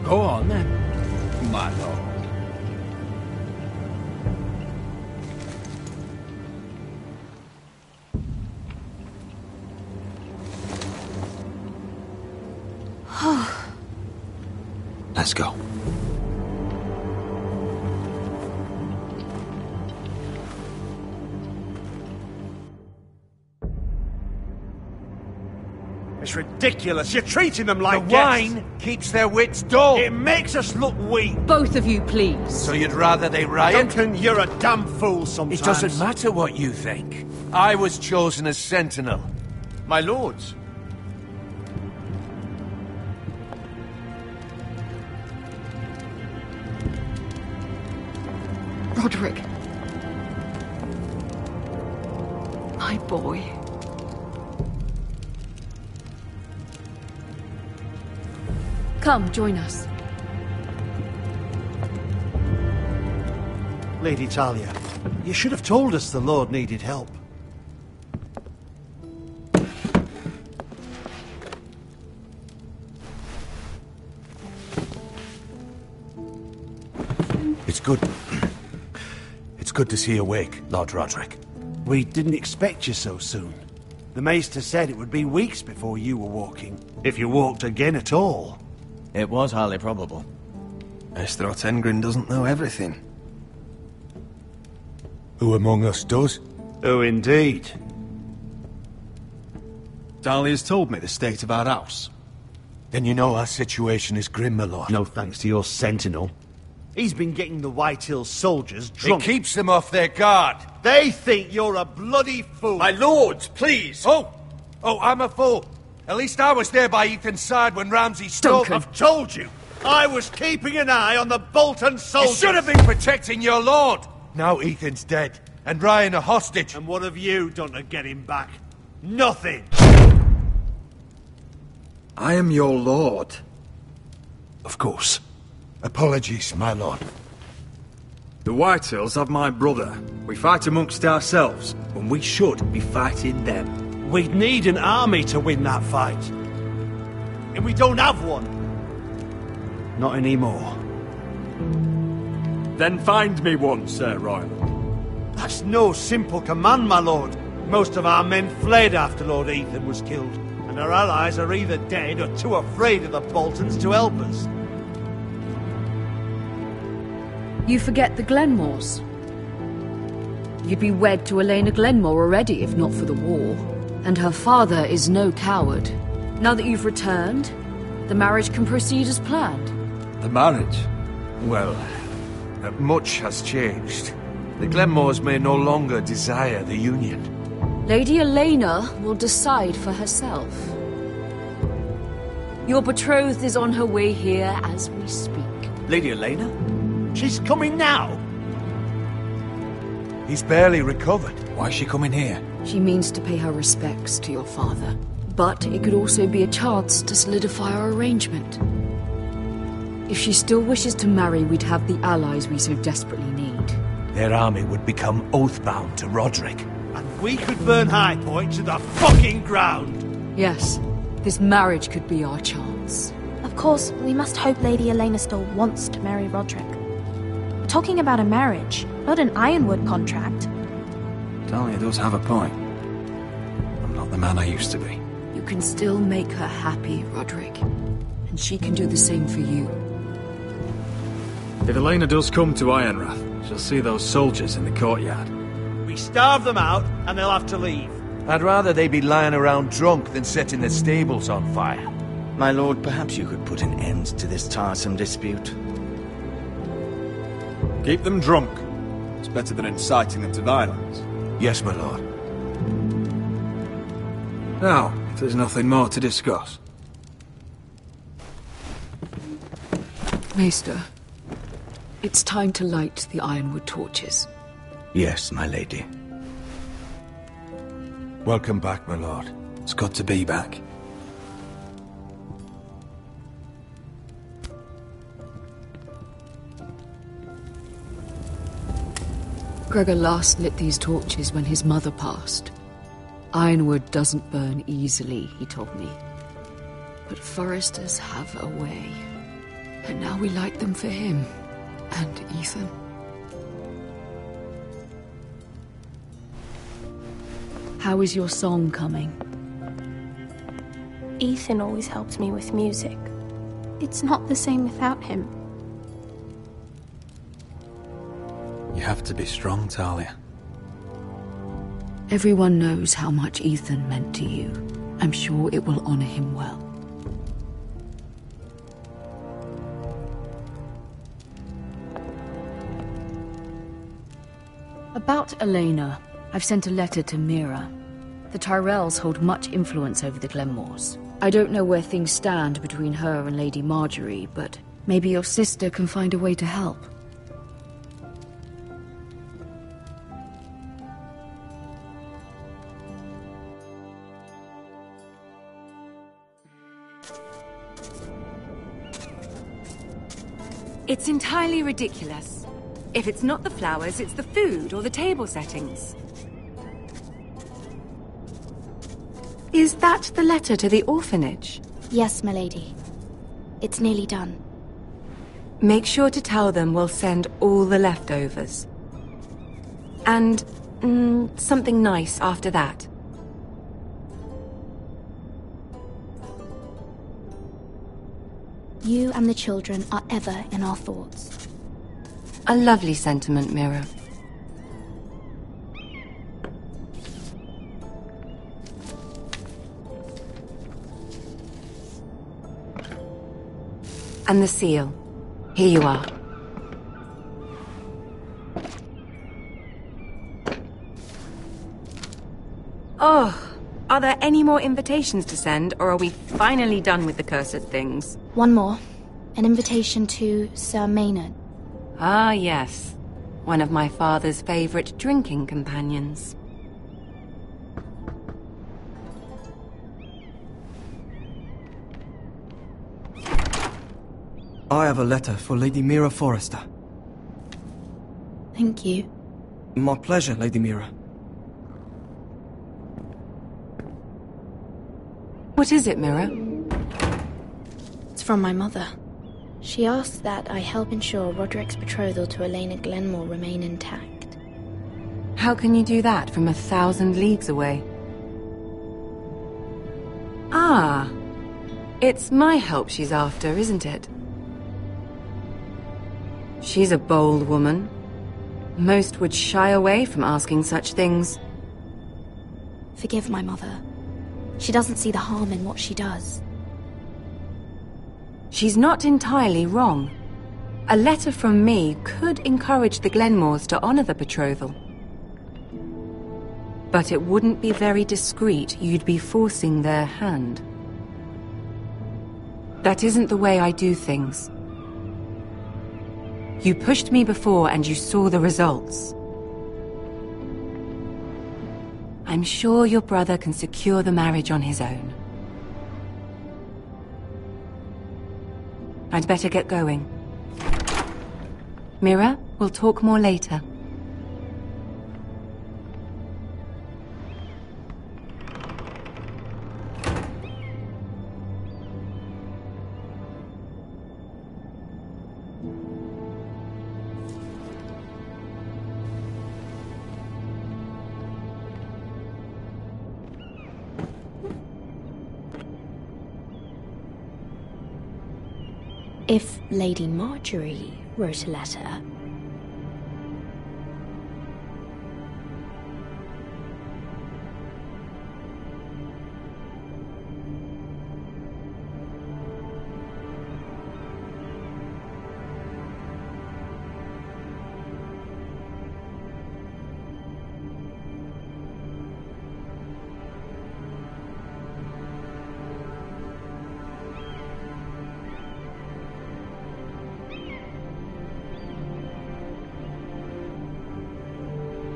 S6: Go on, then, my lord.
S1: Let's go.
S20: It's ridiculous. You're treating them like
S4: The
S20: guests.
S4: wine keeps their wits dull.
S20: It makes us look weak.
S2: Both of you, please.
S4: So you'd rather they riot?
S20: Duncan, you're a damn fool sometimes.
S4: It doesn't matter what you think. I was chosen as sentinel.
S19: My lords.
S2: Roderick. My boy. Come, join us.
S20: Lady Talia, you should have told us the Lord needed help.
S4: It's good. It's good to see you awake, Lord Roderick.
S20: We didn't expect you so soon. The Maester said it would be weeks before you were walking, if you walked again at all.
S3: It was highly probable.
S8: Maester Otengrin doesn't know everything.
S4: Who among us does?
S20: Oh, indeed.
S8: Dahlia's told me the state of our house.
S4: Then you know our situation is grim, my lord.
S20: No thanks to your sentinel. He's been getting the White Hills soldiers drunk.
S4: It keeps them off their guard.
S20: They think you're a bloody fool.
S4: My lords, please! Oh, I'm a fool. At least I was there by Ethan's side when Ramsay stole...
S20: I've told you. I was keeping an eye on the Bolton soldiers.
S4: You should have been protecting your lord. Now Ethan's dead, and Ryan a hostage.
S20: And what have you done to get him back? Nothing.
S1: I am your lord.
S4: Of course. Apologies, my lord.
S1: The Whitehills have my brother. We fight amongst ourselves, when we should be fighting them.
S20: We'd need an army to win that fight. And we don't have one. Not anymore.
S19: Then find me one, Sir Royal.
S20: That's no simple command, my lord. Most of our men fled after Lord Ethan was killed, and our allies are either dead or too afraid of the Boltons to help us.
S2: You forget the Glenmores. You'd be wed to Elena Glenmore already if not for the war. And her father is no coward. Now that you've returned, the marriage can proceed as planned.
S4: The marriage? Well, much has changed. The Glenmores may no longer desire the union.
S2: Lady Elena will decide for herself. Your betrothed is on her way here as we speak.
S3: Lady Elena?
S20: She's coming now.
S4: He's barely recovered.
S1: Why is she coming here?
S2: She means to pay her respects to your father. But it could also be a chance to solidify our arrangement. If she still wishes to marry, we'd have the allies we so desperately need.
S4: Their army would become oathbound to Roderick.
S20: And we could burn High Point to the fucking ground.
S2: Yes, this marriage could be our chance.
S7: Of course, we must hope Lady Elena still wants to marry Roderick. We're talking about a marriage, not an Ironwood contract.
S1: Dahlia does have a point. I'm not the man I used to be.
S2: You can still make her happy, Roderick. And she can do the same for you.
S1: If Elena does come to Ironrath, she'll see those soldiers in the courtyard.
S20: We starve them out, and they'll have to leave.
S4: I'd rather they be lying around drunk than setting the stables on fire.
S3: My lord, perhaps you could put an end to this tiresome dispute.
S19: Keep them drunk. It's better than inciting them to violence.
S4: Yes, my lord.
S1: Now, if there's nothing more to discuss.
S2: Maester, it's time to light the Ironwood torches.
S3: Yes, my lady.
S4: Welcome back, my lord.
S1: It's good to be back.
S2: Gregor last lit these torches when his mother passed. Ironwood doesn't burn easily, he told me. But foresters have a way. And now we light them for him. And Ethan. How is your song coming?
S7: Ethan always helps me with music. It's not the same without him.
S1: You have to be strong, Talia.
S2: Everyone knows how much Ethan meant to you. I'm sure it will honor him well. About Elena, I've sent a letter to Mira. The Tyrells hold much influence over the Glenmores. I don't know where things stand between her and Lady Marjorie, but maybe your sister can find a way to help.
S17: It's entirely ridiculous. If it's not the flowers, it's the food or the table settings. Is that the letter to the orphanage?
S9: Yes, milady. It's nearly done.
S17: Make sure to tell them we'll send all the leftovers. And something nice after that.
S9: You and the children are ever in our thoughts.
S17: A lovely sentiment, Mira. And the seal. Here you are. Oh, are there any more invitations to send, or are we finally done with the cursed things?
S9: One more. An invitation to Sir Maynard.
S17: Ah, yes. One of my father's favorite drinking companions.
S5: I have a letter for Lady Mira Forrester.
S9: Thank you.
S5: My pleasure, Lady Mira.
S17: What is it, Mira?
S9: It's from my mother. She asks that I help ensure Roderick's betrothal to Elena Glenmore remain intact.
S17: How can you do that from 1,000 leagues away? Ah, it's my help she's after, isn't it? She's a bold woman. Most would shy away from asking such things.
S9: Forgive my mother. She doesn't see the harm in what she does.
S17: She's not entirely wrong. A letter from me could encourage the Glenmores to honor the betrothal. But it wouldn't be very discreet. You'd be forcing their hand. That isn't the way I do things. You pushed me before and you saw the results. I'm sure your brother can secure the marriage on his own. I'd better get going. Mira, we'll talk more later.
S9: If Lady Marjorie wrote a letter...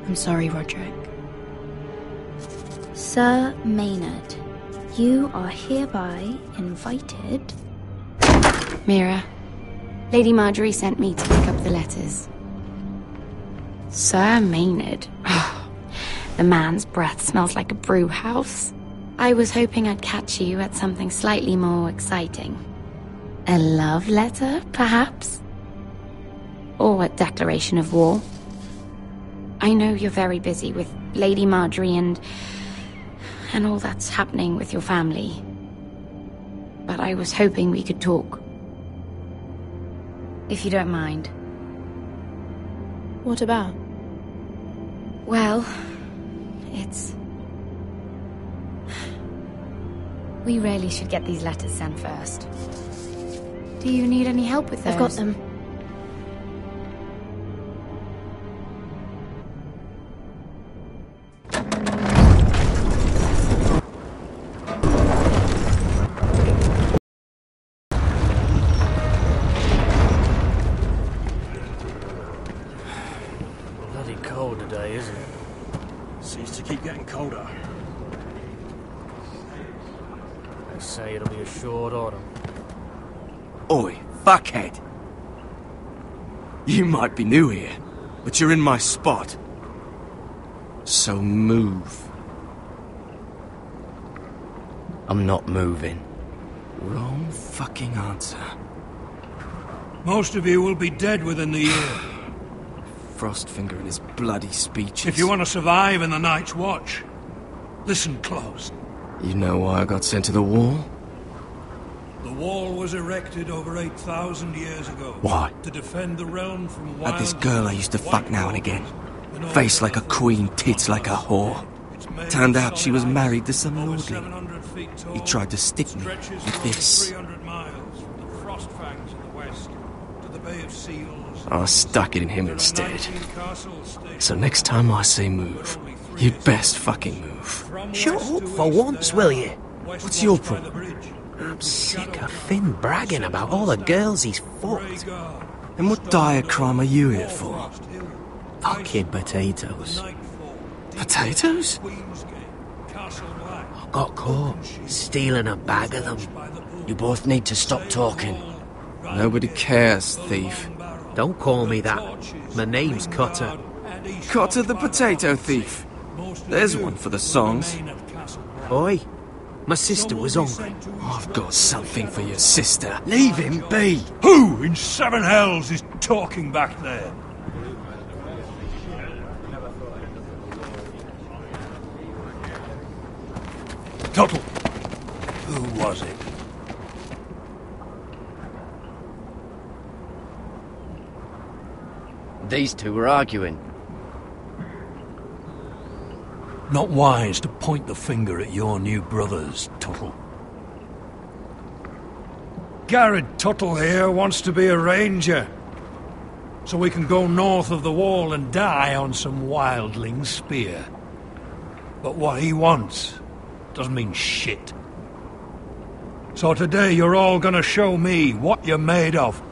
S9: I'm sorry, Roderick. Sir Maynard, you are hereby invited...
S12: Mira, Lady Marjorie sent me to pick up the letters. Sir Maynard. The man's breath smells like a brew house. I was hoping I'd catch you at something slightly more exciting. A love letter, perhaps? Or a declaration of war? I know you're very busy with Lady Marjorie and all that's happening with your family. But I was hoping we could talk. If you don't mind.
S10: What about?
S12: Well, it's... We really should get these letters sent first. Do you need any help with those?
S10: I've got them.
S19: Bloody cold today, isn't it? Seems to keep getting colder. They say it'll be a short autumn.
S15: Oi, fuckhead. You might be new here, but you're in my spot. So move.
S11: I'm not moving.
S15: Wrong fucking answer.
S6: Most of you will be dead within the year.
S15: Frostfinger and his bloody speeches.
S6: If you want to survive in the Night's Watch, listen close.
S15: You know why I got sent to the wall?
S6: The wall was erected over 8,000 years ago.
S15: Why?
S6: To defend the realm from wild...
S15: Had this girl I used to fuck now and again. Face like a queen, tits like a whore. Turned out she was married to some lordling. He tried to stick me with this. I stuck it in him instead. So next time I say move, you'd best fucking move.
S23: Shut up for once, will you?
S15: What's your problem?
S23: I'm sick of Finn bragging about all the girls he's fucked.
S15: And what dire crime are you here for?
S23: Fucking potatoes.
S15: Potatoes?
S23: I got caught stealing a bag of them.
S11: You both need to stop talking.
S15: Nobody cares, thief.
S23: Don't call me that. My name's Cutter.
S15: Cutter the potato thief. There's one for the songs.
S23: Oi, my sister was hungry.
S15: I've got something for your sister. Leave him be.
S6: Who in seven hells is talking back there? Tuttle. Who was it?
S11: These two were arguing.
S6: Not wise to point the finger at your new brothers, Tuttle. Garrett Tuttle here wants to be a ranger. So we can go north of the wall and die on some wildling spear. But what he wants doesn't mean shit. So today you're all gonna show me what you're made of.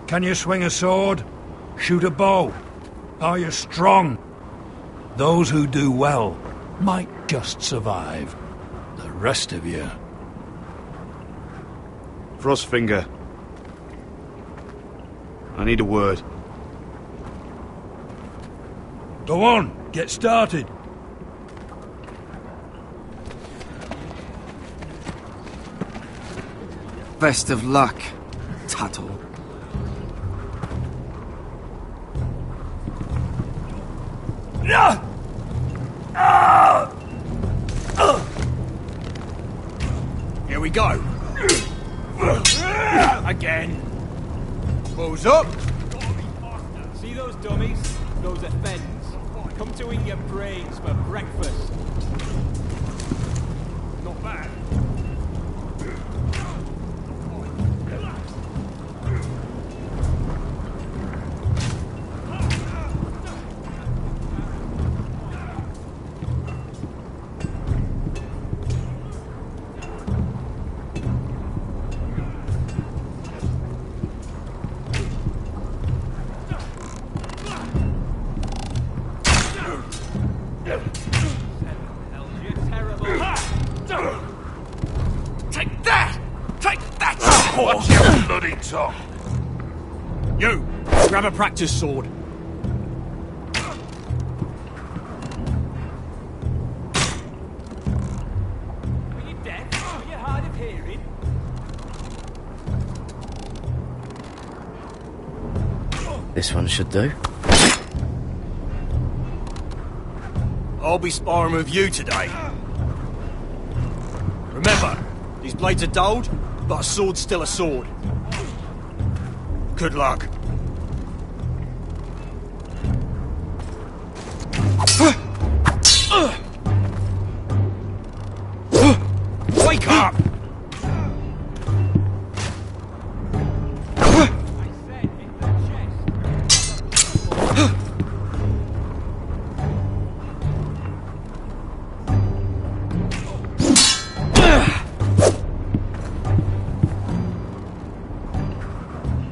S6: Can you swing a sword? Shoot a bow? Are you strong? Those who do well might just survive. The rest of you...
S8: Frostfinger. I need a word.
S6: Go on, get started.
S15: Best of luck, Tuttle.
S20: Here we go. Again. Balls up.
S18: See those dummies? Those are fens. Come to eat your brains for breakfast. Not bad.
S20: Take that! Take that! Watch your bloody tongue! You! Grab a practice sword.
S18: Are you deaf? Are you hard of hearing?
S5: This one should do.
S19: I'll be sparring with you today. Remember, these blades are dulled, but a sword's still a sword. Good luck. Wake up!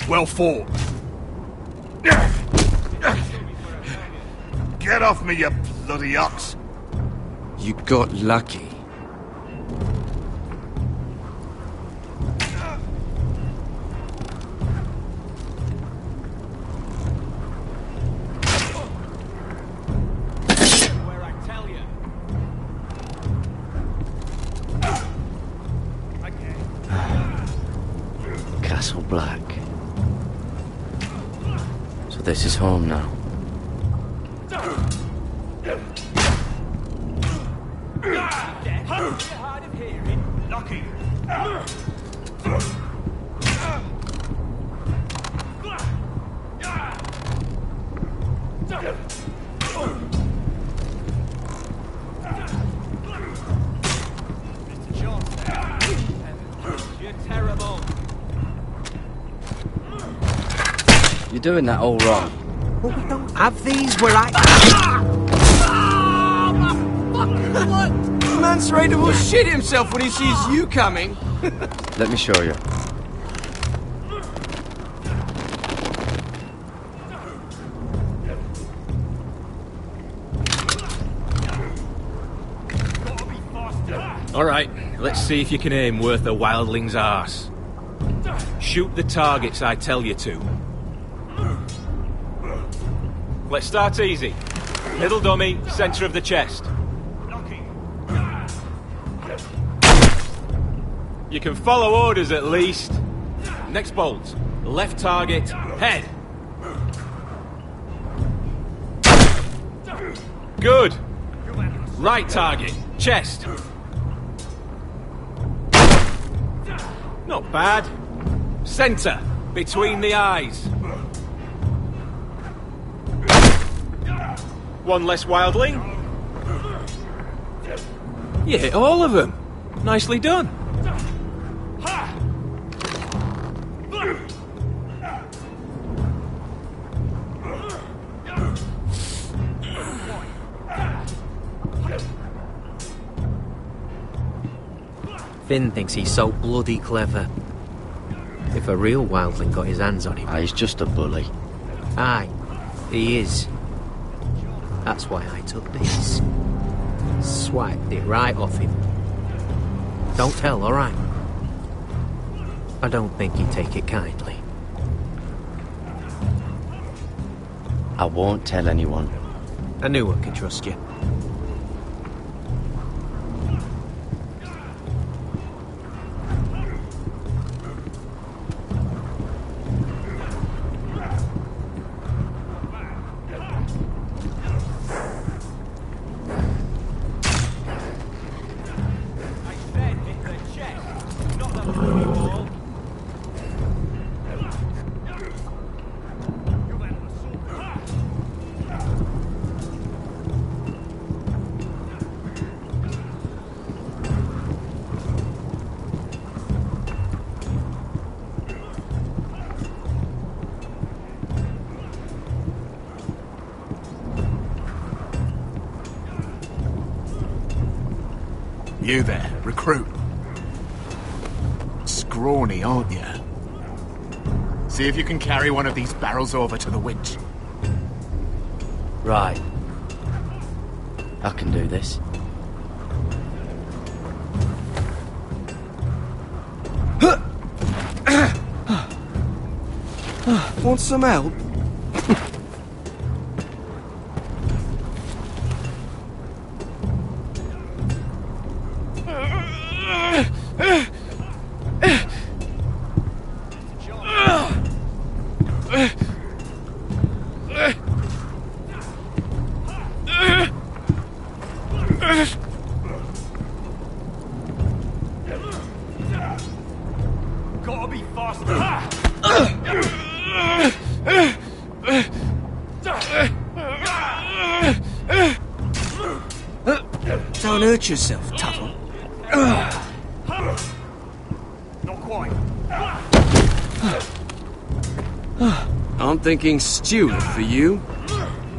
S19: Well fought.
S21: Get off me, you bloody ox!
S15: You got lucky.
S5: Castle Black. So this is home now.
S19: Lucky.
S18: You're terrible.
S5: You're doing that all wrong.
S23: Well, we don't have these where I...
S15: Man's Raider will shit himself when he sees you coming.
S5: Let me show you.
S18: Alright, let's see if you can aim worth a wildling's arse. Shoot the targets I tell you to. Let's start easy. Middle dummy, centre of the chest. You can follow orders at least. Next bolt. Left target, head. Good. Right target, chest. Not bad. Centre, between the eyes. One less wildling. You hit all of them. Nicely done.
S23: Finn thinks he's so bloody clever. If a real wildling got his hands on him...
S5: He's just a bully.
S23: Aye, he is. That's why I took this. Swiped it right off him. Don't tell, alright? I don't think he'd take it kindly.
S5: I won't tell anyone.
S23: I knew I could trust you.
S10: You there, recruit. Scrawny, aren't you? See if you can carry one of these barrels over to the winch.
S5: Right. I can do this.
S15: Want some help?
S18: be faster!
S15: Don't hurt yourself, Tuttle.
S18: Not quite.
S15: I'm thinking steward for you.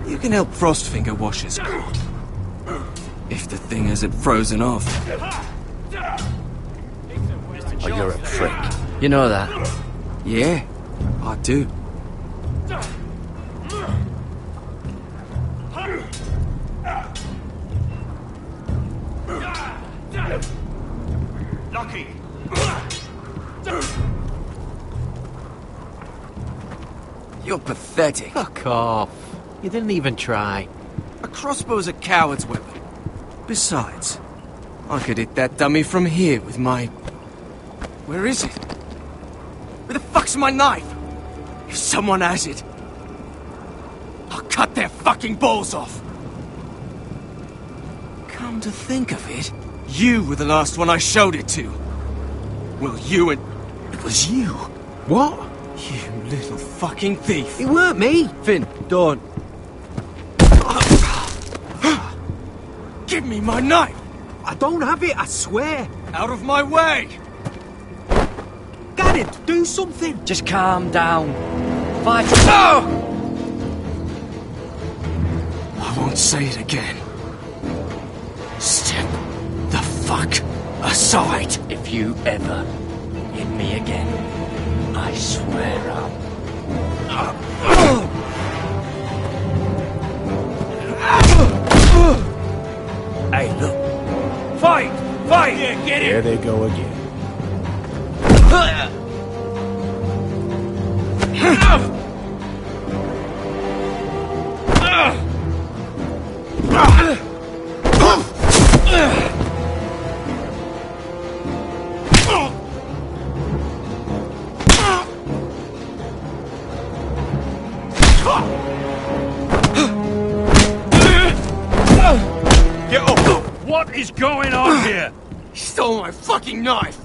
S15: You can help Frostfinger wash his coat. If the thing isn't frozen off.
S11: Oh, you're a prick.
S5: You know that?
S15: Yeah, I do.
S18: Lucky!
S15: You're pathetic.
S23: Fuck off. You didn't even try.
S15: A crossbow's a coward's weapon. Besides, I could hit that dummy from here with my... Where is it? Where the fuck's my knife? If someone has it, I'll cut their fucking balls off. Come to think of it, you were the last one I showed it to. Well, you and... It was you.
S23: What?
S15: You little fucking thief.
S23: It weren't me.
S5: Finn, don't.
S15: Give me my knife!
S23: I don't have it, I swear.
S15: Out of my way!
S23: Garrett, do something.
S5: Just calm down. Fight.
S15: I won't say it again. Step the fuck aside.
S11: If you ever hit me again, I swear I'll...
S19: Hey, look. Fight! Fight!
S18: Yeah, get it!
S19: There they go again.
S20: Get up! What is going on here?
S15: He stole my fucking knife!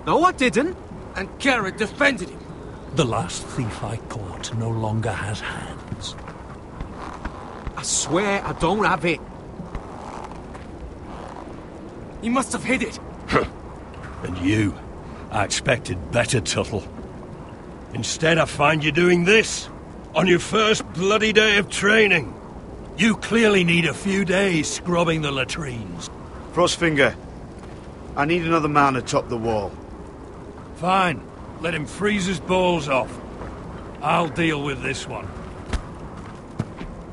S23: No, I didn't.
S15: And Garrett defended him.
S6: The last thief I caught no longer has hands.
S23: I swear I don't have it.
S15: He must have hid it.
S19: And you? I expected better, Tuttle. Instead, I find you doing this on your first bloody day of training. You clearly need a few days scrubbing the latrines.
S8: Frostfinger, I need another man atop the wall.
S6: Fine. Let him freeze his balls off. I'll deal with this one.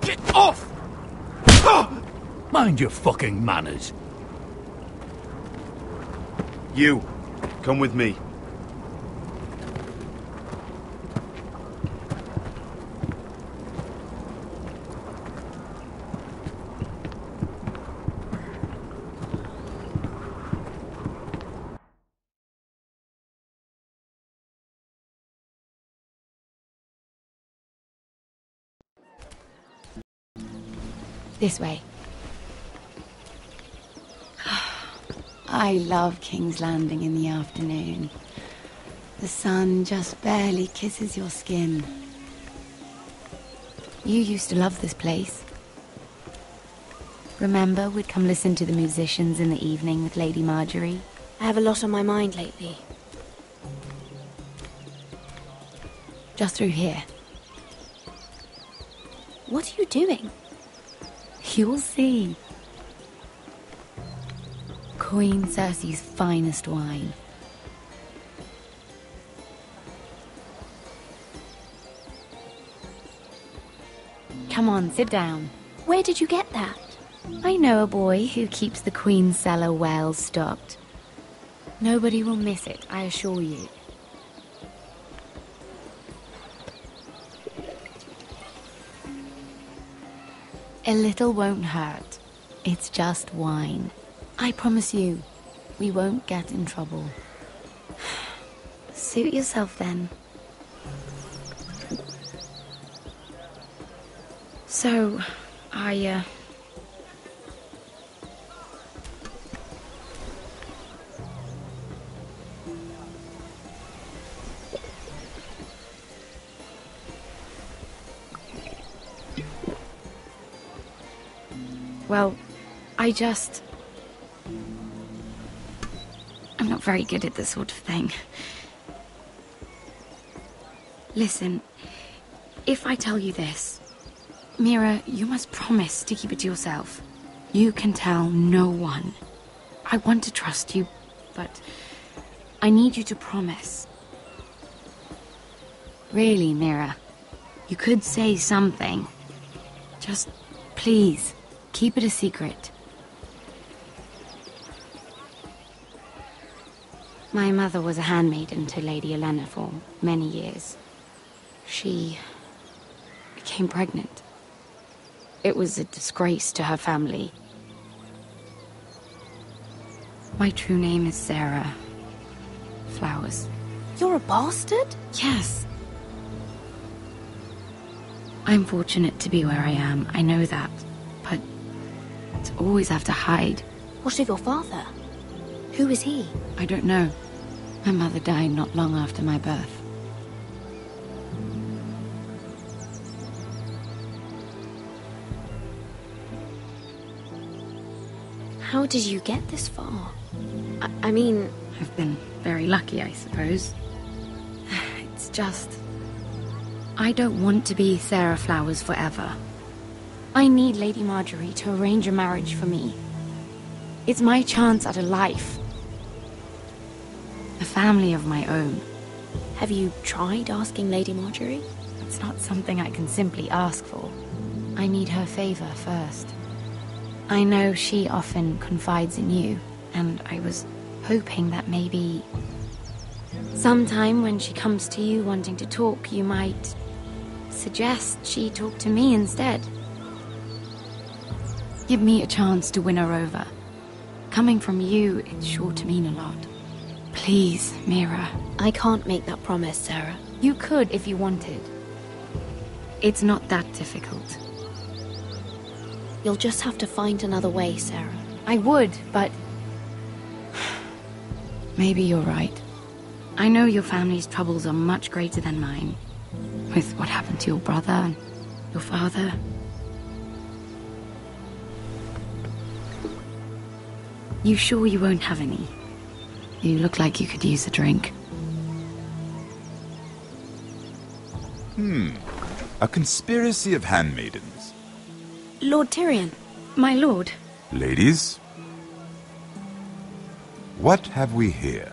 S15: Get off!
S6: Mind your fucking manners.
S8: You, come with me.
S12: This way. I love King's Landing in the afternoon. The sun just barely kisses your skin. You used to love this place. Remember, we'd come listen to the musicians in the evening with Lady Marjorie?
S9: I have a lot on my mind lately.
S12: Just through here.
S9: What are you doing?
S12: You'll see. Queen Cersei's finest wine. Come on, sit down.
S9: Where did you get that?
S12: I know a boy who keeps the Queen's cellar well stocked. Nobody will miss it, I assure you. A little won't hurt. It's just wine. I promise you, we won't get in trouble. Suit yourself then. So, Well, I'm not very good at this sort of thing. Listen, if I tell you this, Mira, you must promise to keep it to yourself. You can tell no one. I want to trust you, but I need you to promise. Really, Mira, you could say something. Just, please, keep it a secret. My mother was a handmaiden to Lady Elena for many years. She became pregnant. It was a disgrace to her family. My true name is Sarah Flowers.
S7: You're a bastard?
S12: Yes. I'm fortunate to be where I am, I know that. But to always have to hide.
S7: What of your father? Who is he?
S12: I don't know. My mother died not long after my birth.
S7: How did you get this far? I mean...
S12: I've been very lucky, I suppose. It's just... I don't want to be Sarah Flowers forever. I need Lady Marjorie to arrange a marriage for me. It's my chance at a life. A family of my own.
S7: Have you tried asking Lady Marjorie?
S12: It's not something I can simply ask for. I need her favor first. I know she often confides in you, and I was hoping that maybe... sometime when she comes to you wanting to talk, you might suggest she talk to me instead. Give me a chance to win her over. Coming from you, it's sure to mean a lot. Please, Mira.
S7: I can't make that promise, Sarah.
S12: You could if you wanted. It's not that difficult.
S7: You'll just have to find another way, Sarah.
S12: I would, but... maybe you're right. I know your family's troubles are much greater than mine. With what happened to your brother and your father. You sure you won't have any? You look like you could use a drink.
S13: A conspiracy of handmaidens.
S7: Lord Tyrion.
S12: My lord.
S13: Ladies, what have we here?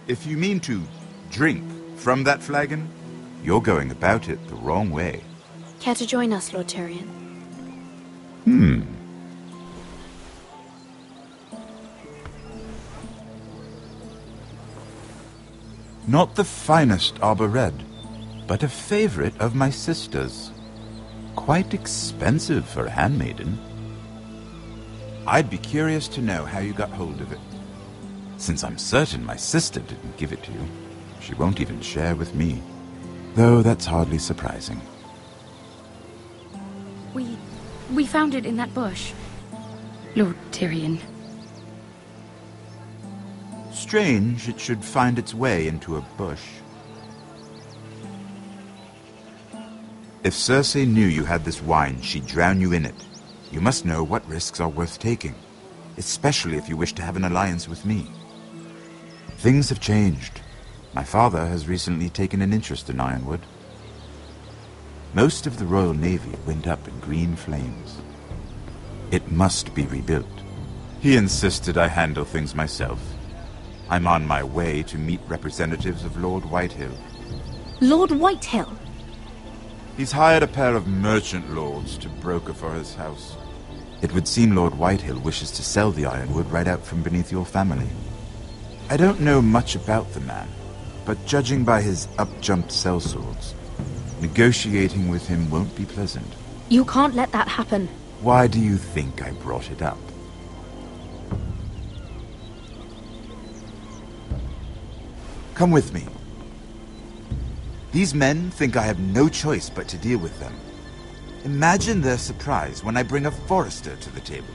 S13: If you mean to drink from that flagon, you're going about it the wrong way.
S7: Care to join us, Lord Tyrion?
S13: Not the finest arbor red, but a favorite of my sister's. Quite expensive for a handmaiden. I'd be curious to know how you got hold of it. Since I'm certain my sister didn't give it to you, she won't even share with me. Though that's hardly surprising.
S12: We found it in that bush. Lord Tyrion.
S13: Strange it should find its way into a bush. If Cersei knew you had this wine, she'd drown you in it. You must know what risks are worth taking, especially if you wish to have an alliance with me. Things have changed. My father has recently taken an interest in Ironwood. Most of the Royal Navy went up in green flames. It must be rebuilt. He insisted I handle things myself. I'm on my way to meet representatives of Lord Whitehill.
S7: Lord Whitehill?
S13: He's hired a pair of merchant lords to broker for his house. It would seem Lord Whitehill wishes to sell the ironwood right out from beneath your family. I don't know much about the man, but judging by his up-jumped sellswords, negotiating with him won't be pleasant.
S7: You can't let that happen.
S13: Why do you think I brought it up? Come with me. These men think I have no choice but to deal with them. Imagine their surprise when I bring a forester to the table.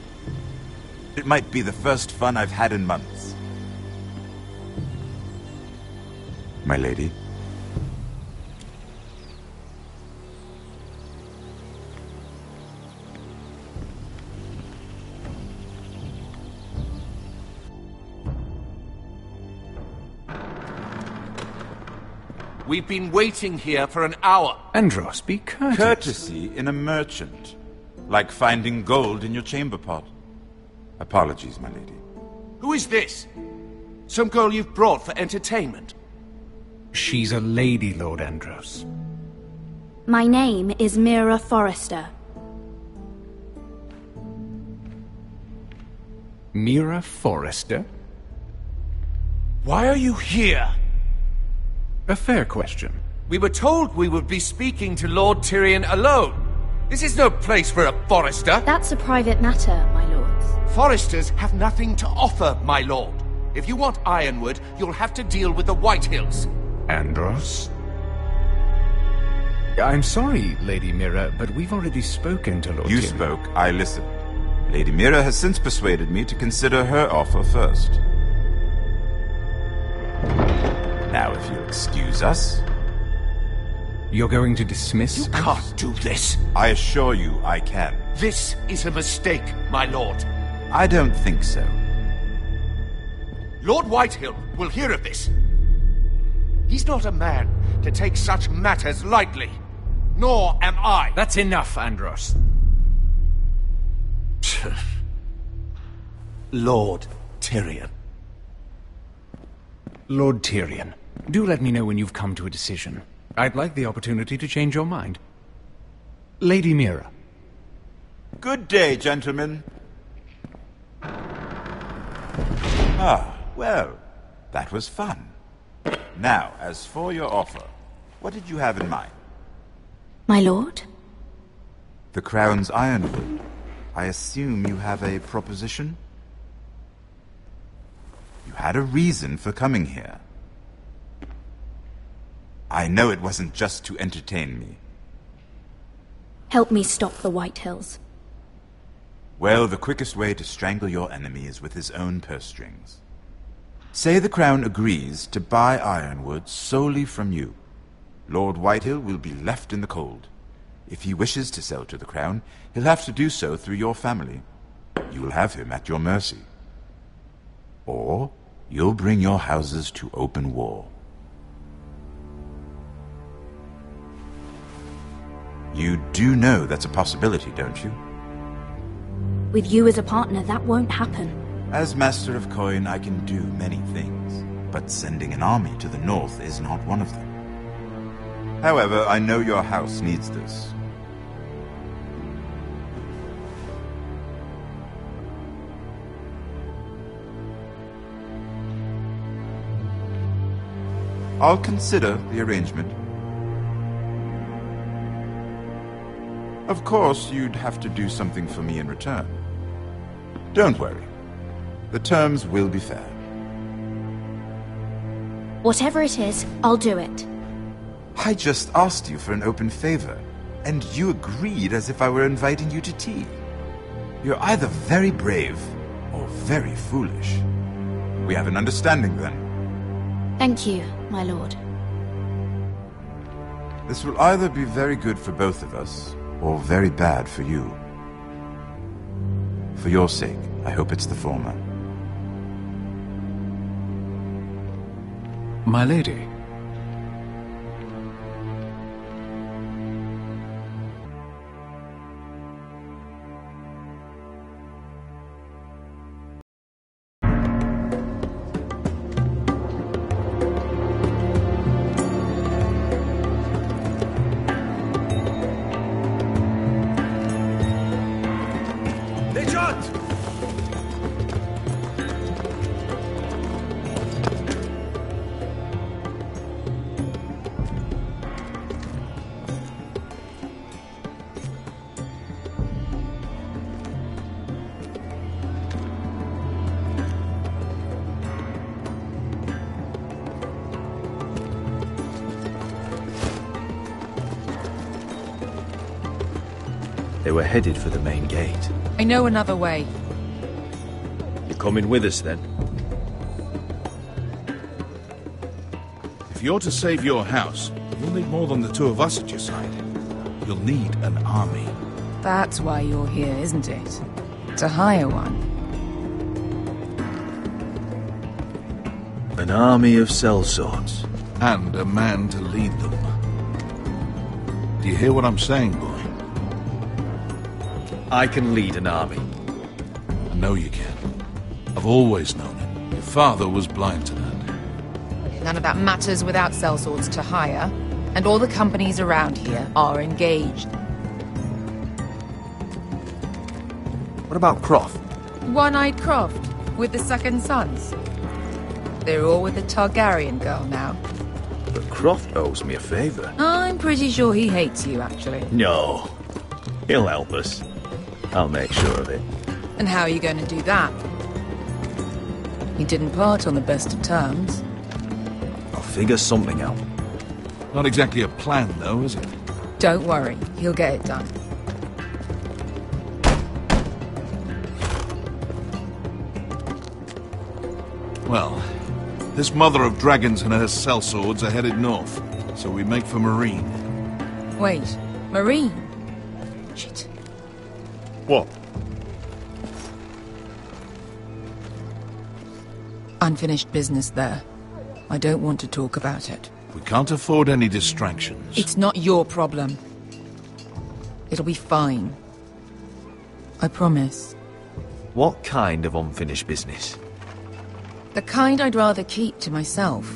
S13: It might be the first fun I've had in months. My lady.
S4: We've been waiting here for an hour.
S6: Andros, be courteous.
S13: Courtesy in a merchant. Like finding gold in your chamber pot. Apologies, my lady.
S4: Who is this? Some girl you've brought for entertainment?
S6: She's a lady, Lord Andros.
S9: My name is Mira Forrester.
S6: Mira Forrester?
S4: Why are you here?
S6: A fair question.
S4: We were told we would be speaking to Lord Tyrion alone. This is no place for a Forrester.
S9: That's a private matter, my lords.
S4: Forresters have nothing to offer, my lord. If you want Ironwood, you'll have to deal with the Whitehills.
S6: Andros? I'm sorry, Lady Mira, but we've already spoken to Lord
S13: You
S6: Tyrion.
S13: spoke, I listened. Lady Mira has since persuaded me to consider her offer first. Now, if you'll excuse us...
S6: You're going to dismiss
S4: You can't do this.
S13: I assure you I can.
S4: This is a mistake, my lord.
S13: I don't think so.
S4: Lord Whitehill will hear of this. He's not a man to take such matters lightly. Nor am I.
S6: That's enough, Andros.
S4: Lord Tyrion.
S6: Lord Tyrion, do let me know when you've come to a decision. I'd like the opportunity to change your mind. Lady Mira.
S13: Good day, gentlemen. Ah, well, that was fun. Now, as for your offer, what did you have in mind?
S9: My lord?
S13: The Crown's Ironwood. I assume you have a proposition? You had a reason for coming here. I know it wasn't just to entertain me.
S9: Help me stop the Whitehills.
S13: Well, the quickest way to strangle your enemy is with his own purse strings. Say the Crown agrees to buy Ironwood solely from you. Lord Whitehill will be left in the cold. If he wishes to sell to the Crown, he'll have to do so through your family. You will have him at your mercy. Or you'll bring your houses to open war. You do know that's a possibility, don't you?
S9: With you as a partner, that won't happen.
S13: As Master of Coin, I can do many things, but sending an army to the north is not one of them. However, I know your house needs this. I'll consider the arrangement. Of course, you'd have to do something for me in return. Don't worry. The terms will be fair.
S9: Whatever it is, I'll do it.
S13: I just asked you for an open favor, and you agreed as if I were inviting you to tea. You're either very brave or very foolish. We have an understanding then.
S9: Thank you, my lord.
S13: This will either be very good for both of us, or very bad for you. For your sake, I hope it's the former.
S6: My lady.
S14: They were headed for the main gate.
S17: I know another way.
S14: You're coming with us, then?
S21: If you're to save your house, you'll need more than the two of us at your side. You'll need an army.
S17: That's why you're here, isn't it? To hire one.
S14: An army of sellswords.
S21: and a man to lead them. Do you hear what I'm saying, boy?
S14: I can lead an army.
S21: I know you can. I've always known it. Your father was blind to that.
S3: None of that matters without sellswords to hire, and all the companies around here are engaged.
S14: What about Croft?
S3: One-Eyed Croft, with the second sons. They're all with the Targaryen girl now.
S14: But Croft owes me a favor.
S3: I'm pretty sure he hates you, actually.
S14: No. He'll help us. I'll make sure of it.
S3: And how are you going to do that? You didn't part on the best of terms.
S14: I'll figure something out.
S21: Not exactly a plan, though, is it?
S3: Don't worry, he'll get it done.
S21: Well, this mother of dragons and her sellswords are headed north, so we make for Marine.
S3: Wait, Marine? Shit.
S21: What?
S3: Unfinished business there. I don't want to talk about it.
S21: We can't afford any distractions.
S3: It's not your problem. It'll be fine. I promise.
S14: What kind of unfinished business?
S3: The kind I'd rather keep to myself.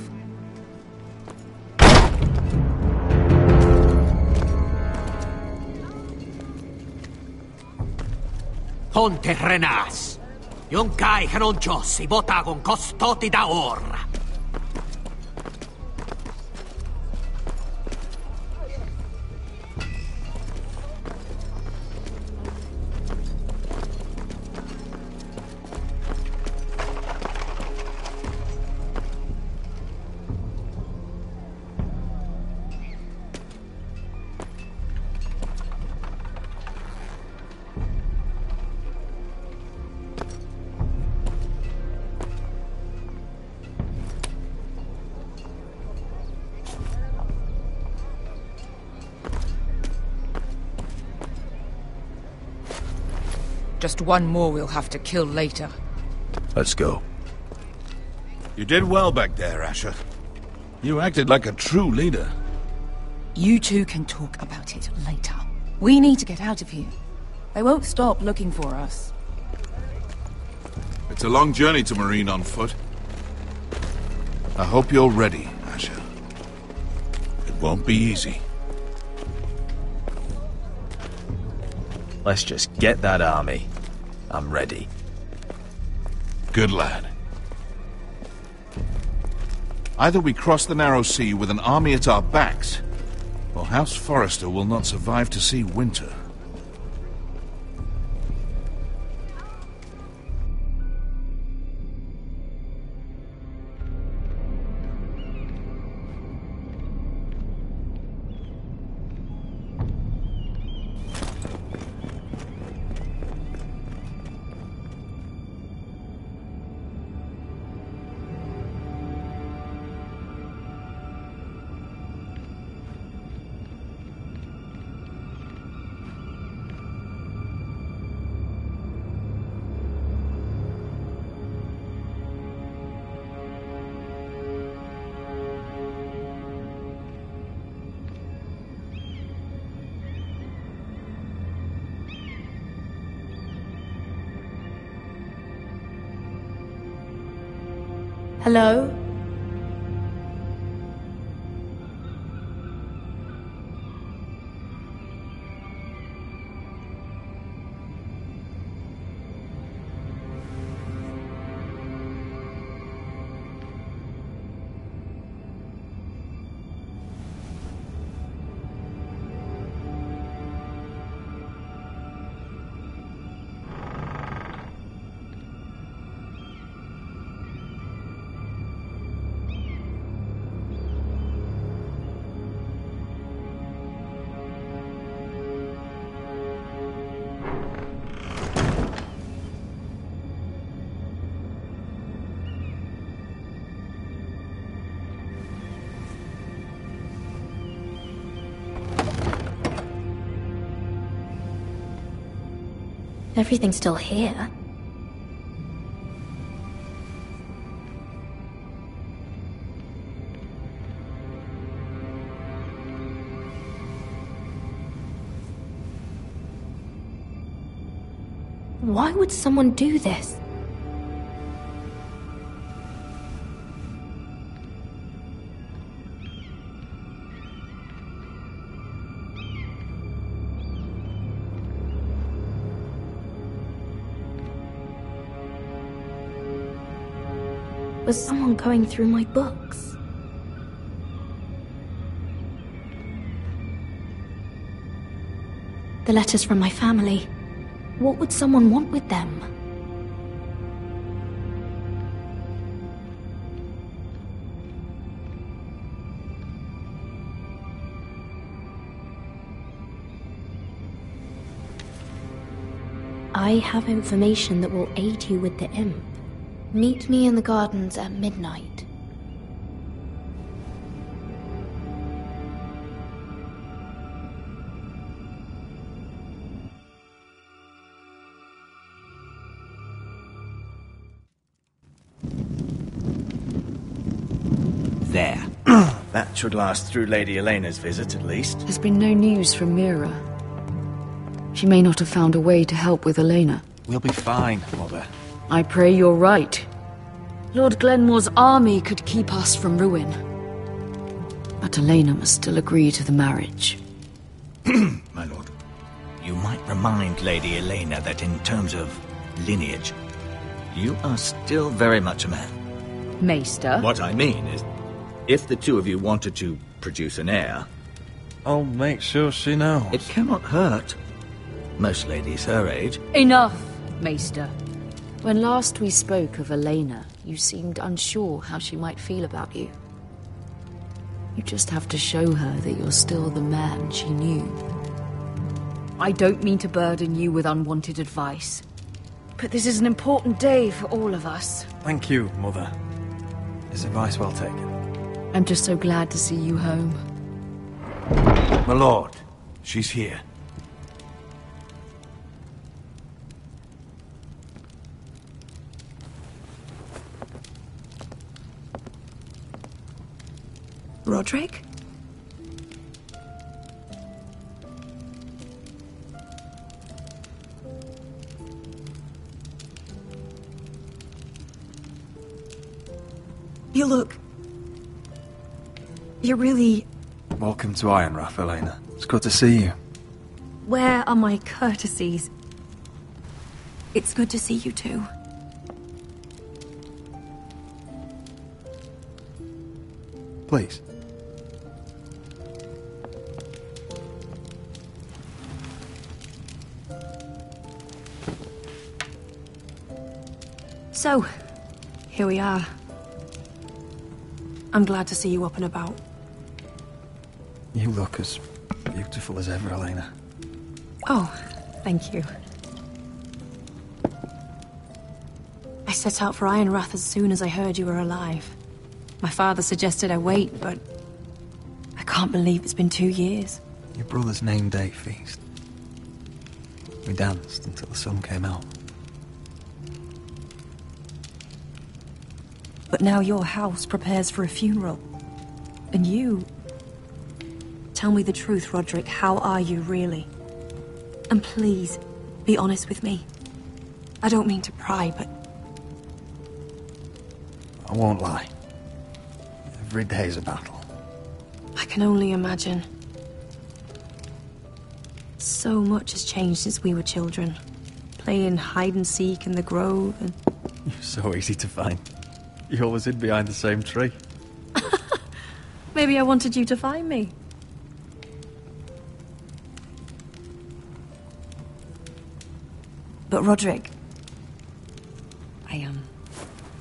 S16: Ponte Renas. Yung kai kanoncho si bota con costoti da ora.
S3: Just one more we'll have to kill later.
S14: Let's go.
S21: You did well back there, Asher. You acted like a true leader.
S3: You two can talk about it later. We need to get out of here. They won't stop looking for us.
S21: It's a long journey to Marine on foot. I hope you're ready, Asher. It won't be easy.
S14: Let's just get that army. I'm ready.
S21: Good lad. Either we cross the narrow sea with an army at our backs, or House Forrester will not survive to see winter.
S2: Hello?
S9: Everything's still here.
S7: Why would someone do this? Was someone going through my books? The letters from my family. What would someone want with them? I have information that will aid you with the imp. Meet me in the gardens at midnight.
S1: There. That should last through Lady Elena's visit, at least.
S2: There's been no news from Mira. She may not have found a way to help with Elena.
S1: We'll be fine, Mother.
S2: I pray you're right. Lord Glenmore's army could keep us from ruin. But Elena must still agree to the marriage.
S11: My lord, you might remind Lady Elena that in terms of lineage, you are still very much a man.
S2: Maester?
S11: What I mean is, if the two of you wanted to produce an heir...
S14: I'll make sure she knows.
S11: It cannot hurt. Most ladies her age...
S2: Enough, Maester. When last we spoke of Elena, you seemed unsure how she might feel about you. You just have to show her that you're still the man she knew. I don't mean to burden you with unwanted advice, but this is an important day for all of us.
S14: Thank you, Mother. His advice well taken.
S2: I'm just so glad to see you home.
S4: My lord, she's here.
S3: Roderick? You look... You're really...
S14: Welcome to Ironrath, Elena. It's good to see you.
S3: Where are my courtesies? It's good to see you too.
S14: Please.
S3: So, here we are. I'm glad to see you up and about.
S14: You look as beautiful as ever, Elena.
S3: Oh, thank you. I set out for Ironrath as soon as I heard you were alive. My father suggested I wait, but I can't believe it's been 2 years.
S14: Your brother's name day feast. We danced until the sun came out.
S3: But now your house prepares for a funeral. And you... Tell me the truth, Roderick. How are you, really? And please, be honest with me. I don't mean to pry, but...
S14: I won't lie. Every day's a battle.
S3: I can only imagine. So much has changed since we were children. Playing hide-and-seek in the grove and...
S14: You're so easy to find. You always hid behind the same tree.
S3: Maybe I wanted you to find me. But Roderick...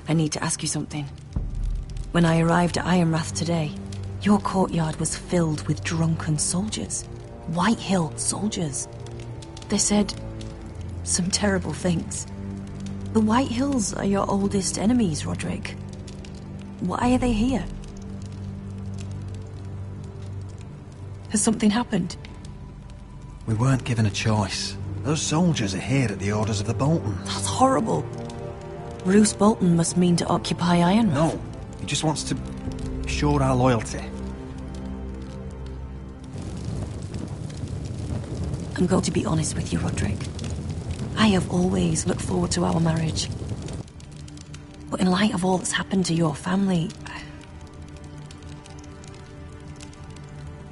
S3: I need to ask you something. When I arrived at Ironrath today, your courtyard was filled with drunken soldiers. White Hill soldiers. They said some terrible things. The White Hills are your oldest enemies, Roderick. Why are they here? Has something happened?
S14: We weren't given a choice. Those soldiers are here at the orders of the Bolton.
S3: That's horrible. Roose Bolton must mean to occupy Ironrath.
S14: No, he just wants to assure our loyalty.
S3: I'm going to be honest with you, Roderick. I have always looked forward to our marriage. But in light of all that's happened to your family...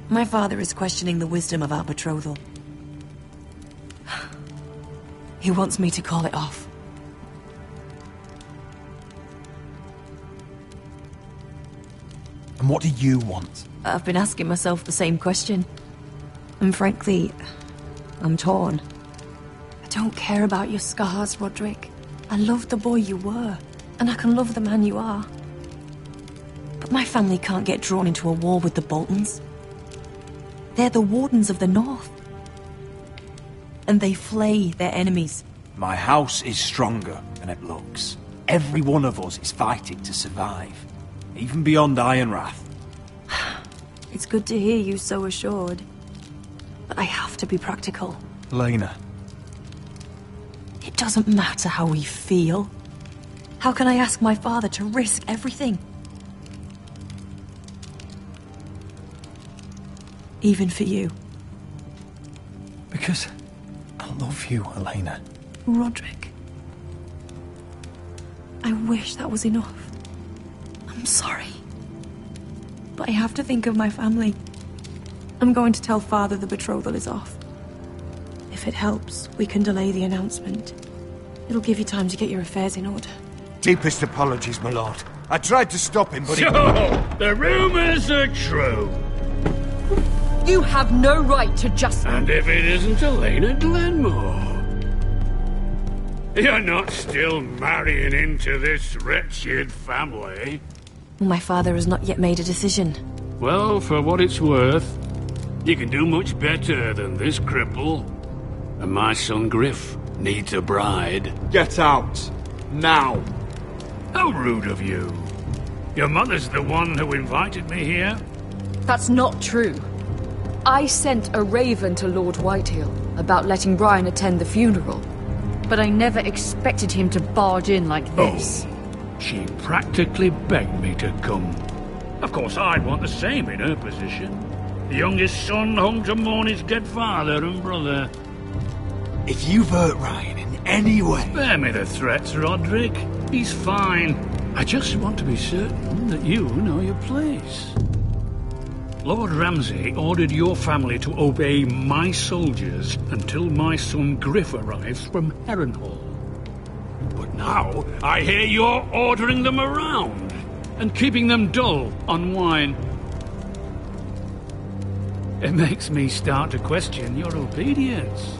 S3: My father is questioning the wisdom of our betrothal. He wants me to call it off.
S14: And what do you want?
S3: I've been asking myself the same question. And frankly, I'm torn. I don't care about your scars, Roderick. I love the boy you were, and I can love the man you are. But my family can't get drawn into a war with the Boltons. They're the Wardens of the North. And they flay their enemies.
S5: My house is stronger than it looks. Every one of us is fighting to survive. Even beyond Ironrath.
S3: It's good to hear you so assured. But I have to be practical.
S5: Lena.
S3: It doesn't matter how we feel. How can I ask my father to risk everything? Even for you.
S5: Because I love you, Elena.
S3: Roderick. I wish that was enough. I'm sorry. But I have to think of my family. I'm going to tell Father the betrothal is off. If it helps, we can delay the announcement. It'll give you time to get your affairs in order.
S4: Deepest apologies, my lord. I tried to stop him, but
S19: So, the rumors are true.
S2: You have no right to just...
S19: And if it isn't Elena Glenmore? You're not still marrying into this wretched family?
S3: My father has not yet made a decision.
S19: Well, for what it's worth, you can do much better than this cripple. And my son Griff needs a bride.
S8: Get out. Now.
S19: How rude of you. Your mother's the one who invited me here?
S2: That's not true. I sent a raven to Lord Whitehill about letting Brian attend the funeral. But I never expected him to barge in like this.
S19: Oh, she practically begged me to come. Of course, I'd want the same in her position. The youngest son home to mourn his dead father and brother.
S5: If you've hurt Ryan in any way...
S19: Spare me the threats, Roderick. He's fine. I just want to be certain that you know your place. Lord Ramsay ordered your family to obey my soldiers until my son Griff arrives from Harrenhal. But now, I hear you're ordering them around and keeping them dull on wine. It makes me start to question your obedience.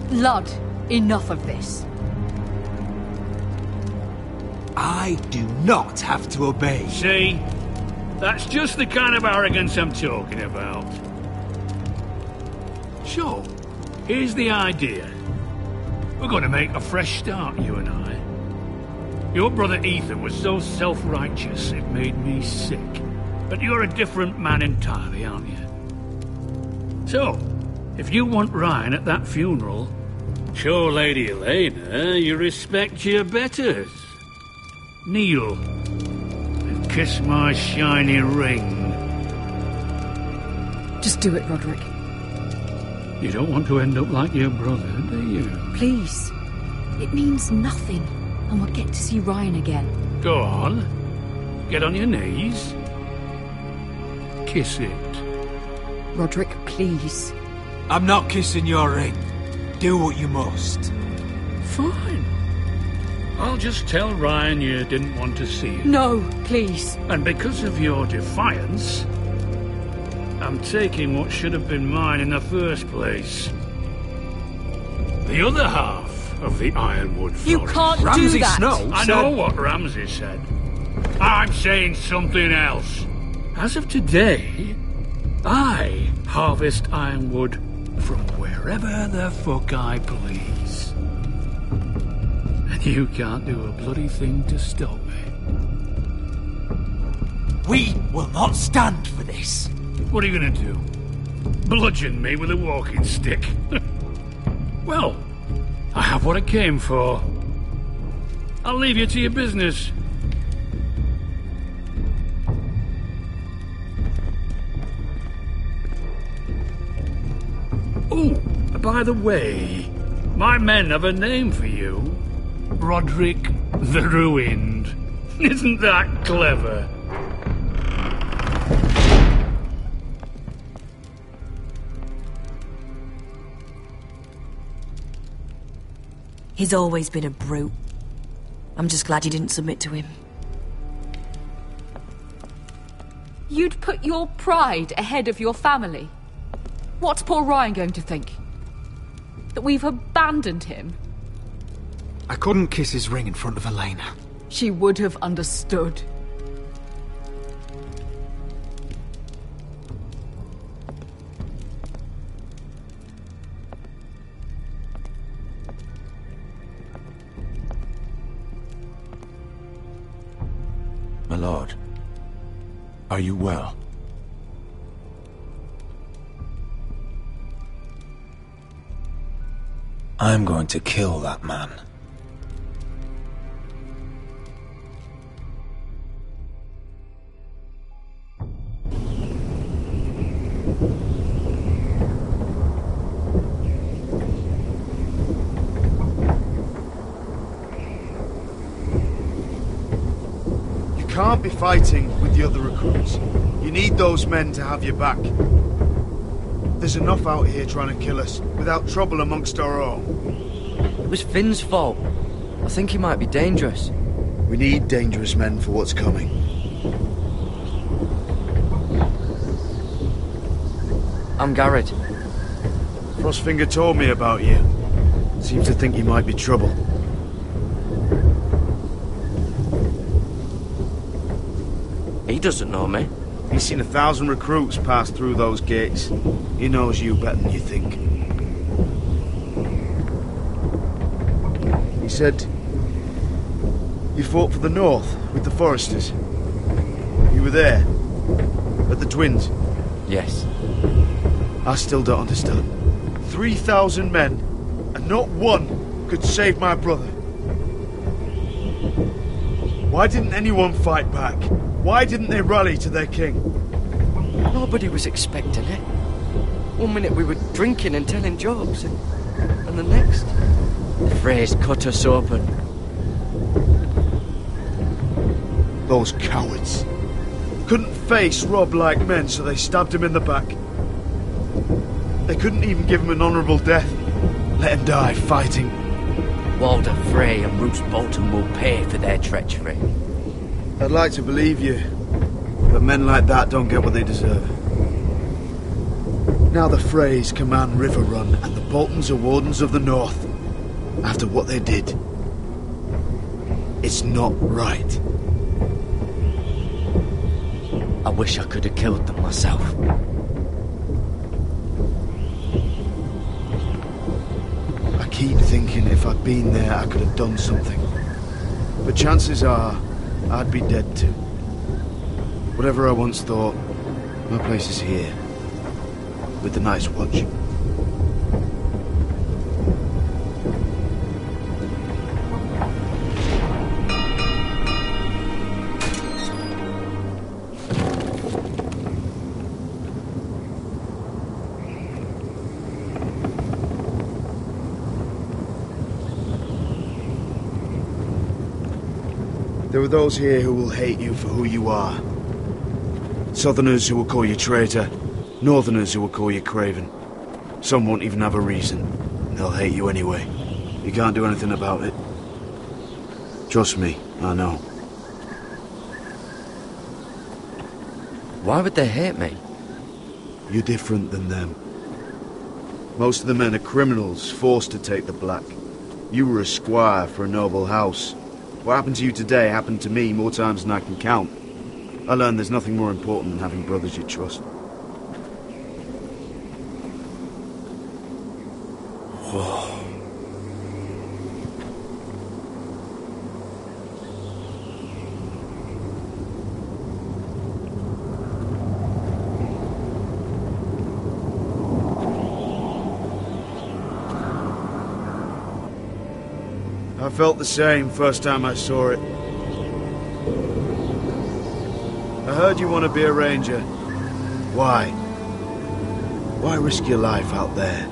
S2: Lud, enough of this.
S5: I do not have to obey.
S19: See? That's just the kind of arrogance I'm talking about. So, here's the idea. We're going to make a fresh start, you and I. Your brother Ethan was so self-righteous it made me sick. But you're a different man entirely, aren't you? So, if you want Ryan at that funeral, show Lady Elena you respect your betters. Kneel. Kiss my shiny ring.
S2: Just do it, Roderick.
S19: You don't want to end up like your brother, do you?
S2: Please. It means nothing, and we'll get to see Ryan again.
S19: Go on. Get on your knees. Kiss it.
S2: Roderick, please.
S5: I'm not kissing your ring. Do what you must.
S19: Fine. I'll just tell Ryan you didn't want to see him.
S2: No, please.
S19: And because of your defiance, I'm taking what should have been mine in the first place. The other half of the Ironwood Forest.
S2: You can't
S19: Ramsay
S2: do that!
S19: Snow I know what Ramsay said. I'm saying something else. As of today, I harvest Ironwood from wherever the fuck I please. And you can't do a bloody thing to stop me.
S5: We will not stand for this.
S19: What are you gonna do? Bludgeon me with a walking stick? Well, I have what I came for. I'll leave you to your business. Oh, by the way,
S6: My men have a name for you. Roderick the Ruined. Isn't that clever?
S3: He's always been a brute. I'm just glad you didn't submit to him.
S2: You'd put your pride ahead of your family? What's poor Ryan going to think? That we've abandoned him?
S15: I couldn't kiss his ring in front of Elena.
S2: She would have understood.
S4: My lord, are you well?
S5: I'm going to kill that man.
S8: You can't be fighting with the other recruits. You need those men to have your back. There's enough out here trying to kill us, without trouble amongst our own.
S10: It was Finn's fault. I think he might be dangerous.
S8: We need dangerous men for what's coming.
S10: I'm Garrett.
S8: Frostfinger told me about you. Seems to think you might be trouble.
S10: He doesn't know me.
S8: He's seen 1,000 recruits pass through those gates. He knows you better than you think. He said you fought for the North with the Foresters. You were there, at the Twins.
S10: Yes.
S8: I still don't understand. 3,000 men, and not one could save my brother. Why didn't anyone fight back? Why didn't they rally to their king?
S10: Nobody was expecting it. One minute we were drinking and telling jokes, and the next, the Freys cut us open.
S8: Those cowards. Couldn't face Rob like men, so they stabbed him in the back. They couldn't even give him an honourable death. Let him die fighting.
S10: Walder Frey and Roose Bolton will pay for their treachery.
S8: I'd like to believe you, but men like that don't get what they deserve. Now the Freys command Riverrun, and the Boltons are Wardens of the North. After what they did, it's not right.
S10: I wish I could have killed them myself.
S8: I keep thinking if I'd been there, I could have done something. But chances are, I'd be dead too. Whatever I once thought, my place is here. With the Night's Watch. There are those here who will hate you for who you are. Southerners who will call you traitor, Northerners who will call you craven. Some won't even have a reason. They'll hate you anyway. You can't do anything about it. Trust me, I know.
S10: Why would they hate me?
S8: You're different than them. Most of the men are criminals, forced to take the black. You were a squire for a noble house. What happened to you today happened to me more times than I can count. I learned there's nothing more important than having brothers you trust. I felt the same first time I saw it. I heard you want to be a ranger. Why? Why risk your life out there?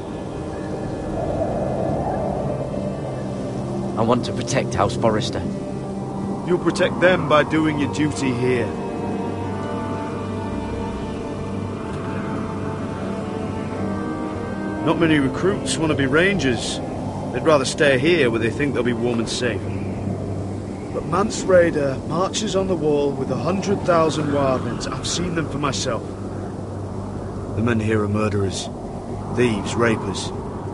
S10: I want to protect House Forrester.
S8: You'll protect them by doing your duty here. Not many recruits want to be rangers. They'd rather stay here where they think they'll be warm and safe. But Mance Raider marches on the wall with 100,000 wildlings. I've seen them for myself. The men here are murderers, thieves, rapers.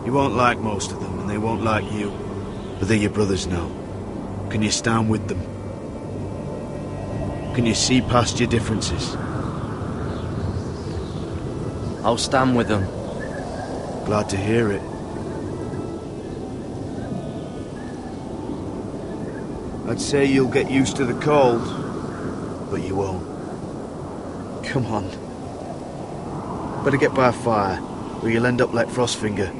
S8: You won't like most of them, and they won't like you. But they're your brothers now. Can you stand with them? Can you see past your differences?
S10: I'll stand with them.
S8: Glad to hear it. I'd say you'll get used to the cold, but you won't. Come on. Better get by a fire, or you'll end up like Frostfinger.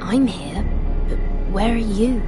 S12: I'm here, but where are you?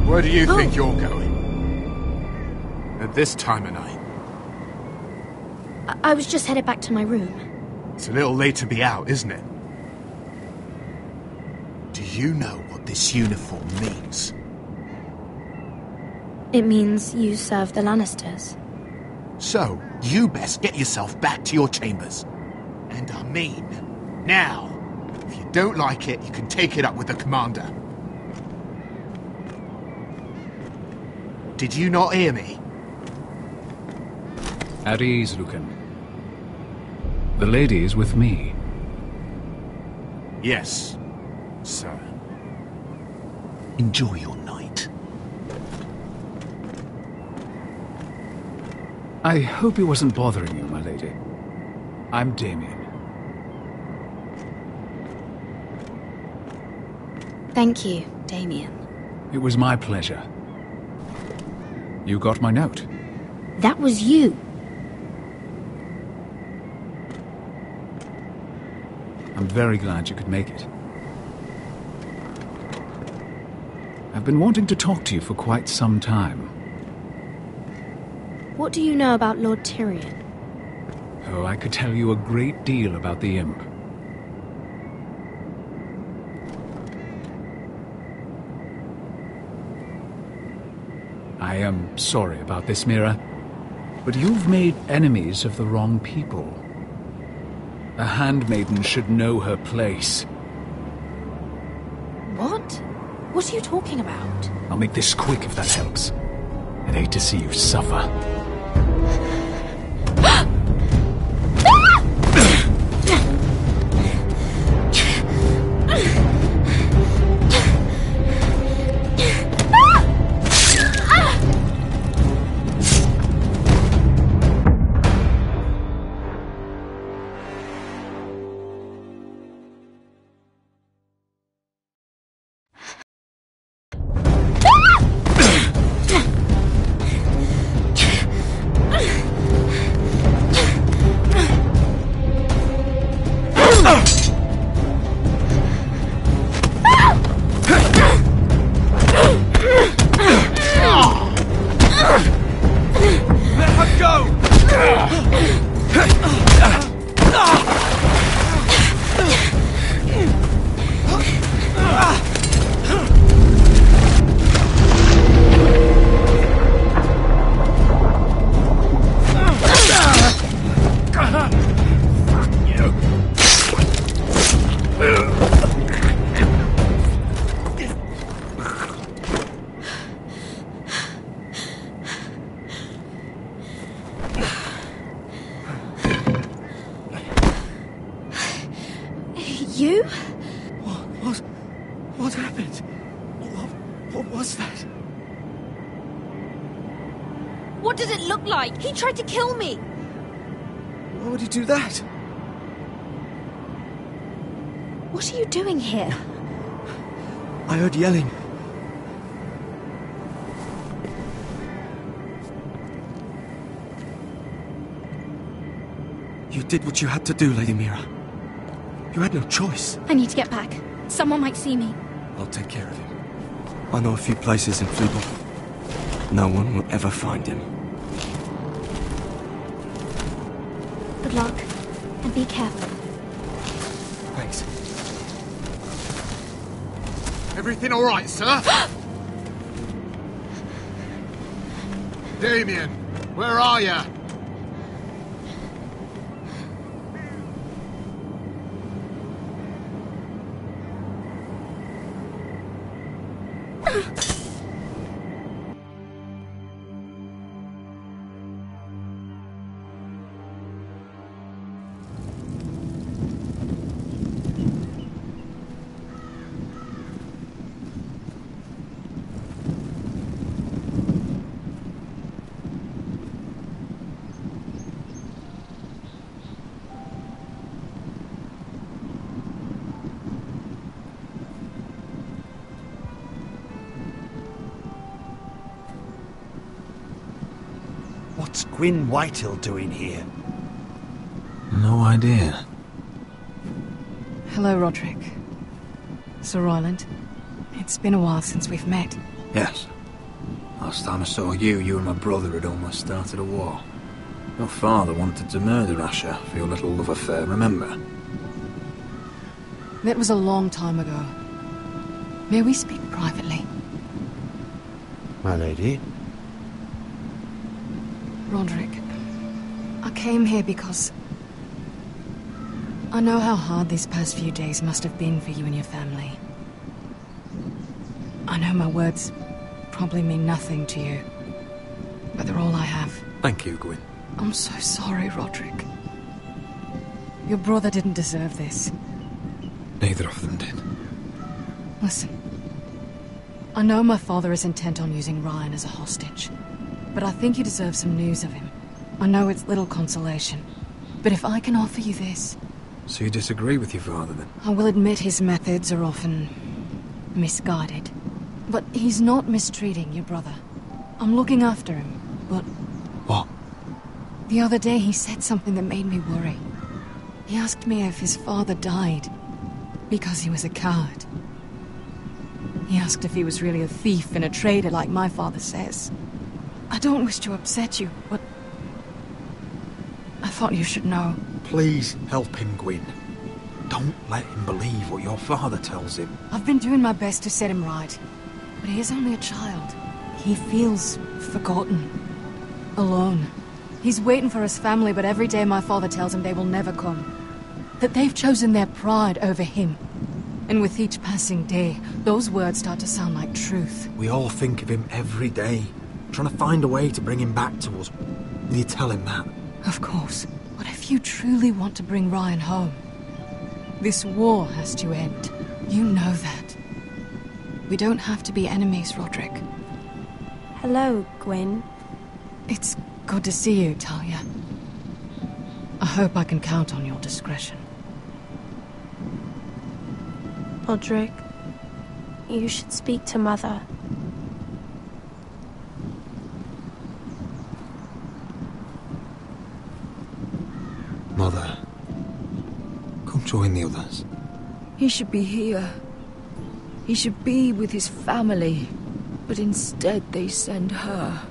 S18: Where do you think you're going? At this time of night?
S7: I was just headed back to my room.
S18: It's a little late to be out, isn't it? Do you know what this uniform means?
S7: It means you serve the Lannisters.
S18: So, you best get yourself back to your chambers. And I mean, now. If you don't like it, you can take it up with the commander. Did you not hear me?
S6: At ease, Lucan. The lady is with me.
S18: Yes, sir. Enjoy your night.
S6: I hope he wasn't bothering you, my lady. I'm Damien.
S12: Thank you, Damien.
S6: It was my pleasure. You got my note.
S12: That was you.
S6: I'm very glad you could make it. I've been wanting to talk to you for quite some time.
S7: What do you know about Lord Tyrion?
S6: Oh, I could tell you a great deal about the Imp. I am sorry about this, Mira, but you've made enemies of the wrong people. A handmaiden should know her place.
S7: What? What are you talking about?
S6: I'll make this quick if that helps. I'd hate to see you suffer.
S15: What happened? What was that?
S20: What does it look like? He tried to kill me!
S15: Why would he do that?
S20: What are you doing here?
S15: I heard yelling. You did what you had to do, Lady Mira. You had no choice.
S7: I need to get back. Someone might see me.
S15: I'll take care of him. I know a few places in Fleabor. No one will ever find him.
S7: Good luck, and be careful.
S15: Thanks.
S18: Everything all right, sir? Damien, where are you?
S5: What's Gwyn Whitehill doing here?
S14: No idea.
S3: Hello, Roderick. Sir Royland. It's been a while since we've met.
S14: Yes. Last time I saw you and my brother had almost started a war. Your father wanted to murder Asher for your little love affair, remember?
S3: That was a long time ago. May we speak privately?
S8: My lady?
S3: Roderick, I came here because I know how hard these past few days must have been for you and your family. I know my words probably mean nothing to you, but they're all I have.
S14: Thank you, Gwyn.
S3: I'm so sorry, Roderick. Your brother didn't deserve this.
S14: Neither of them did.
S3: Listen, I know my father is intent on using Ryan as a hostage, but I think you deserve some news of him. I know it's little consolation, but if I can offer you this...
S14: So you disagree with your father, then?
S3: I will admit his methods are often misguided. But he's not mistreating your brother. I'm looking after him, but...
S14: What?
S3: The other day he said something that made me worry. He asked me if his father died because he was a coward. He asked if he was really a thief and a traitor like my father says. I don't wish to upset you, but I thought you should know.
S14: Please help him, Gwyn. Don't let him believe what your father tells him.
S3: I've been doing my best to set him right, but he is only a child. He feels forgotten, alone. He's waiting for his family, but every day my father tells him they will never come. That they've chosen their pride over him. And with each passing day, those words start to sound like truth.
S14: We all think of him every day, trying to find a way to bring him back to us. Will you tell him that?
S3: Of course. But if you truly want to bring Ryan home, this war has to end. You know that. We don't have to be enemies, Roderick.
S7: Hello, Gwyn.
S3: It's good to see you, Talia. I hope I can count on your discretion.
S7: Roderick, you should speak to Mother.
S14: Mother, come join the others.
S2: He should be here. He should be with his family. But instead they send her.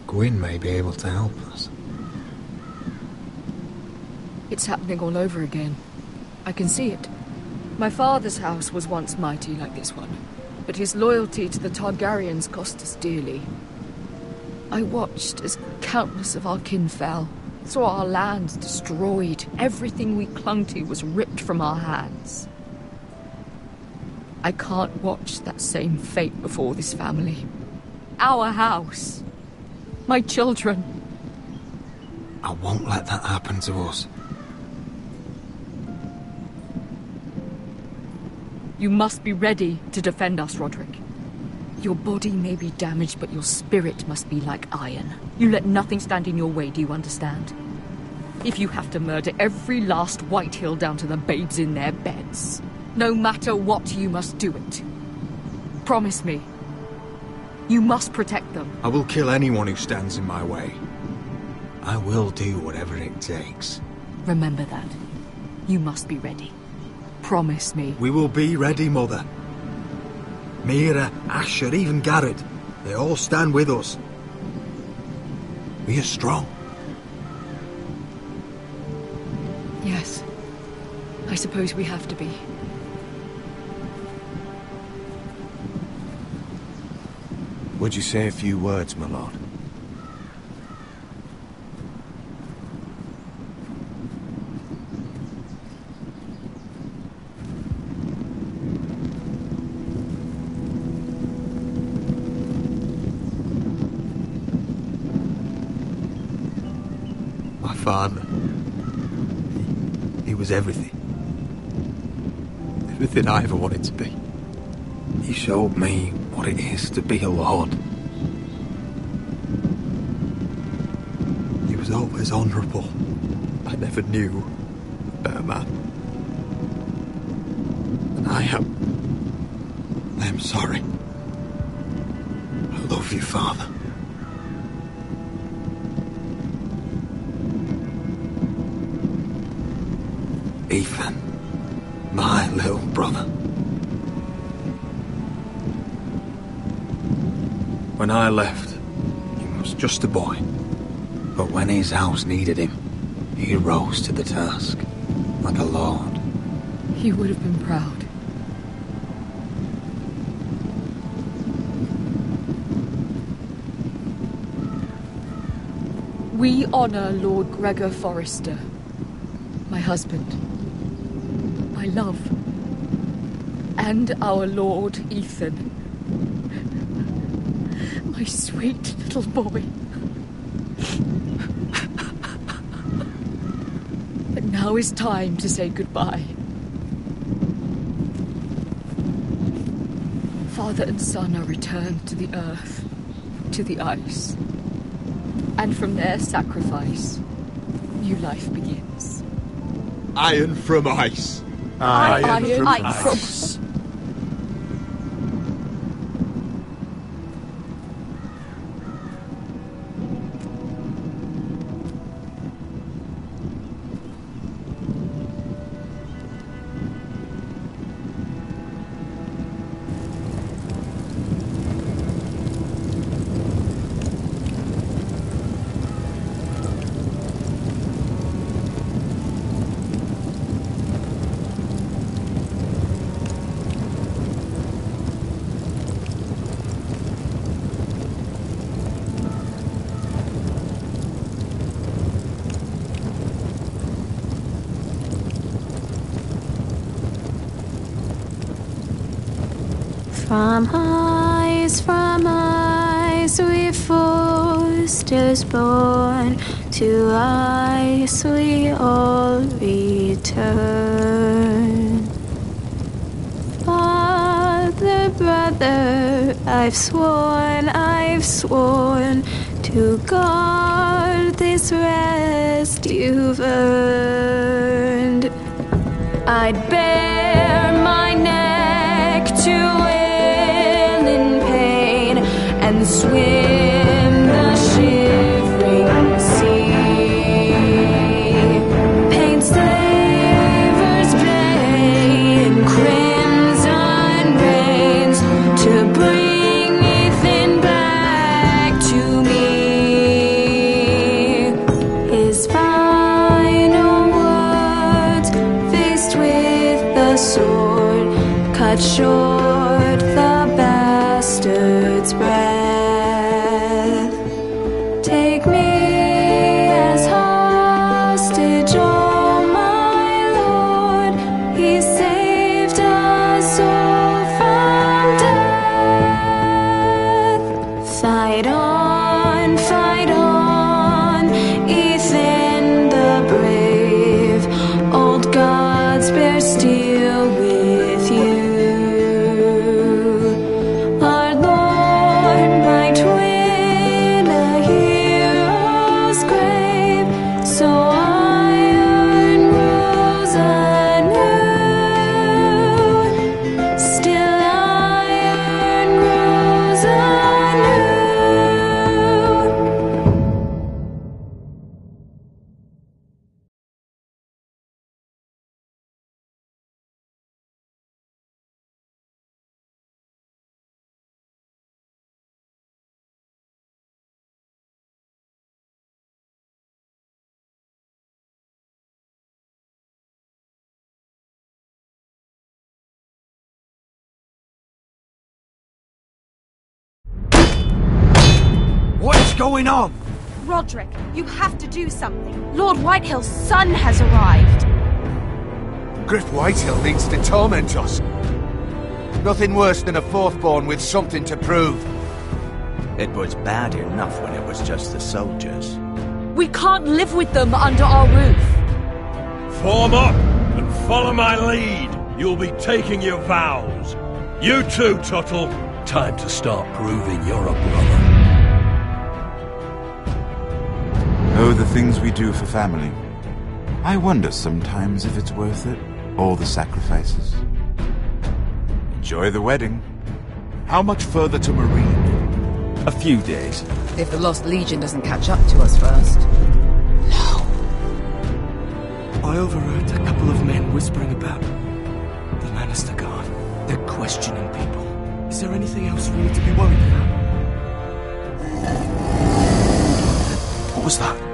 S14: Gwyn may be able to help us.
S2: It's happening all over again. I can see it. My father's house was once mighty like this one, but his loyalty to the Targaryens cost us dearly. I watched as countless of our kin fell, saw our lands destroyed, everything we clung to was ripped from our hands. I can't watch that same fate before this family. Our house. My children.
S14: I won't let that happen to us.
S2: You must be ready to defend us, Roderick. Your body may be damaged, but your spirit must be like iron. You let nothing stand in your way, do you understand? If you have to murder every last White Hill down to the babes in their beds, no matter what, you must do it. Promise me. You must protect them.
S14: I will kill anyone who stands in my way. I will do whatever it takes.
S2: Remember that. You must be ready. Promise me.
S14: We will be ready, Mother. Mira, Asher, even Garrett. They all stand with us. We are strong.
S2: Yes. I suppose we have to be.
S4: Would you say a few words, my lord?
S14: My father. He was everything. Everything I ever wanted to be. He showed me what it is to be a lord. He was always honourable. I never knew a better man. And I am sorry. I love you, Father. Ethan, my little brother. When I left, he was just a boy. But when his house needed him, he rose to the task, like a lord.
S2: He would have been proud. We honor Lord Gregor Forrester, my husband, my love, and our Lord Ethan. My sweet little boy. But now is time to say goodbye. Father and son are returned to the earth, to the ice. And from their sacrifice, new life begins.
S18: Iron from ice.
S2: Iron from
S18: ice.
S2: ice.
S13: From ice we foresters born, to ice we all return. Father, brother, I've sworn to guard this rest you've earned. I'd bare my neck to and swim the shivering sea. Paint slavers play in crimson rains to bring Ethan back to me. His final words, faced with the sword, cut short the bastard's breath. Take me as hostage, oh my Lord. He saved us all from death. Fight on, Ethan the brave. Old gods bear steel with you.
S4: going on?
S20: Roderick, you have to do something. Lord Whitehill's son has arrived.
S4: Griff Whitehill needs to torment us. Nothing worse than a fourth-born with something to prove.
S1: It was bad enough when it was just the soldiers.
S2: We can't live with them under our roof.
S19: Form up and follow my lead. You'll be taking your vows. You too, Tuttle. Time to start proving you're a brother.
S17: Oh, the things we do for family. I wonder sometimes if it's worth it. All the sacrifices. Enjoy the wedding.
S21: How much further to Marine?
S22: A few days.
S23: If the Lost Legion doesn't catch up to us first.
S15: I overheard a couple of men whispering about the Lannister Guard. They're questioning people. Is there anything else we need to be worried about?
S21: What was that?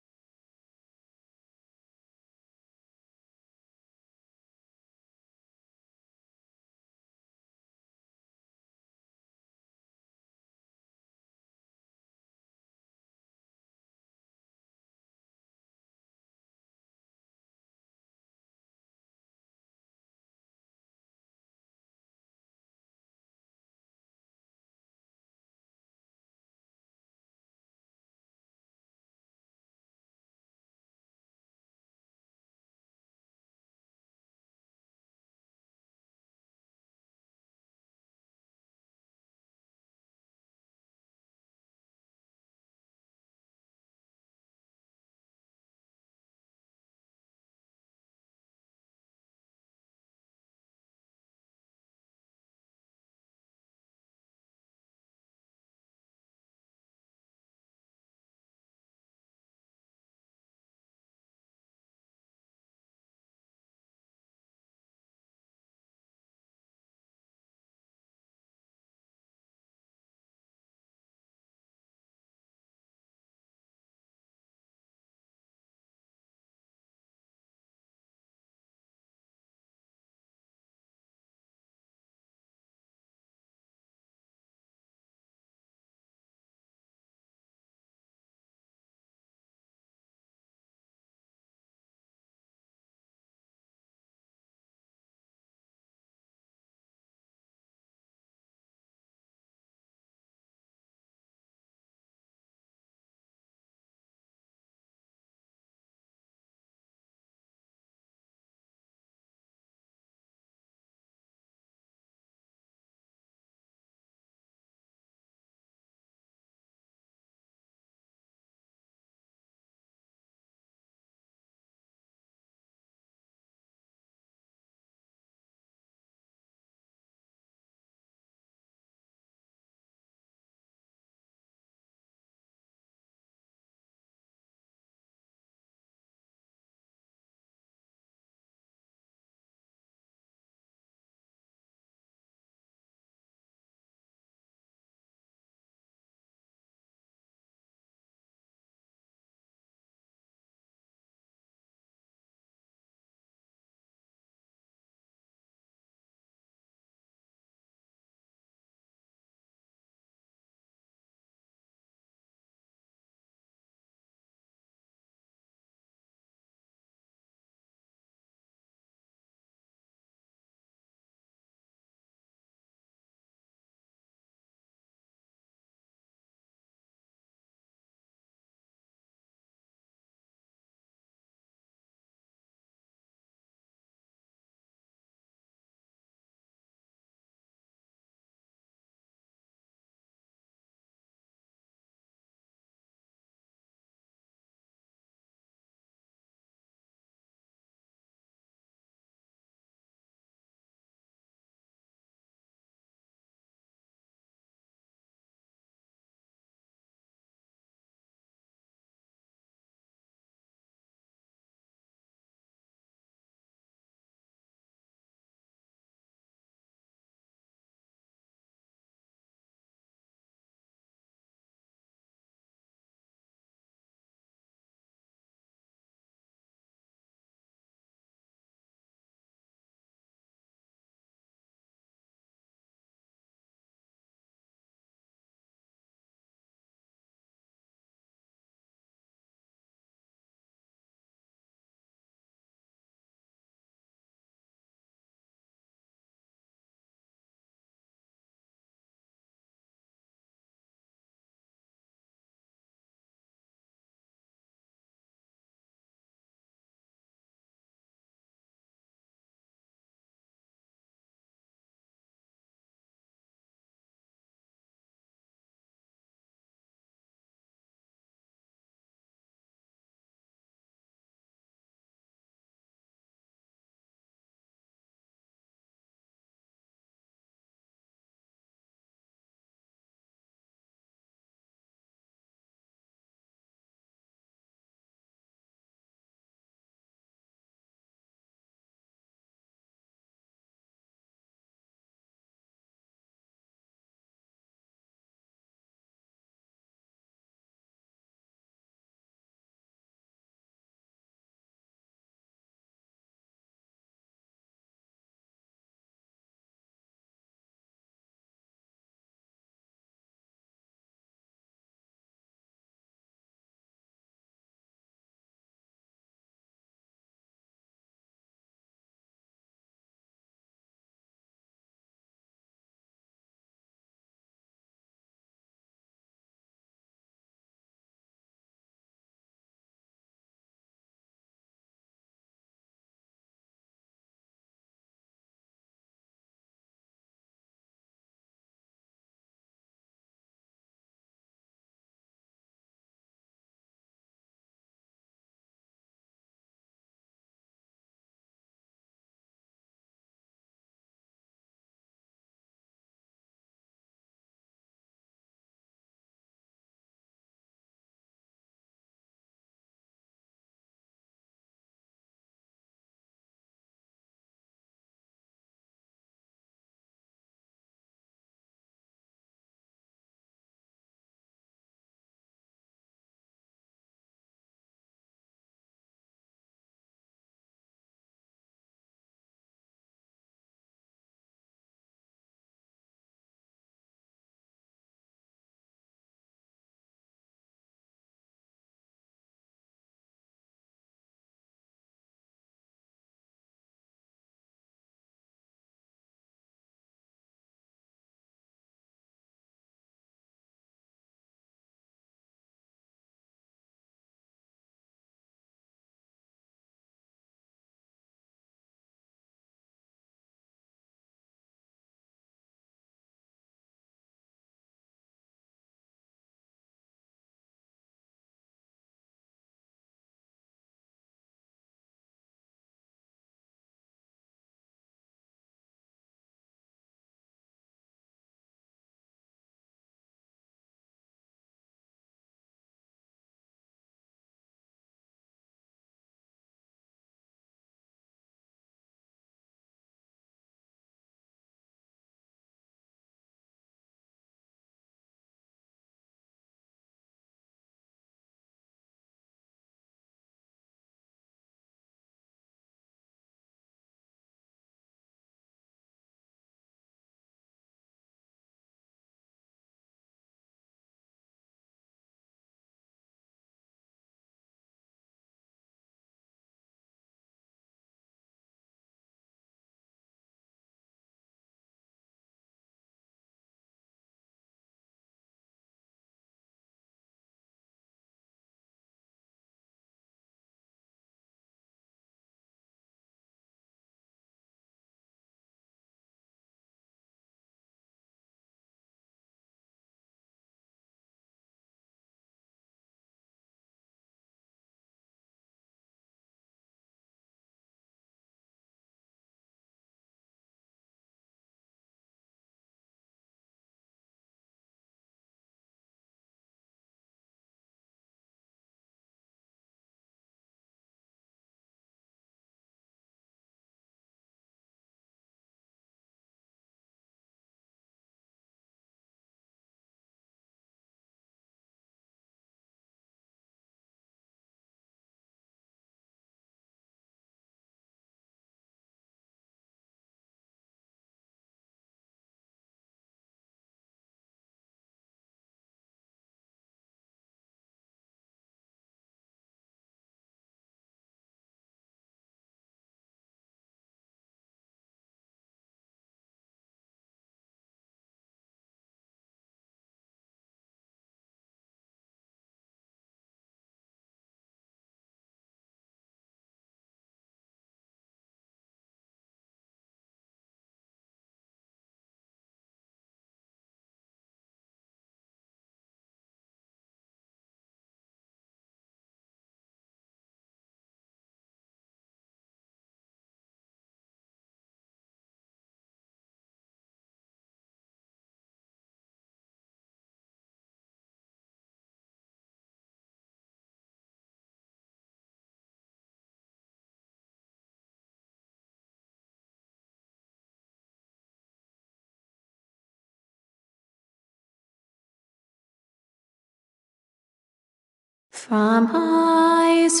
S13: From eyes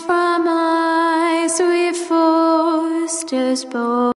S13: we forced us both.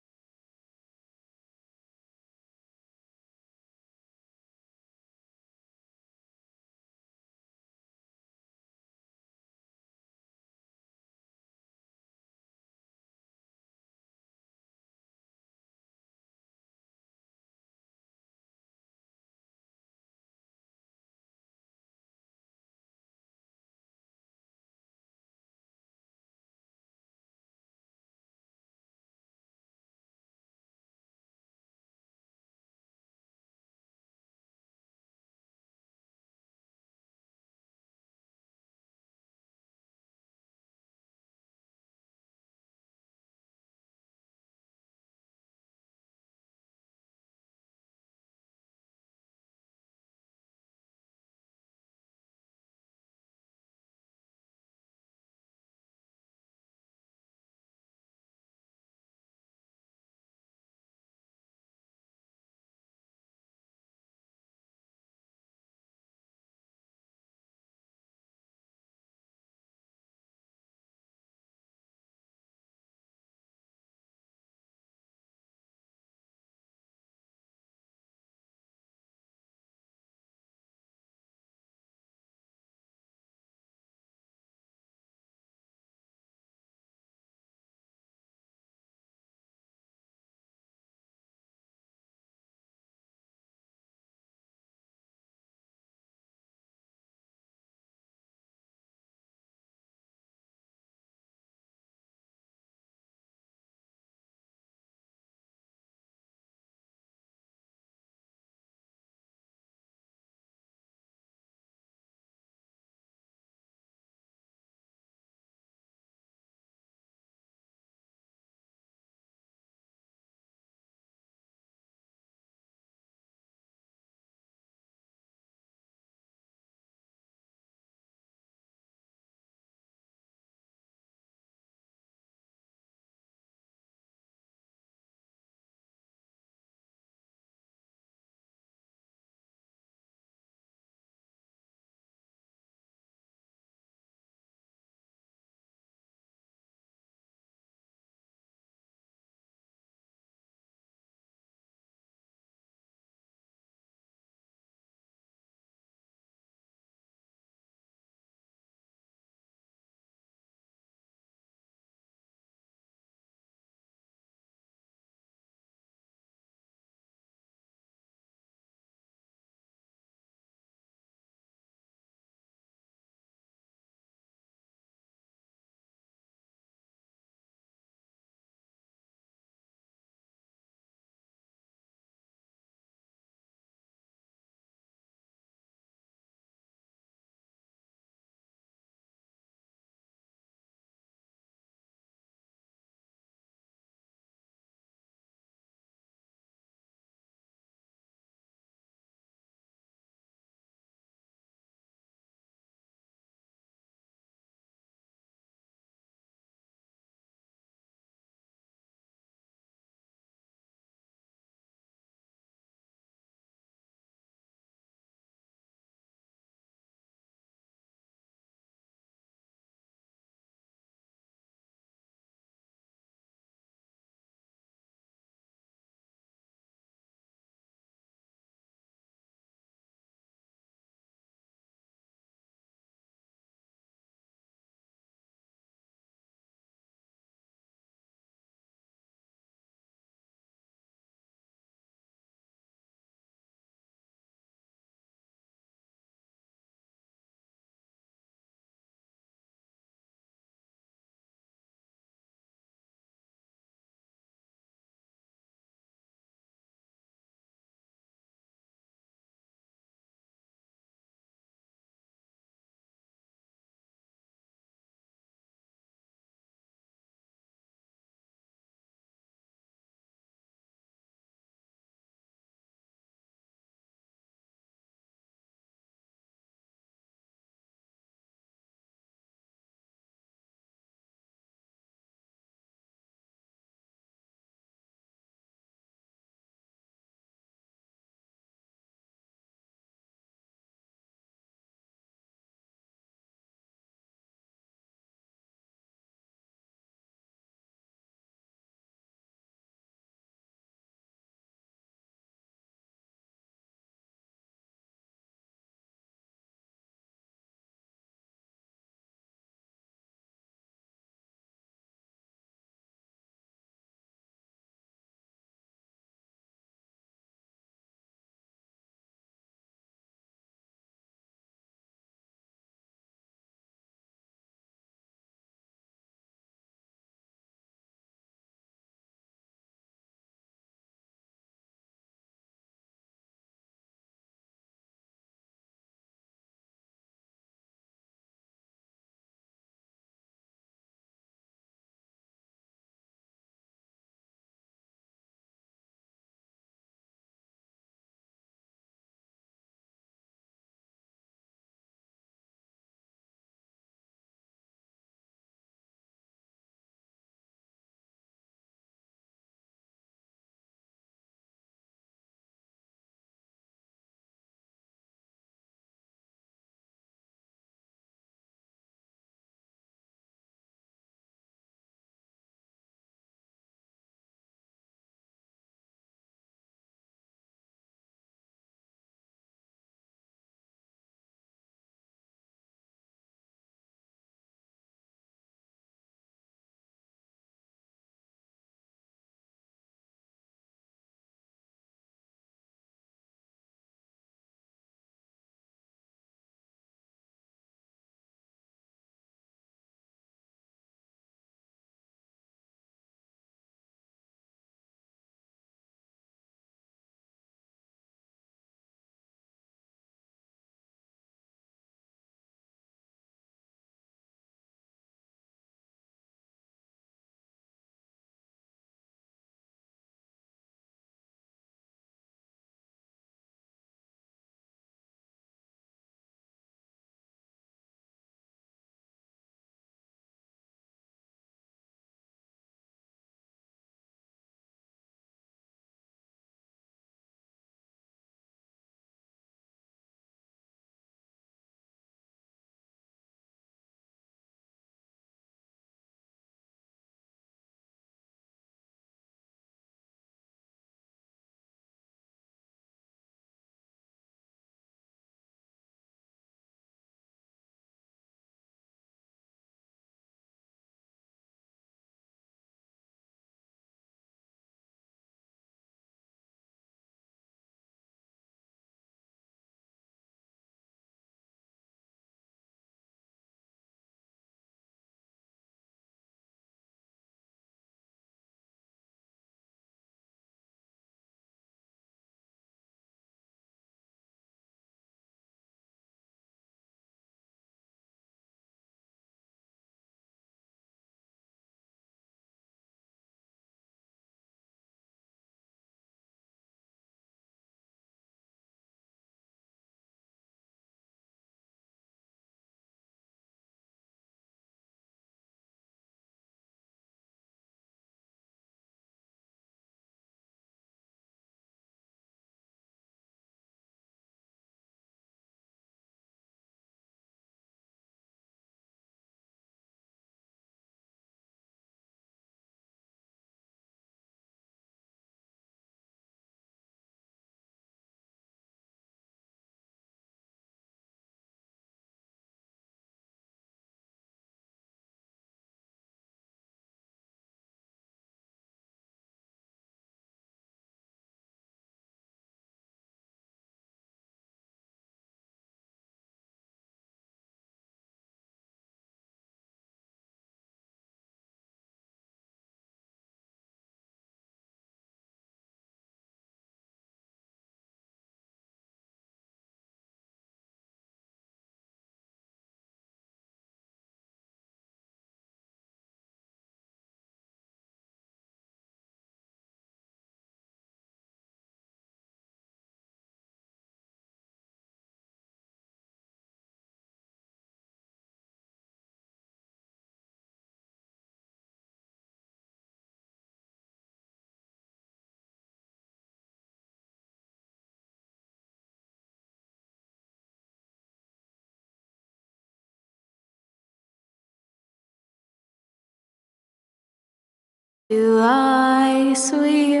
S13: To I, sweet